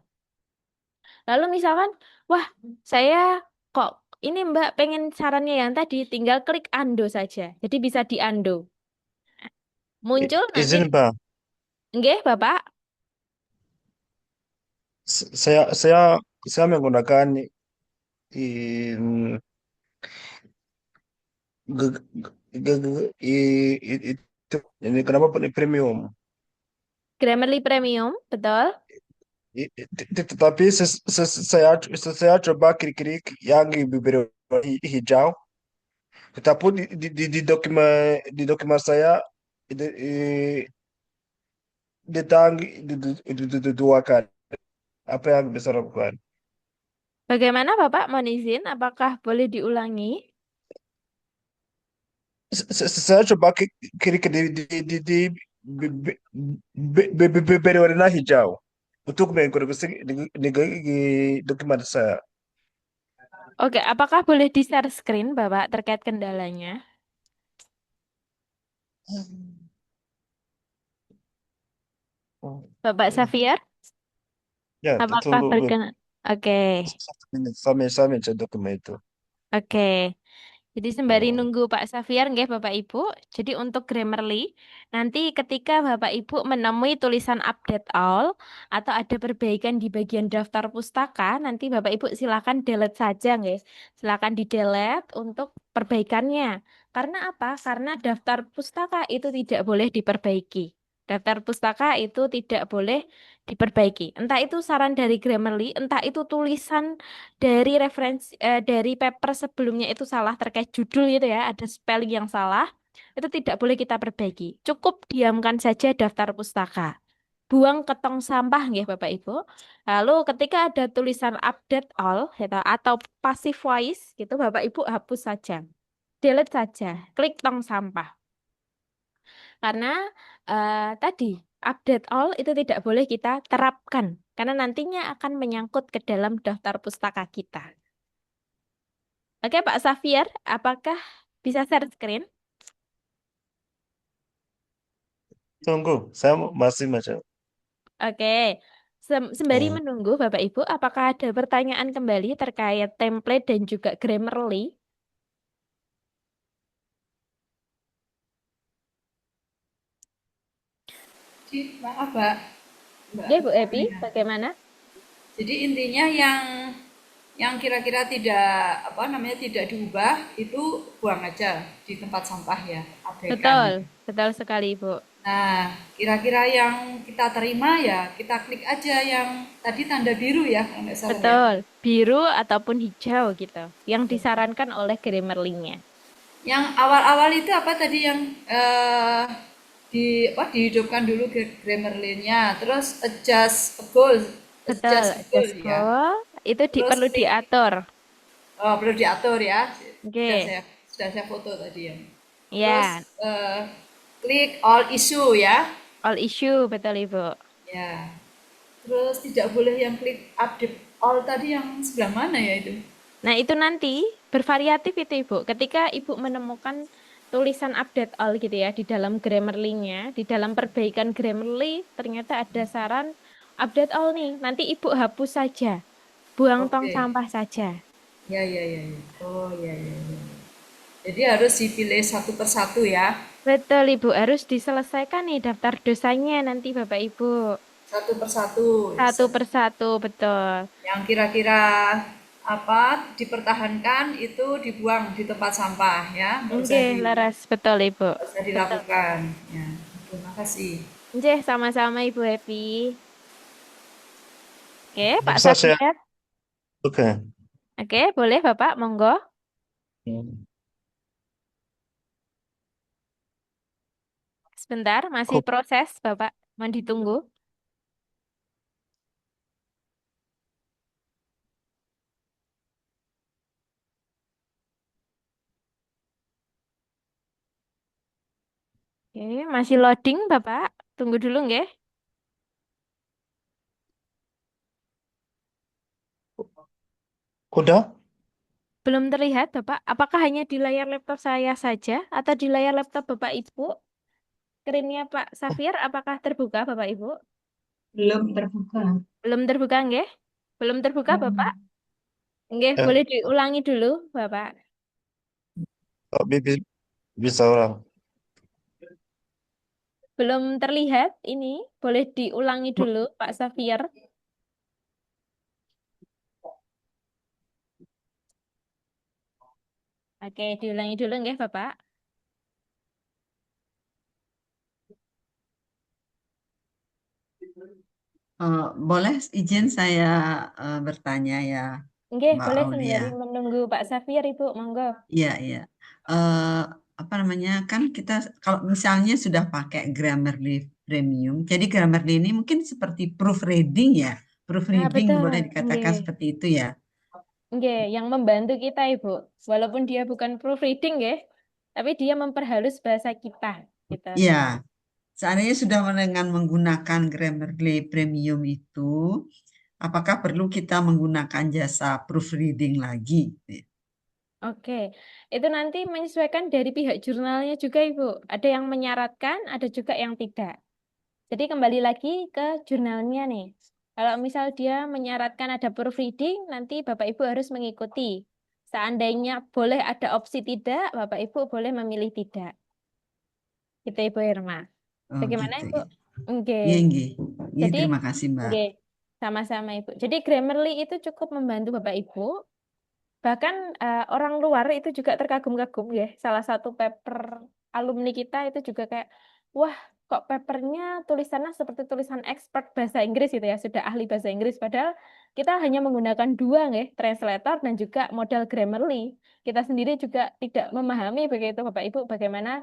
Speaker 5: Lalu misalkan, wah saya kok ini Mbak pengen sarannya yang tadi, tinggal klik undo saja. Jadi bisa di undo. Muncul nanti,
Speaker 9: Izin Pak,
Speaker 5: nggih Bapak?
Speaker 9: saya menggunakan in, ge- itu ini kenapa premium?
Speaker 5: Grammarly Premium, betul?
Speaker 9: Tetapi saya coba klik yang berwarna hijau, tetapi di dokumen saya dua kali. Apa yang bisa lakukan?
Speaker 5: Bagaimana Bapak, mohon izin, apakah boleh diulangi?
Speaker 9: Saya coba klik di berwarna hijau untuk mengkoreksi di dokumen saya.
Speaker 5: Oke, apakah boleh di-share screen Bapak terkait kendalanya? Bapak Xavier,
Speaker 9: Ya,
Speaker 5: apakah
Speaker 9: tunggu
Speaker 5: berkenan? Oke,
Speaker 9: 1 menit saya mencari dokumen itu.
Speaker 5: oke. Jadi sembari
Speaker 9: Oh.
Speaker 5: nunggu Pak Xavier, nggih Bapak Ibu. Jadi untuk Grammarly, nanti ketika Bapak Ibu menemui tulisan update all atau ada perbaikan di bagian daftar pustaka, nanti Bapak Ibu silakan delete saja, nggih. Silakan di delete untuk perbaikannya. Karena apa? Karena daftar pustaka itu tidak boleh diperbaiki. Daftar pustaka itu tidak boleh diperbaiki. Entah itu saran dari Grammarly, entah itu tulisan dari referensi dari paper sebelumnya itu salah terkait judul itu ya, ada spelling yang salah, itu tidak boleh kita perbaiki. Cukup diamkan saja daftar pustaka. Buang ke tong sampah nggih Bapak Ibu. Lalu ketika ada tulisan update all gitu, atau passive voice gitu Bapak Ibu hapus saja. Delete saja, klik tong sampah. Karena tadi update all itu tidak boleh kita terapkan karena nantinya akan menyangkut ke dalam daftar pustaka kita. Oke, Pak Xavier, apakah bisa share screen?
Speaker 9: Tunggu, saya masih macam.
Speaker 5: Oke. Sembari
Speaker 9: Hmm.
Speaker 5: menunggu Bapak Ibu, apakah ada pertanyaan kembali terkait template dan juga Grammarly?
Speaker 4: Maaf, Mbak.
Speaker 5: Oke, Bu Epi, bagaimana?
Speaker 4: Jadi intinya yang kira-kira tidak apa namanya tidak diubah itu buang aja di tempat sampah ya, abaikan.
Speaker 5: Betul, betul sekali, Bu.
Speaker 4: Nah, kira-kira yang kita terima ya kita klik aja yang tadi tanda biru ya kalau nggak salah ya.
Speaker 5: Betul, biru ataupun hijau gitu, yang disarankan oleh Grammarly-nya.
Speaker 4: Yang awal-awal itu apa tadi yang dihidupkan dulu Grammarly-nya, terus adjust goal,
Speaker 5: Betul,
Speaker 4: adjust goal
Speaker 5: just
Speaker 4: ya.
Speaker 5: goal, itu
Speaker 4: Terus
Speaker 5: perlu
Speaker 4: klik,
Speaker 5: diatur.
Speaker 4: perlu diatur ya.
Speaker 5: Oke,
Speaker 4: Sudah saya foto tadi ya.
Speaker 5: ya,
Speaker 4: Terus klik all issue ya.
Speaker 10: All issue, betul Ibu.
Speaker 11: Ya. Terus tidak boleh yang klik update all tadi yang sebelah mana ya itu?
Speaker 10: Nah, itu nanti bervariatif itu Ibu. Ketika Ibu menemukan tulisan update all gitu ya di dalam Grammarly-nya, di dalam perbaikan Grammarly ternyata ada saran update all nih. Nanti Ibu hapus saja. Buang tong
Speaker 11: Oke.
Speaker 10: sampah saja.
Speaker 11: Ya, ya, ya, ya. Oh, ya, ya, ya. Jadi harus dipilih satu persatu ya.
Speaker 10: Betul Ibu, harus diselesaikan nih daftar dosanya nanti Bapak Ibu.
Speaker 11: Satu persatu.
Speaker 10: Satu persatu, betul.
Speaker 11: Yang kira-kira dipertahankan itu dibuang di tempat sampah ya.
Speaker 10: Oke, laras, betul Ibu.
Speaker 11: Nggak usah
Speaker 10: Betul.
Speaker 11: dilakukan. Ya. Terima kasih.
Speaker 10: Oke, sama-sama Ibu Happy. Oke, Pak
Speaker 9: Bisa saya?
Speaker 10: Safiar.
Speaker 9: Oke.
Speaker 10: Oke, boleh Bapak, monggo.
Speaker 9: Hmm.
Speaker 10: Sebentar, masih
Speaker 9: Kok
Speaker 10: proses Bapak. Mau ditunggu. Oke, masih loading Bapak. Tunggu dulu nggih.
Speaker 9: udah?
Speaker 10: Belum terlihat Bapak. Apakah hanya di layar laptop saya saja atau di layar laptop Bapak Ibu? Screen-nya Pak Safir apakah terbuka Bapak Ibu?
Speaker 4: Belum terbuka.
Speaker 10: Belum terbuka nggih? Belum terbuka Bapak? Nggih,
Speaker 9: Eh,
Speaker 10: boleh diulangi dulu Bapak.
Speaker 9: oh, bisa orang.
Speaker 10: Belum terlihat ini. Boleh diulangi dulu Pak Safir. Oke, diulangi dulu nggih Bapak.
Speaker 8: Boleh izin saya bertanya ya,
Speaker 10: Nggih,
Speaker 8: Mbak
Speaker 10: boleh
Speaker 8: Aulia.
Speaker 10: sembari menunggu Pak Safir Ibu, monggo.
Speaker 8: Iya, iya. Eh, apa namanya, kan kita kalau misalnya sudah pakai Grammarly Premium, jadi Grammarly ini mungkin seperti proofreading ya.
Speaker 10: Nah,
Speaker 8: Proofreading
Speaker 10: betul.
Speaker 8: boleh dikatakan
Speaker 10: Nggih.
Speaker 8: seperti itu ya.
Speaker 10: Nggih, yang membantu kita Ibu. Walaupun dia bukan proofreading nggih, tapi dia memperhalus bahasa kita gitu.
Speaker 8: Iya, seandainya sudah dengan menggunakan Grammarly Premium itu, apakah perlu kita menggunakan jasa proofreading lagi?
Speaker 10: Oke, itu nanti menyesuaikan dari pihak jurnalnya juga Ibu. Ada yang menyaratkan, ada juga yang tidak. Jadi kembali lagi ke jurnalnya nih. Kalau misal dia menyaratkan ada proofreading, nanti Bapak Ibu harus mengikuti. Seandainya boleh ada opsi tidak, Bapak Ibu boleh memilih tidak. Gitu Ibu Irma.
Speaker 8: Oh
Speaker 10: Bagaimana
Speaker 8: gitu
Speaker 10: Ibu?
Speaker 8: ya.
Speaker 10: Oke.
Speaker 8: Iya, nggih. Iya,
Speaker 10: Jadi,
Speaker 8: terima kasih Mbak.
Speaker 10: oke, sama-sama Ibu. Jadi Grammarly itu cukup membantu Bapak Ibu. Bahkan orang luar itu juga terkagum-kagum ya. Salah satu paper alumni kita itu juga kayak, wah kok papernya tulisannya seperti tulisan expert bahasa Inggris gitu ya, sudah ahli bahasa Inggris. Padahal kita hanya menggunakan dua ya, translator dan juga model Grammarly. Kita sendiri juga tidak memahami begitu Bapak Ibu bagaimana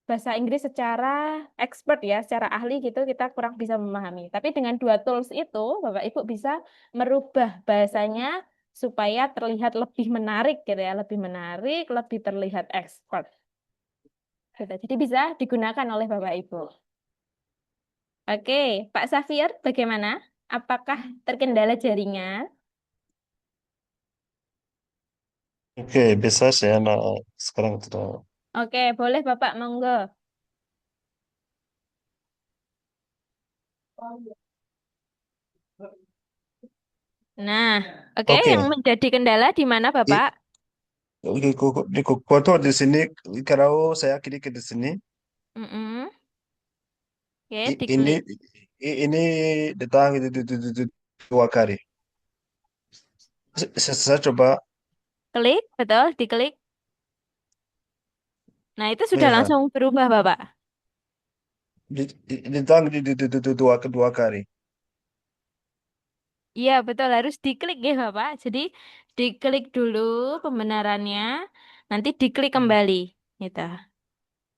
Speaker 10: bahasa Inggris secara expert ya, secara ahli gitu kita kurang bisa memahami. Tapi dengan dua tools itu, Bapak Ibu bisa merubah bahasanya supaya terlihat lebih menarik gitu ya, lebih menarik, lebih terlihat expert. Gitu. Jadi bisa digunakan oleh Bapak Ibu. Oke, Pak Safir, bagaimana? Apakah terkendala jaringan?
Speaker 9: Oke, bisa saya sekarang sudah.
Speaker 10: Oke, boleh Bapak, monggo. Nah, oke,
Speaker 9: Oke,
Speaker 10: yang menjadi kendala di mana
Speaker 9: I-
Speaker 10: Bapak?
Speaker 9: di foto di sini kalau saya klik di sini
Speaker 10: Mm-mm. Oke,
Speaker 9: ini
Speaker 10: diklik.
Speaker 9: ini datang itu dua kali. Saya coba
Speaker 10: Klik, betul, diklik. Nah, itu sudah
Speaker 9: ya
Speaker 10: langsung berubah, Bapak.
Speaker 9: datang di dua kali.
Speaker 10: Iya, betul, harus diklik ya, Bapak. Jadi, diklik dulu pembenarannya, nanti diklik kembali. Gitu.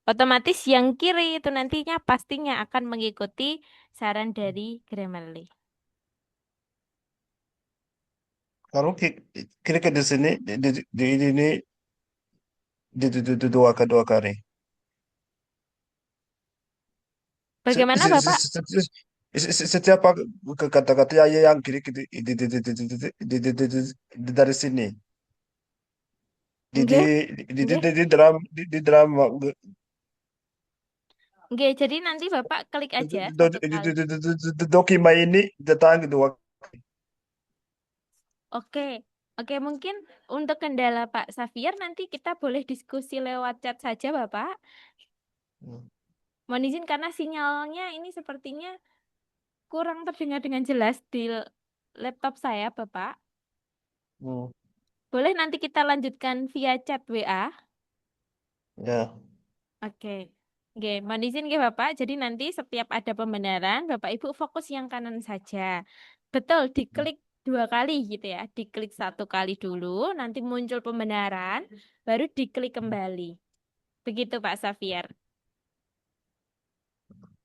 Speaker 10: Otomatis yang kiri itu nantinya pastinya akan mengikuti saran dari Grammarly.
Speaker 9: Kalau klik di sini di ini di dua kali.
Speaker 10: Bagaimana Bapak?
Speaker 9: Setiap kata-kata yang kiri dari sini
Speaker 10: Nggih, nggih.
Speaker 9: di dalam
Speaker 10: Nggih, jadi nanti Bapak klik aja satu kali.
Speaker 9: dokumen ini datang dua.
Speaker 10: Oke. Oke, mungkin untuk kendala Pak Xavier nanti kita boleh diskusi lewat chat saja, Bapak. Mohon izin karena sinyalnya ini sepertinya kurang terdengar dengan jelas di laptop saya, Bapak. Boleh nanti kita lanjutkan via chat WA?
Speaker 9: Ya.
Speaker 10: Oke. Oke, mohon izin ya Bapak. Jadi nanti setiap ada pembenaran, Bapak Ibu fokus yang kanan saja. Betul, diklik 2 kali gitu ya. Diklik 1 kali dulu, nanti muncul pembenaran, baru diklik kembali. Begitu Pak Xavier.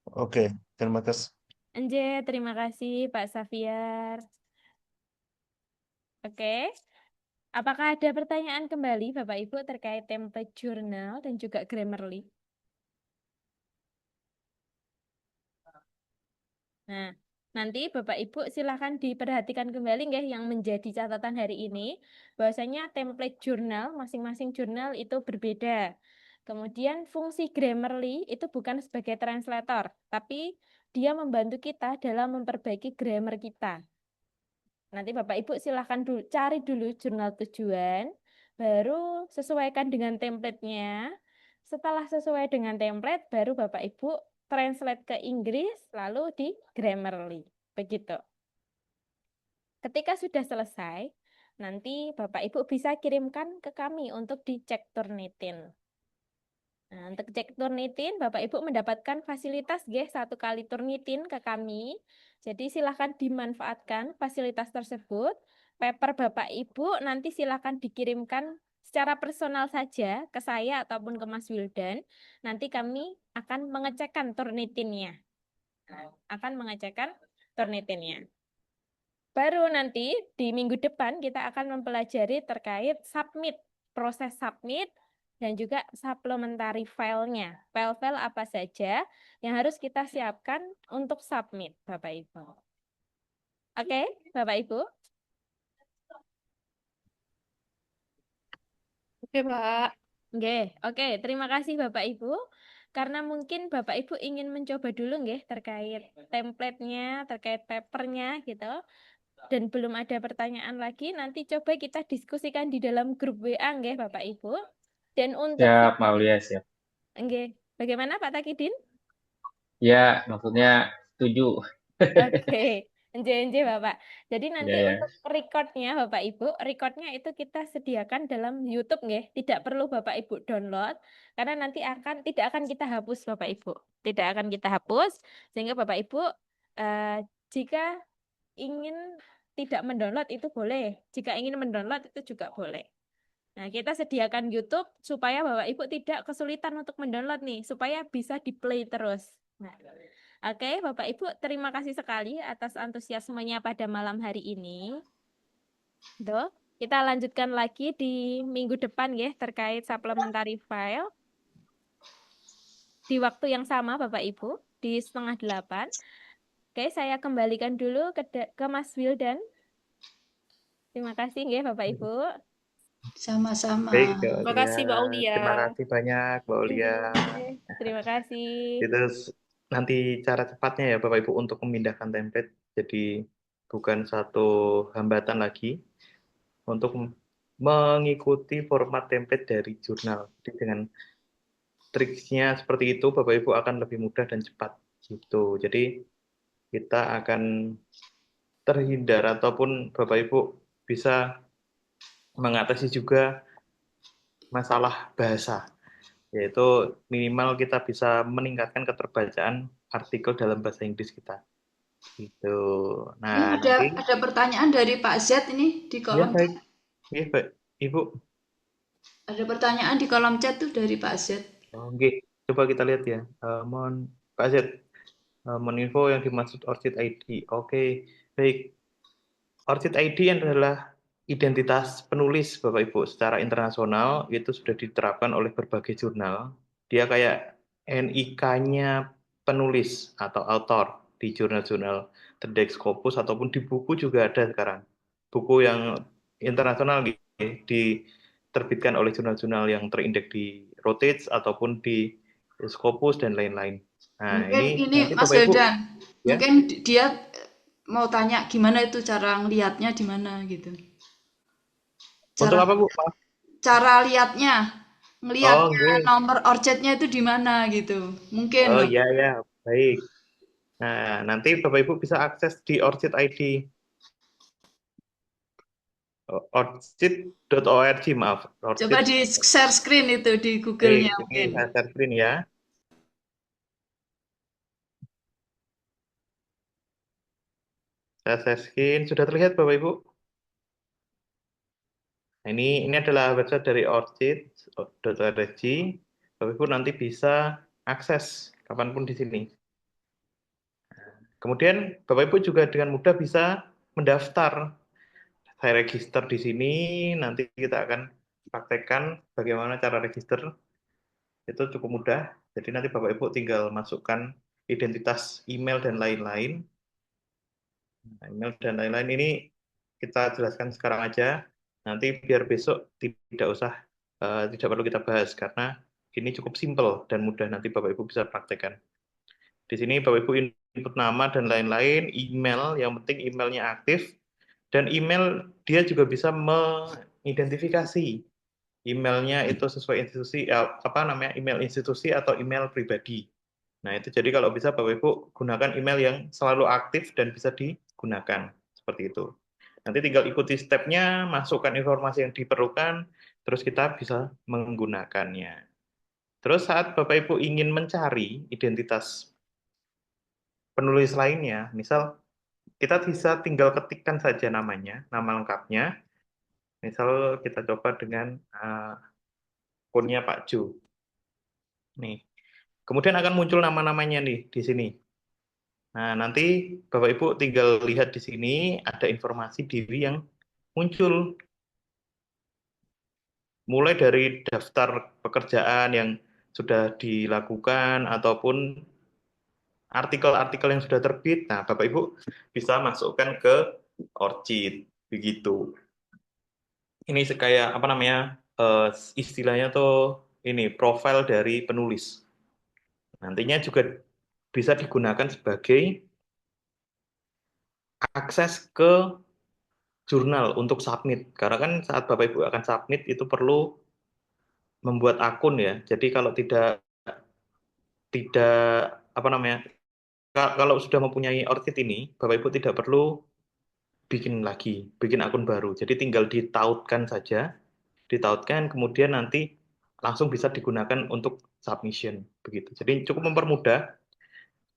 Speaker 9: Oke, terima kasih.
Speaker 10: Anje, terima kasih Pak Xavier. Oke. Apakah ada pertanyaan kembali Bapak Ibu terkait template jurnal dan juga Grammarly? Nah, nanti Bapak Ibu silakan diperhatikan kembali nggih yang menjadi catatan hari ini, bahwasanya template jurnal, masing-masing jurnal itu berbeda. Kemudian fungsi Grammarly itu bukan sebagai translator, tapi dia membantu kita dalam memperbaiki grammar kita. Nanti Bapak Ibu silahkan cari dulu jurnal tujuan, baru sesuaikan dengan template-nya. Setelah sesuai dengan template, baru Bapak Ibu translate ke Inggris, lalu di Grammarly. Begitu. Ketika sudah selesai, nanti Bapak Ibu bisa kirimkan ke kami untuk dicek Turnitin. Nah, untuk cek Turnitin, Bapak Ibu mendapatkan fasilitas nggih 1 kali Turnitin ke kami. Jadi silakan dimanfaatkan fasilitas tersebut. Paper Bapak Ibu nanti silakan dikirimkan secara personal saja ke saya ataupun ke Mas Wildan. Nanti kami akan mengecekkan Turnitinnya. Akan mengecekkan Turnitinnya. Baru nanti di minggu depan kita akan mempelajari terkait submit, proses submit, dan juga supplementary file-nya. File-file apa saja yang harus kita siapkan untuk submit, Bapak Ibu. Oke, Bapak Ibu?
Speaker 6: Oke, Pak.
Speaker 10: Oke, terima kasih Bapak Ibu. Karena mungkin Bapak Ibu ingin mencoba dulu nggih terkait template-nya, terkait paper-nya gitu. Dan belum ada pertanyaan lagi, nanti coba kita diskusikan di dalam grup WA nggih Bapak Ibu. Dan untuk
Speaker 12: Siap, Maulia, siap.
Speaker 10: Bagaimana Pak Takidin?
Speaker 12: Ya, maksudnya setuju.
Speaker 10: Oke, enje Bapak. Jadi nanti
Speaker 12: Ya, ya.
Speaker 10: untuk recordnya Bapak Ibu, recordnya itu kita sediakan dalam YouTube nggih. Tidak perlu Bapak Ibu download, karena nanti tidak akan kita hapus Bapak Ibu. Tidak akan kita hapus, sehingga Bapak Ibu jika ingin tidak mendownload itu boleh. Jika ingin mendownload itu juga boleh. Nah, kita sediakan YouTube supaya Bapak Ibu tidak kesulitan untuk mendownload nih, supaya bisa di-play terus. Nah, oke, Bapak Ibu, terima kasih sekali atas antusiasmenya pada malam hari ini. Tuh, kita lanjutkan lagi di minggu depan ya terkait supplementary file. Di waktu yang sama Bapak Ibu, di 7:30. Oke, saya kembalikan dulu ke Mas Wildan. Terima kasih ya Bapak Ibu.
Speaker 5: Sama-sama.
Speaker 1: Baik,
Speaker 6: Terima kasih, Mbak Aulia.
Speaker 1: Terima kasih banyak, Mbak Aulia.
Speaker 10: Terima kasih.
Speaker 1: Itu nanti cara cepatnya ya Bapak Ibu untuk memindahkan template. Jadi bukan satu hambatan lagi untuk mengikuti format template dari jurnal. Jadi dengan triksnya seperti itu Bapak Ibu akan lebih mudah dan cepat gitu. Jadi kita akan terhindar ataupun Bapak Ibu bisa mengatasi juga masalah bahasa, yaitu minimal kita bisa meningkatkan keterbacaan artikel dalam bahasa Inggris kita. Gitu. Nah,
Speaker 11: Ini
Speaker 1: nanti
Speaker 11: ada pertanyaan dari Pak Z ini di
Speaker 1: ya
Speaker 11: kolom
Speaker 1: baik.
Speaker 11: chat.
Speaker 1: Ya, Pak Ibu.
Speaker 11: Ada pertanyaan di kolom chat tuh dari Pak Z.
Speaker 1: Oke, coba kita lihat ya. Mohon Pak Z, mohon info yang dimaksud ORCID ID. Oke, baik. ORCID ID adalah identitas penulis Bapak Ibu secara internasional, itu sudah diterapkan oleh berbagai jurnal. Dia kayak NIK-nya penulis atau author di jurnal-jurnal terdek Scopus ataupun di buku juga ada sekarang. Buku yang internasional diterbitkan oleh jurnal-jurnal yang terindeks di Routledge ataupun di Scopus dan lain-lain. Nah,
Speaker 11: Mungkin
Speaker 1: ini
Speaker 11: ini
Speaker 1: nanti
Speaker 11: Mas
Speaker 1: Bapak Ibu
Speaker 11: Wildan,
Speaker 1: ya.
Speaker 11: mungkin dia mau tanya gimana itu cara ngelihatnya di mana gitu.
Speaker 1: Untuk
Speaker 11: Cara
Speaker 1: apa Bu? Maaf.
Speaker 11: cara lihatnya,
Speaker 1: Oh,
Speaker 11: ngelihatnya
Speaker 1: nggih.
Speaker 11: nomor orchidnya itu di mana gitu. Mungkin
Speaker 1: Oh
Speaker 11: Bang.
Speaker 1: iya ya, baik. Nah, nanti Bapak Ibu bisa akses di Orchid ID. Orchid.org, maaf.
Speaker 11: Coba
Speaker 1: Orchid.
Speaker 11: di share screen itu di
Speaker 1: Baik,
Speaker 11: Google-nya
Speaker 1: ini
Speaker 11: mungkin.
Speaker 1: saya share screen ya. Saya share screen. Sudah terlihat Bapak Ibu? Nah, ini adalah website dari orchid.org. Bapak Ibu nanti bisa akses kapanpun di sini. Kemudian Bapak Ibu juga dengan mudah bisa mendaftar. Saya register di sini, nanti kita akan praktekkan bagaimana cara register. Itu cukup mudah. Jadi nanti Bapak Ibu tinggal masukkan identitas email dan lain-lain. Nah, email dan lain-lain ini kita jelaskan sekarang aja. Nanti biar besok tidak perlu kita bahas karena ini cukup simpel dan mudah, nanti Bapak Ibu bisa praktekkan. Di sini Bapak Ibu input nama dan lain-lain, email, yang penting emailnya aktif, dan email dia juga bisa mengidentifikasi emailnya itu sesuai institusi, email institusi atau email pribadi. Nah, itu jadi kalau bisa Bapak Ibu gunakan email yang selalu aktif dan bisa digunakan, seperti itu. Nanti tinggal ikuti stepnya, masukkan informasi yang diperlukan, terus kita bisa menggunakannya. Terus saat Bapak Ibu ingin mencari identitas penulis lainnya, misal kita bisa tinggal ketikkan saja namanya, nama lengkapnya. Misal kita coba dengan akunnya Pak Jo. Nih. Kemudian akan muncul nama-namanya nih di sini. Nah, nanti Bapak Ibu tinggal lihat di sini ada informasi diri yang muncul. Mulai dari daftar pekerjaan yang sudah dilakukan ataupun artikel-artikel yang sudah terbit. Nah, Bapak Ibu bisa masukkan ke Orchid begitu. Ini kayak istilahnya tuh ini profil dari penulis. Nantinya juga bisa digunakan sebagai akses ke jurnal untuk submit. Karena kan saat Bapak Ibu akan submit itu perlu membuat akun ya. Jadi kalau tidak tidak apa namanya kalau sudah mempunyai Orchid ini, Bapak Ibu tidak perlu bikin akun baru. Jadi tinggal ditautkan saja, ditautkan kemudian nanti langsung bisa digunakan untuk submission begitu. Jadi cukup mempermudah.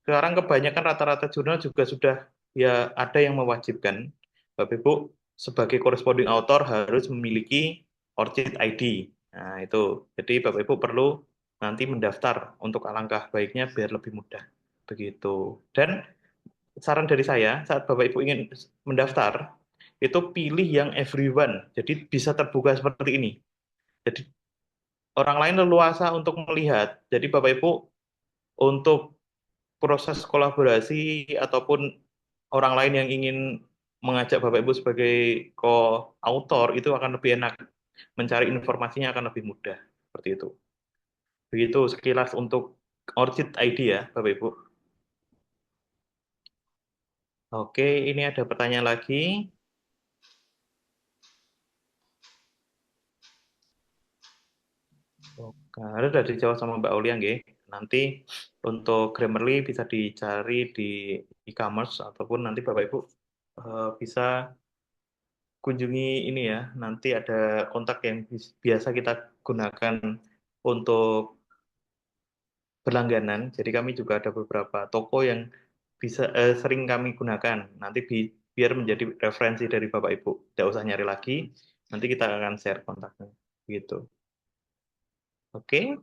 Speaker 1: Sekarang kebanyakan rata-rata jurnal juga sudah ya ada yang mewajibkan Bapak Ibu sebagai corresponding author harus memiliki Orchid ID. Nah, itu. Jadi Bapak Ibu perlu nanti mendaftar untuk alangkah baiknya biar lebih mudah. Begitu. Dan saran dari saya saat Bapak Ibu ingin mendaftar itu pilih yang everyone. Jadi bisa terbuka seperti ini. Jadi orang lain leluasa untuk melihat. Jadi Bapak Ibu untuk proses kolaborasi ataupun orang lain yang ingin mengajak Bapak Ibu sebagai co-author itu akan lebih enak. Mencari informasinya akan lebih mudah. Seperti itu. Begitu sekilas untuk Orchid ID ya, Bapak Ibu. Oke, ini ada pertanyaan lagi. Ada sudah dijawab sama Mbak Aulia, nggih. Nanti untuk Grammarly bisa dicari di e-commerce ataupun nanti Bapak Ibu bisa kunjungi ini ya. Nanti ada kontak yang biasa kita gunakan untuk berlangganan. Jadi kami juga ada beberapa toko yang bisa sering kami gunakan. Nanti biar menjadi referensi dari Bapak Ibu. Tidak usah nyari lagi. Nanti kita akan share kontaknya. Gitu. Oke.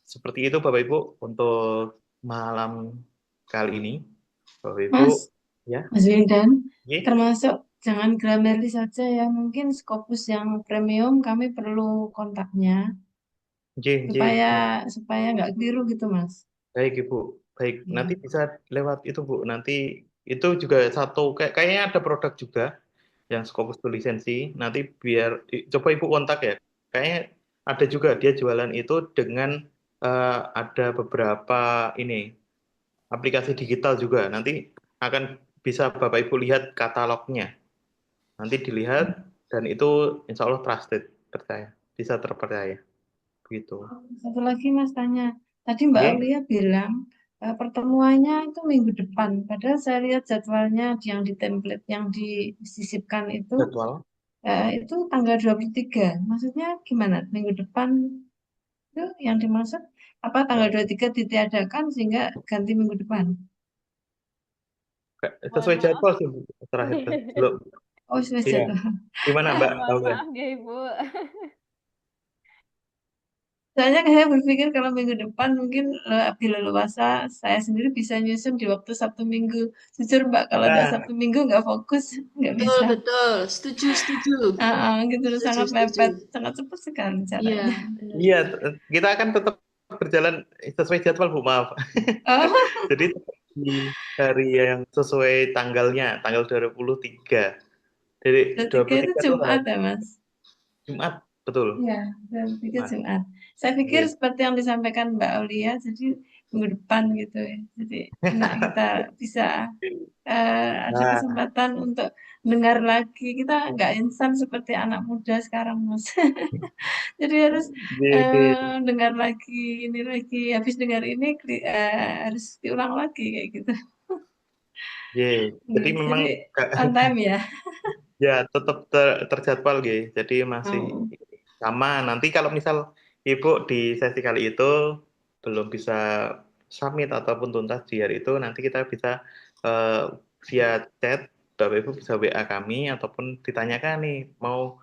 Speaker 1: Seperti itu Bapak Ibu untuk malam kali ini. Bapak Ibu, ya.
Speaker 4: Mas Wildan,
Speaker 1: Ye.
Speaker 4: termasuk jangan Grammarly saja ya, mungkin Scopus yang premium kami perlu kontaknya
Speaker 1: Ye.
Speaker 4: supaya nggak keliru gitu Mas.
Speaker 1: Baik Ibu, baik.
Speaker 4: Ya.
Speaker 1: Nanti bisa lewat itu Bu. Nanti itu juga satu kayaknya ada produk juga yang Scopus tuh lisensi. Nanti biar coba Ibu kontak ya. Kayaknya ada juga dia jualan itu dengan ada beberapa ini aplikasi digital juga. Nanti akan bisa Bapak Ibu lihat katalognya. Nanti dilihat dan itu insya Allah trusted, percaya, bisa terpercaya. Begitu.
Speaker 4: Satu lagi Mas tanya, tadi Mbak
Speaker 1: Oke,
Speaker 4: Aulia bilang pertemuannya itu minggu depan. Padahal saya lihat jadwalnya yang di template yang disisipkan
Speaker 1: jadwal.
Speaker 4: itu tanggal 23. Maksudnya gimana? Minggu depan itu yang dimaksud apa tanggal 23 ditiadakan sehingga ganti minggu depan?
Speaker 10: Mohon
Speaker 1: Sesuai
Speaker 10: maaf.
Speaker 1: jadwal sih Bu, terakhir belum.
Speaker 4: Oh, sudah
Speaker 1: Iya.
Speaker 4: jadwal.
Speaker 1: Gimana Mbak
Speaker 10: Mohon
Speaker 1: Aulia?
Speaker 10: maaf ya Ibu.
Speaker 4: Soalnya saya berpikir kalau minggu depan mungkin lebih leluasa saya sendiri bisa nyusun di waktu Sabtu Minggu. Jujur Mbak, kalau nggak
Speaker 1: Nah,
Speaker 4: Sabtu Minggu nggak fokus, nggak
Speaker 13: Betul,
Speaker 4: bisa.
Speaker 13: betul. Setuju, setuju.
Speaker 4: Gitu loh,
Speaker 13: Setuju,
Speaker 4: sangat
Speaker 13: setuju.
Speaker 4: mepet, sangat cepat sekali
Speaker 13: Iya,
Speaker 4: caranya.
Speaker 13: benar.
Speaker 1: iya, kita akan tetap berjalan sesuai jadwal Bu, maaf.
Speaker 4: Oh,
Speaker 1: Jadi di hari yang sesuai tanggalnya, tanggal 23. Jadi
Speaker 4: 23 itu
Speaker 1: 23 itu
Speaker 4: Jumat ya Mas?
Speaker 1: Jumat, betul.
Speaker 4: Iya, 23
Speaker 1: Jumat.
Speaker 4: Jumat. Saya pikir
Speaker 1: Oke.
Speaker 4: seperti yang disampaikan Mbak Aulia, jadi minggu depan gitu ya. Jadi enak kita bisa ada
Speaker 1: Nah,
Speaker 4: kesempatan untuk dengar lagi. Kita nggak instan seperti anak muda sekarang, Mas. Jadi harus
Speaker 1: jadi
Speaker 4: dengar lagi, ini lagi. Habis dengar ini harus diulang lagi kayak gitu.
Speaker 1: jadi
Speaker 4: Gitu.
Speaker 1: memang
Speaker 4: Jadi on time ya.
Speaker 1: ya tetap terjadwal gitu. Jadi masih
Speaker 4: Oh,
Speaker 1: sama. Nanti kalau misal Ibu di sesi kali itu belum bisa submit ataupun tuntas di hari itu, nanti kita bisa via chat, Bapak Ibu bisa WA kami ataupun ditanyakan nih mau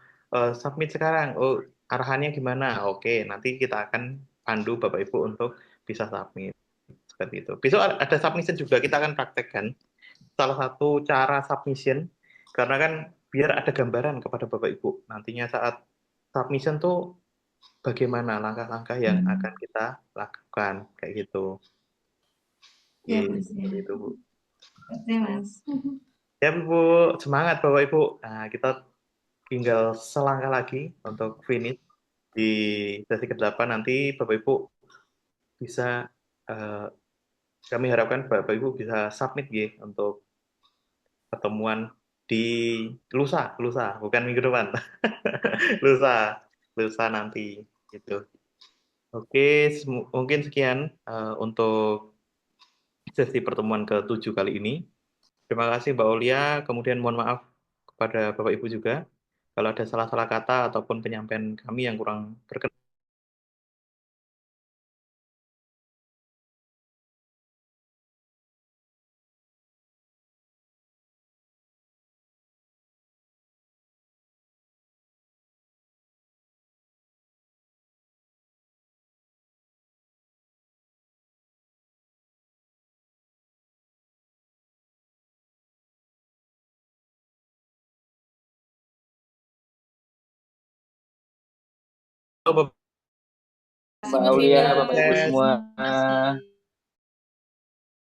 Speaker 1: submit sekarang. Oh, arahannya gimana? Oke, nanti kita akan pandu Bapak Ibu untuk bisa submit seperti itu. Besok ada submission juga kita akan praktekkan salah satu cara submission karena kan biar ada gambaran kepada Bapak Ibu nantinya saat submission tuh bagaimana langkah-langkah yang akan kita lakukan kayak gitu.
Speaker 4: ya
Speaker 1: Oke,
Speaker 4: Mas ya.
Speaker 1: seperti itu Bu.
Speaker 4: Oke Mas.
Speaker 1: Ya Bu, semangat Bapak Ibu. Nah, kita tinggal selangkah lagi untuk finish di sesi ke-8 nanti Bapak Ibu bisa kami harapkan Bapak Ibu bisa submit ya untuk pertemuan di lusa bukan minggu depan. lusa nanti gitu. Oke, mungkin sekian untuk sesi pertemuan ke-7 kali ini. Terima kasih Mbak Aulia, kemudian mohon maaf kepada Bapak Ibu juga kalau ada salah-salah kata ataupun penyampaian kami yang kurang berkenan.
Speaker 12: Mbak Aulia, Bapak Ibu
Speaker 1: Sukses.
Speaker 12: semua.